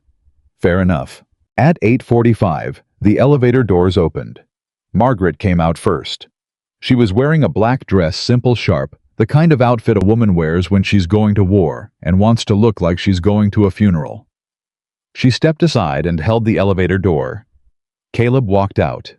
Fair enough. At 8:45, the elevator doors opened. Margaret came out first. She was wearing a black dress, simple, sharp, the kind of outfit a woman wears when she's going to war and wants to look like she's going to a funeral. She stepped aside and held the elevator door. Caleb walked out.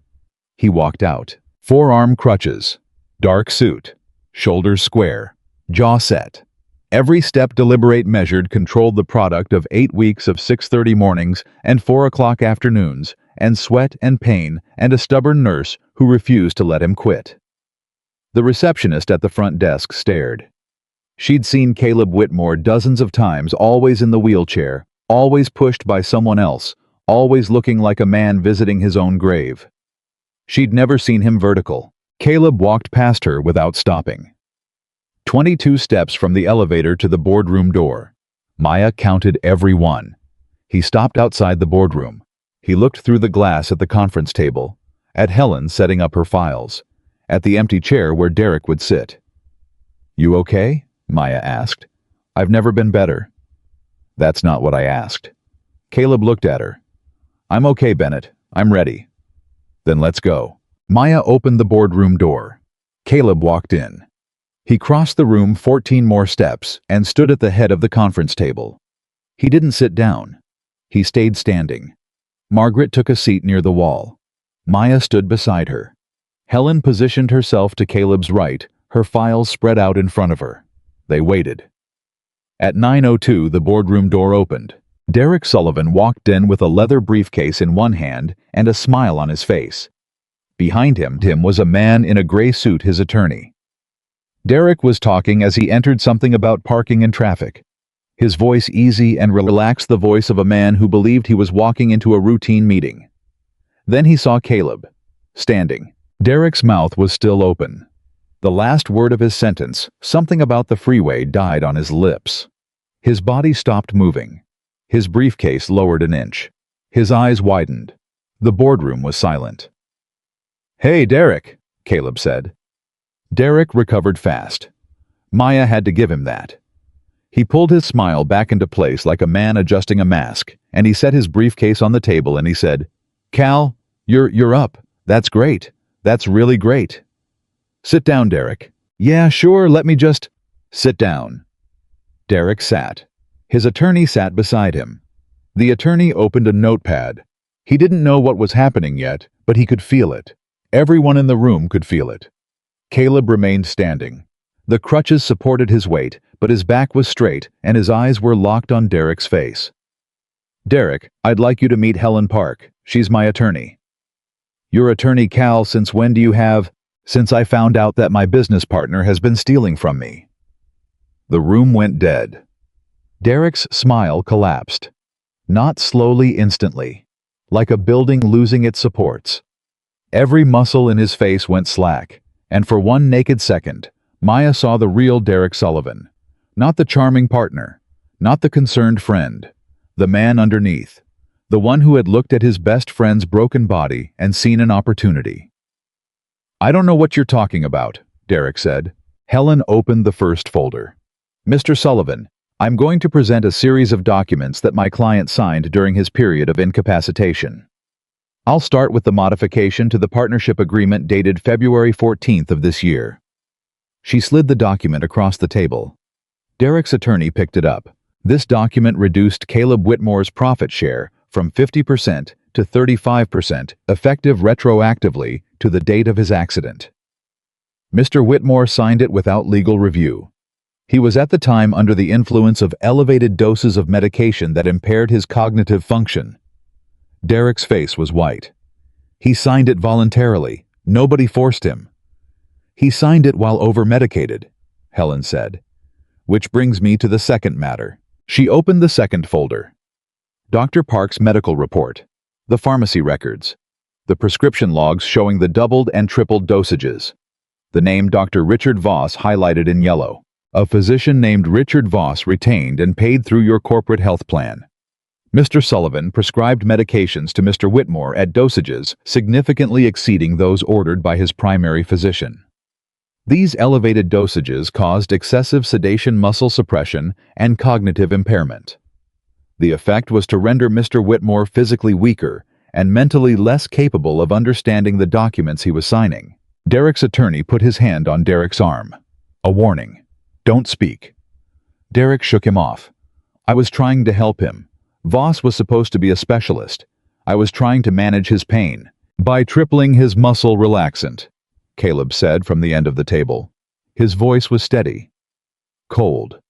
He walked out. Forearm crutches, dark suit, shoulders square, jaw set. Every step deliberate, measured, controlled, the product of 8 weeks of 6:30 mornings and 4 o'clock afternoons, and sweat and pain, and a stubborn nurse who refused to let him quit. The receptionist at the front desk stared. She'd seen Caleb Whitmore dozens of times, always in the wheelchair, always pushed by someone else, always looking like a man visiting his own grave. She'd never seen him vertical. Caleb walked past her without stopping. 22 steps from the elevator to the boardroom door. Maya counted every one. He stopped outside the boardroom. He looked through the glass at the conference table, at Helen setting up her files, at the empty chair where Derek would sit. You okay? Maya asked. I've never been better. That's not what I asked. Caleb looked at her. I'm okay, Bennett. I'm ready. Then let's go. Maya opened the boardroom door. Caleb walked in. He crossed the room 14 more steps and stood at the head of the conference table. He didn't sit down. He stayed standing. Margaret took a seat near the wall. Maya stood beside her. Helen positioned herself to Caleb's right, her files spread out in front of her. They waited. At 9:02, the boardroom door opened. Derek Sullivan walked in with a leather briefcase in one hand and a smile on his face. Behind him was a man in a gray suit, his attorney. Derek was talking as he entered, something about parking and traffic. His voice easy and relaxed, the voice of a man who believed he was walking into a routine meeting. Then he saw Caleb, standing. Derek's mouth was still open. The last word of his sentence, something about the freeway, died on his lips. His body stopped moving. His briefcase lowered an inch. His eyes widened. The boardroom was silent. Hey, Derek, Caleb said. Derek recovered fast. Maya had to give him that. He pulled his smile back into place like a man adjusting a mask, and he set his briefcase on the table and he said, "Cal, you're up. That's great. That's really great. Sit down, Derek." "Yeah, sure, let me just—" "Sit down." Derek sat. His attorney sat beside him. The attorney opened a notepad. He didn't know what was happening yet, but he could feel it. Everyone in the room could feel it. Caleb remained standing. The crutches supported his weight, but his back was straight and his eyes were locked on Derek's face. "Derek, I'd like you to meet Helen Park. She's my attorney." "Your attorney, Cal, since when do you have—" "Since I found out that my business partner has been stealing from me." The room went dead. Derek's smile collapsed. Not slowly, instantly. Like a building losing its supports. Every muscle in his face went slack, and for one naked second, Maya saw the real Derek Sullivan. Not the charming partner, not the concerned friend, the man underneath, the one who had looked at his best friend's broken body and seen an opportunity. "I don't know what you're talking about," Derek said. Helen opened the first folder. "Mr. Sullivan, I'm going to present a series of documents that my client signed during his period of incapacitation. I'll start with the modification to the partnership agreement dated February 14th of this year." She slid the document across the table. Derek's attorney picked it up. This document reduced Caleb Whitmore's profit share from 50% to 35%, effective retroactively to the date of his accident. Mr. Whitmore signed it without legal review. He was at the time under the influence of elevated doses of medication that impaired his cognitive function. Derek's face was white. He signed it voluntarily. Nobody forced him. "He signed it while over-medicated," Helen said. "Which brings me to the second matter." She opened the second folder. Dr. Park's medical report, the pharmacy records, the prescription logs showing the doubled and tripled dosages, the name Dr. Richard Voss highlighted in yellow. "A physician named Richard Voss retained and paid through your corporate health plan. Mr. Sullivan prescribed medications to Mr. Whitmore at dosages significantly exceeding those ordered by his primary physician. These elevated dosages caused excessive sedation, muscle suppression, and cognitive impairment. The effect was to render Mr. Whitmore physically weaker and mentally less capable of understanding the documents he was signing." Derek's attorney put his hand on Derek's arm. "A warning. Don't speak." Derek shook him off. "I was trying to help him. Voss was supposed to be a specialist. I was trying to manage his pain by tripling his muscle relaxant," Caleb said from the end of the table. His voice was steady, cold.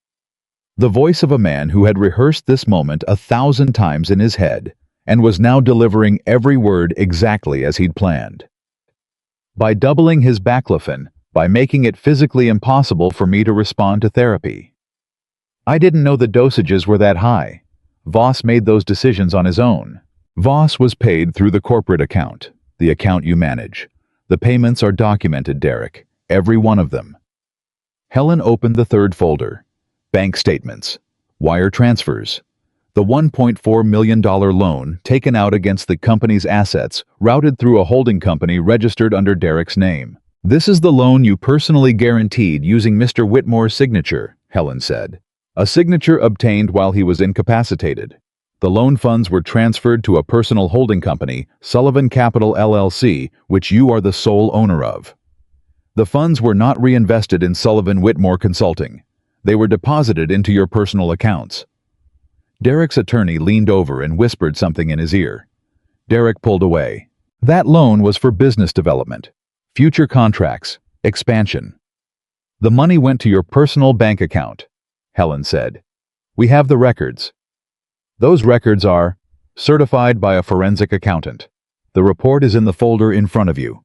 The voice of a man who had rehearsed this moment 1,000 times in his head and was now delivering every word exactly as he'd planned. "By doubling his baclofen, by making it physically impossible for me to respond to therapy. I didn't know the dosages were that high. Voss made those decisions on his own. Voss was paid through the corporate account, the account you manage. The payments are documented, Derek, every one of them." Helen opened the third folder. Bank statements, wire transfers, the $1.4 million loan taken out against the company's assets routed through a holding company registered under Derek's name. "This is the loan you personally guaranteed using Mr. Whitmore's signature," Helen said. "A signature obtained while he was incapacitated. The loan funds were transferred to a personal holding company, Sullivan Capital LLC, which you are the sole owner of. The funds were not reinvested in Sullivan Whitmore Consulting. They were deposited into your personal accounts." Derek's attorney leaned over and whispered something in his ear. Derek pulled away. "That loan was for business development, future contracts, expansion. The money went to your personal bank account," Helen said. "We have the records. Those records are certified by a forensic accountant. The report is in the folder in front of you."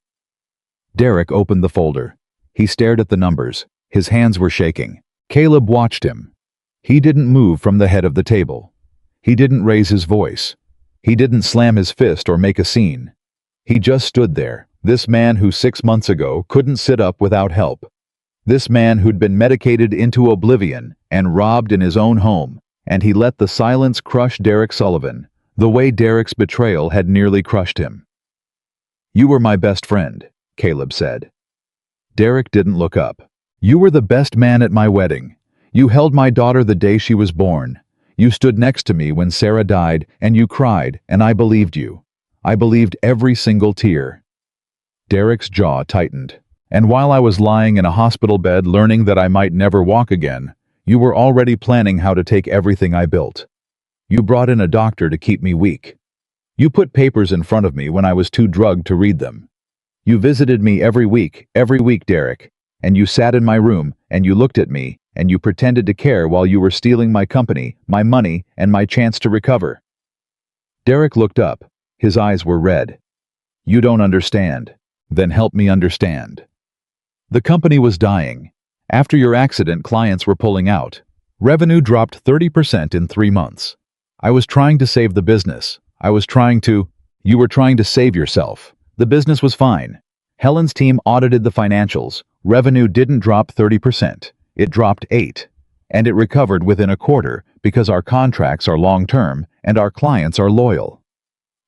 Derek opened the folder. He stared at the numbers. His hands were shaking. Caleb watched him. He didn't move from the head of the table. He didn't raise his voice. He didn't slam his fist or make a scene. He just stood there, this man who 6 months ago couldn't sit up without help. This man who'd been medicated into oblivion and robbed in his own home, and he let the silence crush Derek Sullivan, the way Derek's betrayal had nearly crushed him. "You were my best friend," Caleb said. Derek didn't look up. "You were the best man at my wedding. You held my daughter the day she was born. You stood next to me when Sarah died, and you cried, and I believed you. I believed every single tear." Derek's jaw tightened. "And while I was lying in a hospital bed learning that I might never walk again, you were already planning how to take everything I built. You brought in a doctor to keep me weak. You put papers in front of me when I was too drugged to read them. You visited me every week, Derek, and you sat in my room, and you looked at me, and you pretended to care while you were stealing my company, my money, and my chance to recover." Derek looked up. His eyes were red. "You don't understand. Then help me understand. The company was dying. After your accident, clients were pulling out. Revenue dropped 30% in 3 months. I was trying to save the business. You were trying to save yourself. The business was fine. Helen's team audited the financials. Revenue didn't drop 30%. It dropped 8%. And it recovered within a quarter because our contracts are long-term and our clients are loyal.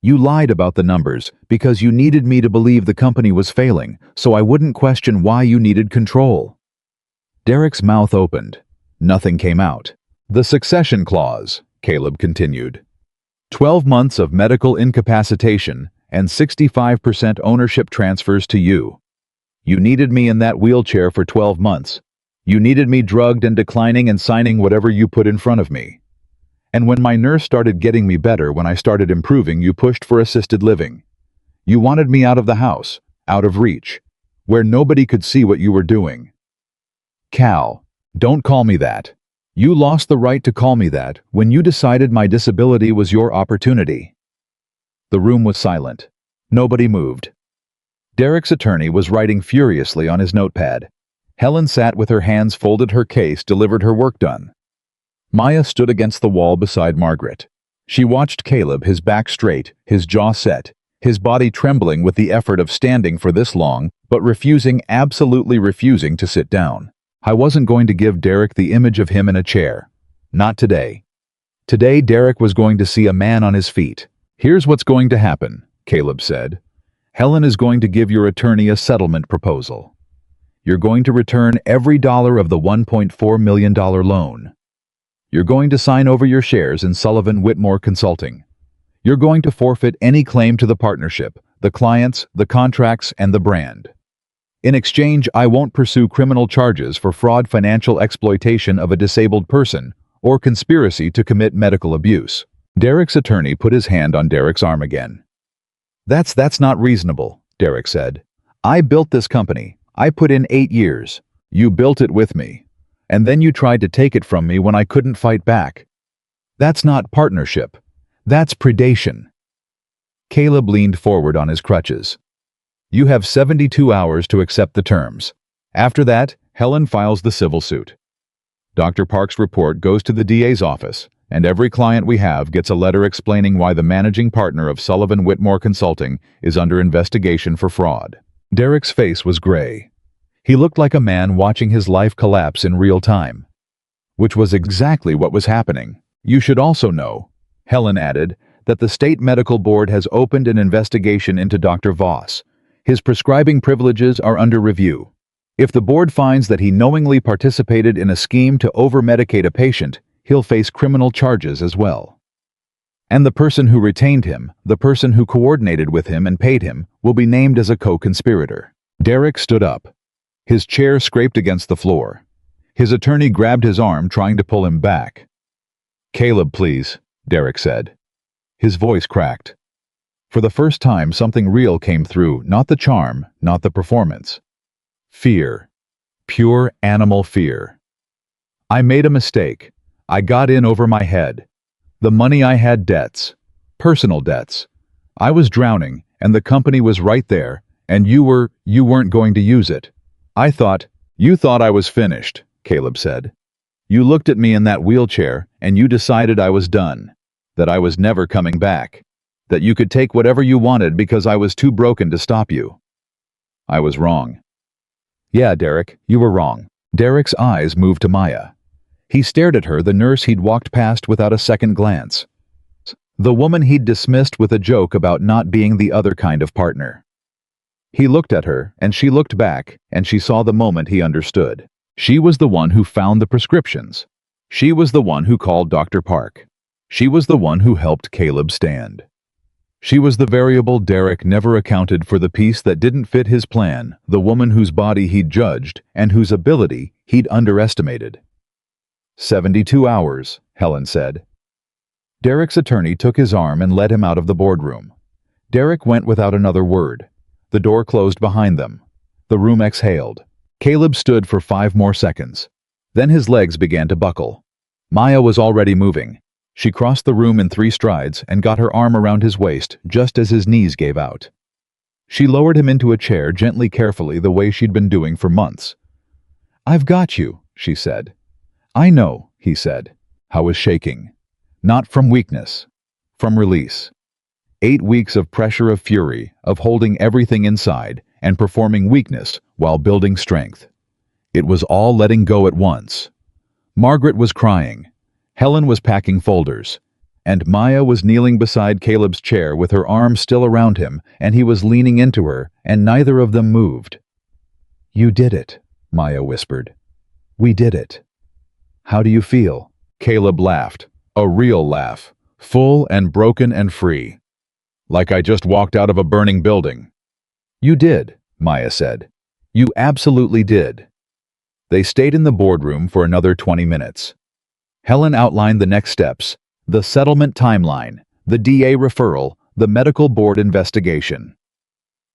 You lied about the numbers because you needed me to believe the company was failing, so I wouldn't question why you needed control." Derek's mouth opened. Nothing came out. "The succession clause," Caleb continued. 12 months of medical incapacitation and 65% ownership transfers to you. You needed me in that wheelchair for 12 months. You needed me drugged and declining and signing whatever you put in front of me. And when my nurse started getting me better, when I started improving, you pushed for assisted living. You wanted me out of the house, out of reach, where nobody could see what you were doing. Cal, don't call me that. You lost the right to call me that when you decided my disability was your opportunity." The room was silent. Nobody moved. Derek's attorney was writing furiously on his notepad. Helen sat with her hands folded, her case delivered, her work done. Maya stood against the wall beside Margaret. She watched Caleb, his back straight, his jaw set, his body trembling with the effort of standing for this long, but absolutely refusing to sit down. I wasn't going to give Derek the image of him in a chair. Not today. Today Derek was going to see a man on his feet. "Here's what's going to happen," Caleb said. "Helen is going to give your attorney a settlement proposal. You're going to return every dollar of the $1.4 million loan. You're going to sign over your shares in Sullivan Whitmore Consulting. You're going to forfeit any claim to the partnership, the clients, the contracts, and the brand. In exchange, I won't pursue criminal charges for fraud, financial exploitation of a disabled person, or conspiracy to commit medical abuse." Derek's attorney put his hand on Derek's arm again. That's not reasonable," Derek said. "I built this company. I put in 8 years. You built it with me. And then you tried to take it from me when I couldn't fight back. That's not partnership. That's predation." Caleb leaned forward on his crutches. "You have 72 hours to accept the terms. After that, Helen files the civil suit. Dr. Park's report goes to the DA's office, and every client we have gets a letter explaining why the managing partner of Sullivan Whitmore Consulting is under investigation for fraud." Derek's face was gray. He looked like a man watching his life collapse in real time. Which was exactly what was happening. "You should also know," Helen added, "that the State Medical Board has opened an investigation into Dr. Voss. His prescribing privileges are under review. If the board finds that he knowingly participated in a scheme to over-medicate a patient, he'll face criminal charges as well. And the person who retained him, the person who coordinated with him and paid him, will be named as a co-conspirator." Derek stood up. His chair scraped against the floor. His attorney grabbed his arm, trying to pull him back. "Caleb, please," Derek said. His voice cracked. For the first time, something real came through, not the charm, not the performance. Fear. Pure animal fear. "I made a mistake. I got in over my head. The money I had, debts. Personal debts. I was drowning, and the company was right there, and you weren't going to use it. You thought I was finished," Caleb said. "You looked at me in that wheelchair, and you decided I was done. That I was never coming back. That you could take whatever you wanted because I was too broken to stop you. I was wrong." "Yeah, Derek, you were wrong." Derek's eyes moved to Maya. He stared at her, the nurse he'd walked past without a second glance. The woman he'd dismissed with a joke about not being the other kind of partner. He looked at her, and she looked back, and she saw the moment he understood. She was the one who found the prescriptions. She was the one who called Dr. Park. She was the one who helped Caleb stand. She was the variable Derek never accounted for, the piece that didn't fit his plan, the woman whose body he'd judged and whose ability he'd underestimated. 72 hours, Helen said. Derek's attorney took his arm and led him out of the boardroom. Derek went without another word. The door closed behind them. The room exhaled. Caleb stood for 5 more seconds. Then his legs began to buckle. Maya was already moving. She crossed the room in 3 strides and got her arm around his waist just as his knees gave out. She lowered him into a chair gently, carefully, the way she'd been doing for months. "I've got you," she said. "I know," he said. How was shaking. Not from weakness. From release. 8 weeks of pressure, of fury, of holding everything inside and performing weakness while building strength. It was all letting go at once. Margaret was crying. Helen was packing folders. And Maya was kneeling beside Caleb's chair with her arms still around him, and he was leaning into her, and neither of them moved. "You did it," Maya whispered. "We did it." "How do you feel?" Caleb laughed. A real laugh. Full and broken and free. "Like I just walked out of a burning building." "You did," Maya said. "You absolutely did." They stayed in the boardroom for another 20 minutes. Helen outlined the next steps, the settlement timeline, the DA referral, the medical board investigation.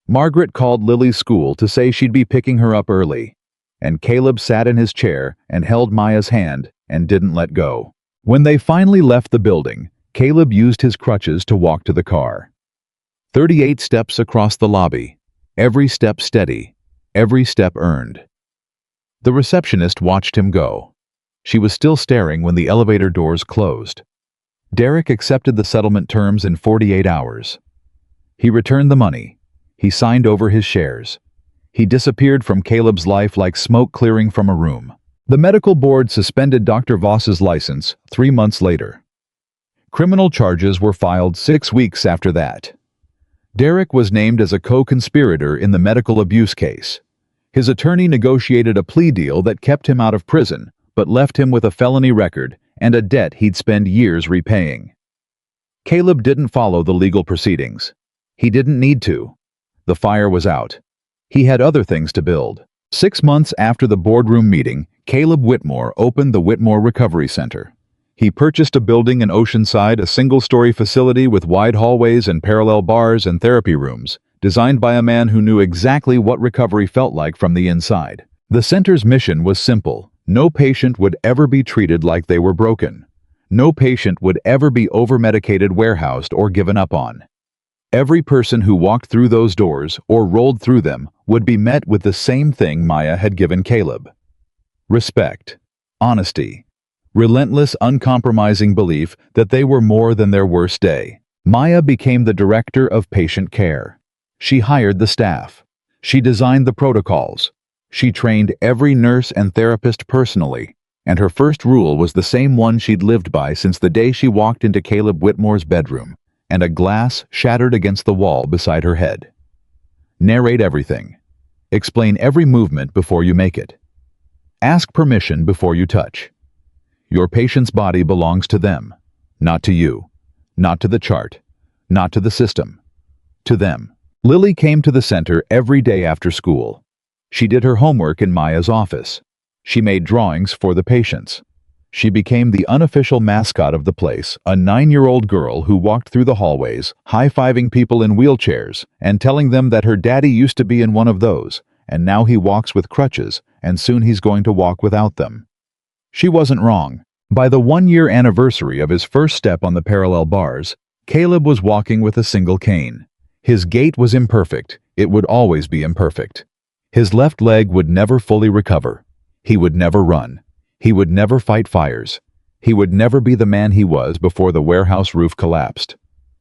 Margaret called Lily's school to say she'd be picking her up early, and Caleb sat in his chair and held Maya's hand and didn't let go. When they finally left the building, Caleb used his crutches to walk to the car. 38 steps across the lobby, every step steady, every step earned. The receptionist watched him go. She was still staring when the elevator doors closed. Derek accepted the settlement terms in 48 hours. He returned the money. He signed over his shares. He disappeared from Caleb's life like smoke clearing from a room. The medical board suspended Dr. Voss's license 3 months later. Criminal charges were filed 6 weeks after that. Derek was named as a co-conspirator in the medical abuse case. His attorney negotiated a plea deal that kept him out of prison, but left him with a felony record and a debt he'd spend years repaying. Caleb didn't follow the legal proceedings. He didn't need to. The fire was out. He had other things to build. 6 months after the boardroom meeting, Caleb Whitmore opened the Whitmore Recovery Center. He purchased a building in Oceanside, a single-story facility with wide hallways and parallel bars and therapy rooms, designed by a man who knew exactly what recovery felt like from the inside. The center's mission was simple. No patient would ever be treated like they were broken. No patient would ever be over-medicated, warehoused, or given up on. Every person who walked through those doors or rolled through them would be met with the same thing Maya had given Caleb. Respect, honesty, relentless, uncompromising belief that they were more than their worst day. Maya became the director of patient care. She hired the staff. She designed the protocols. She trained every nurse and therapist personally, and her first rule was the same one she'd lived by since the day she walked into Caleb Whitmore's bedroom, and a glass shattered against the wall beside her head. Narrate everything. Explain every movement before you make it. Ask permission before you touch. Your patient's body belongs to them, not to you, not to the chart, not to the system, to them. Lily came to the center every day after school. She did her homework in Maya's office. She made drawings for the patients. She became the unofficial mascot of the place, a 9-year-old girl who walked through the hallways, high-fiving people in wheelchairs and telling them that her daddy used to be in one of those, and now he walks with crutches, and soon he's going to walk without them. She wasn't wrong. By the 1-year anniversary of his first step on the parallel bars, Caleb was walking with a single cane. His gait was imperfect. It would always be imperfect. His left leg would never fully recover. He would never run. He would never fight fires. He would never be the man he was before the warehouse roof collapsed.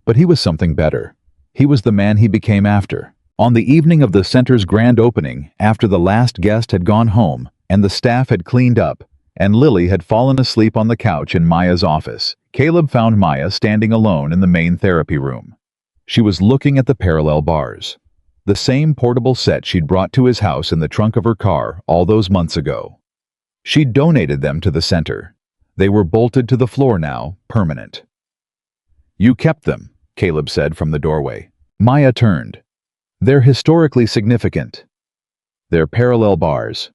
But he was something better. He was the man he became after. On the evening of the center's grand opening, after the last guest had gone home and the staff had cleaned up, and Lily had fallen asleep on the couch in Maya's office, Caleb found Maya standing alone in the main therapy room. She was looking at the parallel bars, the same portable set she'd brought to his house in the trunk of her car all those months ago. She donated them to the center. They were bolted to the floor now, permanent. "You kept them," Caleb said from the doorway. Maya turned. "They're historically significant. They're parallel bars.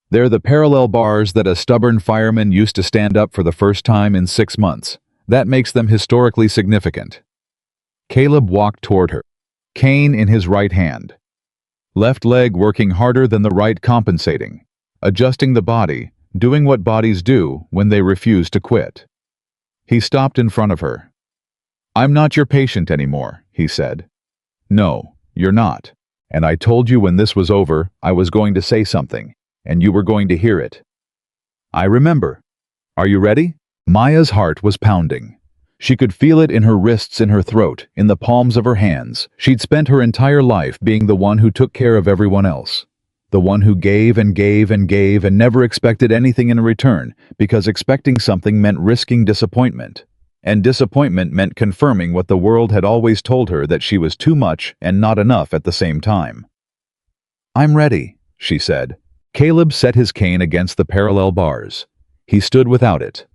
They're the parallel bars that a stubborn fireman used to stand up for the first time in 6 months. That makes them historically significant." Caleb walked toward her, cane in his right hand. Left leg working harder than the right, compensating, adjusting the body, doing what bodies do when they refuse to quit. He stopped in front of her. "I'm not your patient anymore," he said. "No, you're not. And I told you when this was over, I was going to say something, and you were going to hear it. I remember. Are you ready?" Maya's heart was pounding. She could feel it in her wrists, in her throat, in the palms of her hands. She'd spent her entire life being the one who took care of everyone else. The one who gave and gave and gave and never expected anything in return, because expecting something meant risking disappointment. And disappointment meant confirming what the world had always told her, that she was too much and not enough at the same time. "I'm ready," she said. Caleb set his cane against the parallel bars. He stood without it,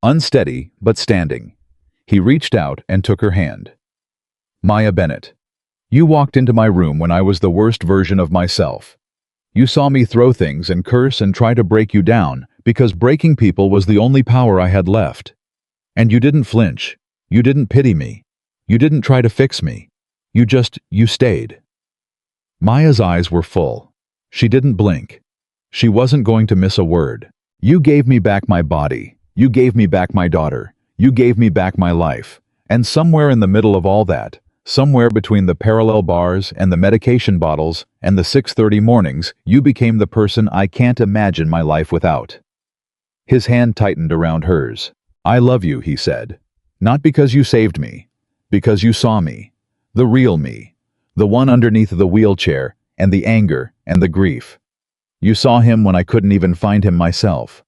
unsteady but standing. He reached out and took her hand. "Maya Bennett, you walked into my room when I was the worst version of myself. You saw me throw things and curse and try to break you down, because breaking people was the only power I had left. And you didn't flinch. You didn't pity me. You didn't try to fix me. You stayed." Maya's eyes were full. She didn't blink. She wasn't going to miss a word. "You gave me back my body. You gave me back my daughter. You gave me back my life. And somewhere in the middle of all that, somewhere between the parallel bars and the medication bottles and the 6:30 mornings, you became the person I can't imagine my life without." His hand tightened around hers. "I love you," he said. "Not because you saved me. Because you saw me. The real me. The one underneath the wheelchair, and the anger, and the grief. You saw him when I couldn't even find him myself."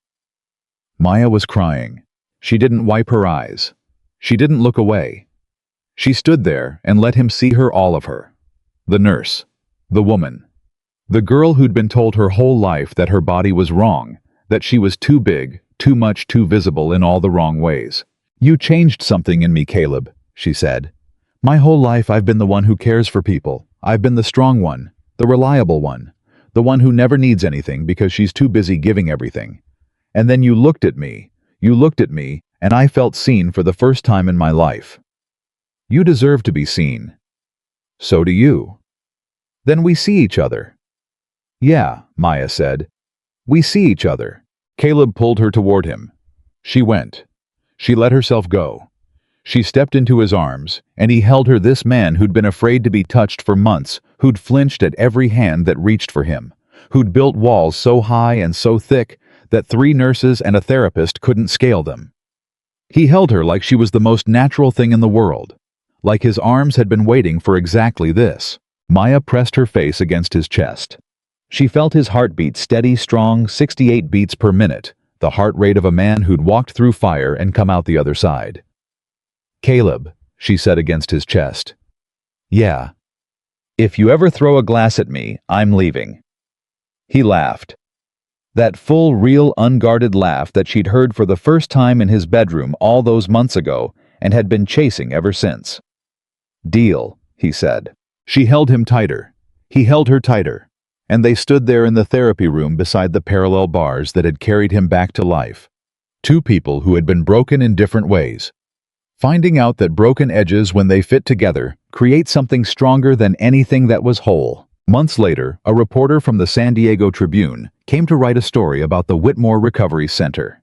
Maya was crying. She didn't wipe her eyes. She didn't look away. She stood there and let him see her, all of her. The nurse. The woman. The girl who'd been told her whole life that her body was wrong, that she was too big, too much, too visible in all the wrong ways. "You changed something in me, Caleb," she said. "My whole life I've been the one who cares for people. I've been the strong one, the reliable one, the one who never needs anything because she's too busy giving everything. And then you looked at me, and I felt seen for the first time in my life. You deserve to be seen. So do you. Then we see each other." "Yeah," Maya said. "We see each other." Caleb pulled her toward him. She went. She let herself go. She stepped into his arms, and he held her, this man who'd been afraid to be touched for months, who'd flinched at every hand that reached for him, who'd built walls so high and so thick that 3 nurses and a therapist couldn't scale them. He held her like she was the most natural thing in the world, like his arms had been waiting for exactly this. Maya pressed her face against his chest. She felt his heartbeat, steady, strong, 68 beats per minute, the heart rate of a man who'd walked through fire and come out the other side. "Caleb," she said against his chest. "Yeah. If you ever throw a glass at me, I'm leaving." He laughed. That full, real, unguarded laugh that she'd heard for the first time in his bedroom all those months ago and had been chasing ever since. "Deal," he said. She held him tighter. He held her tighter. And they stood there in the therapy room beside the parallel bars that had carried him back to life. 2 people who had been broken in different ways. Finding out that broken edges, when they fit together, create something stronger than anything that was whole. Months later, a reporter from the San Diego Tribune came to write a story about the Whitmore Recovery Center.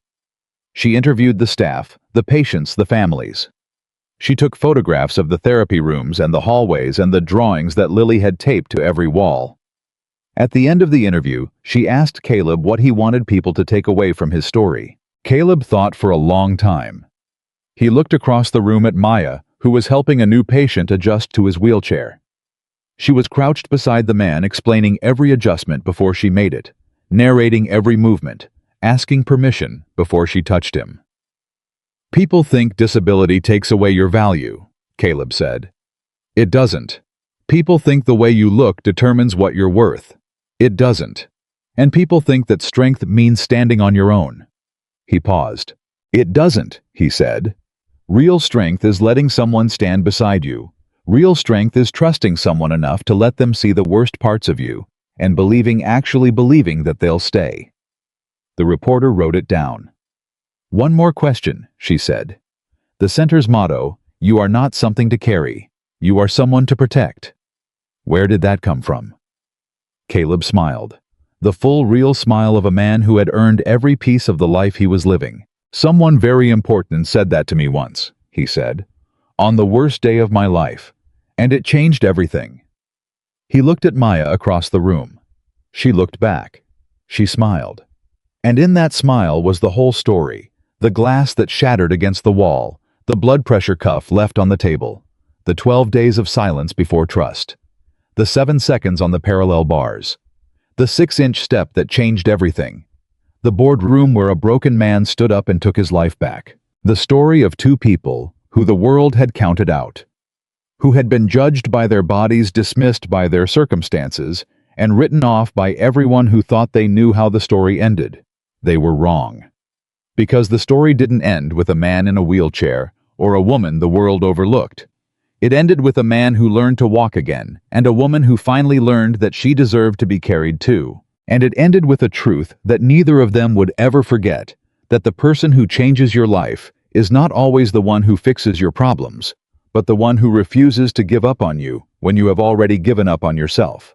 She interviewed the staff, the patients, the families. She took photographs of the therapy rooms and the hallways and the drawings that Lily had taped to every wall. At the end of the interview, she asked Caleb what he wanted people to take away from his story. Caleb thought for a long time. He looked across the room at Maya, who was helping a new patient adjust to his wheelchair. She was crouched beside the man, explaining every adjustment before she made it, narrating every movement, asking permission before she touched him. "People think disability takes away your value," Caleb said. "It doesn't. People think the way you look determines what you're worth. It doesn't. And people think that strength means standing on your own. He paused. It doesn't, he said. Real strength is letting someone stand beside you. Real strength is trusting someone enough to let them see the worst parts of you, and actually believing that they'll stay. The reporter wrote it down. One more question, she said. The center's motto, you are not something to carry. You are someone to protect. Where did that come from? Caleb smiled. The full, real smile of a man who had earned every piece of the life he was living. Someone very important said that to me once, he said, on the worst day of my life, and it changed everything. He looked at Maya across the room. She looked back. She smiled. And in that smile was the whole story, the glass that shattered against the wall, the blood pressure cuff left on the table, the 12 days of silence before trust, the 7 seconds on the parallel bars, the 6-inch step that changed everything, the boardroom where a broken man stood up and took his life back, the story of 2 people who the world had counted out, who had been judged by their bodies, dismissed by their circumstances, and written off by everyone who thought they knew how the story ended. They were wrong. Because the story didn't end with a man in a wheelchair or a woman the world overlooked. It ended with a man who learned to walk again, and a woman who finally learned that she deserved to be carried too. And it ended with a truth that neither of them would ever forget, that the person who changes your life is not always the one who fixes your problems, but the one who refuses to give up on you when you have already given up on yourself.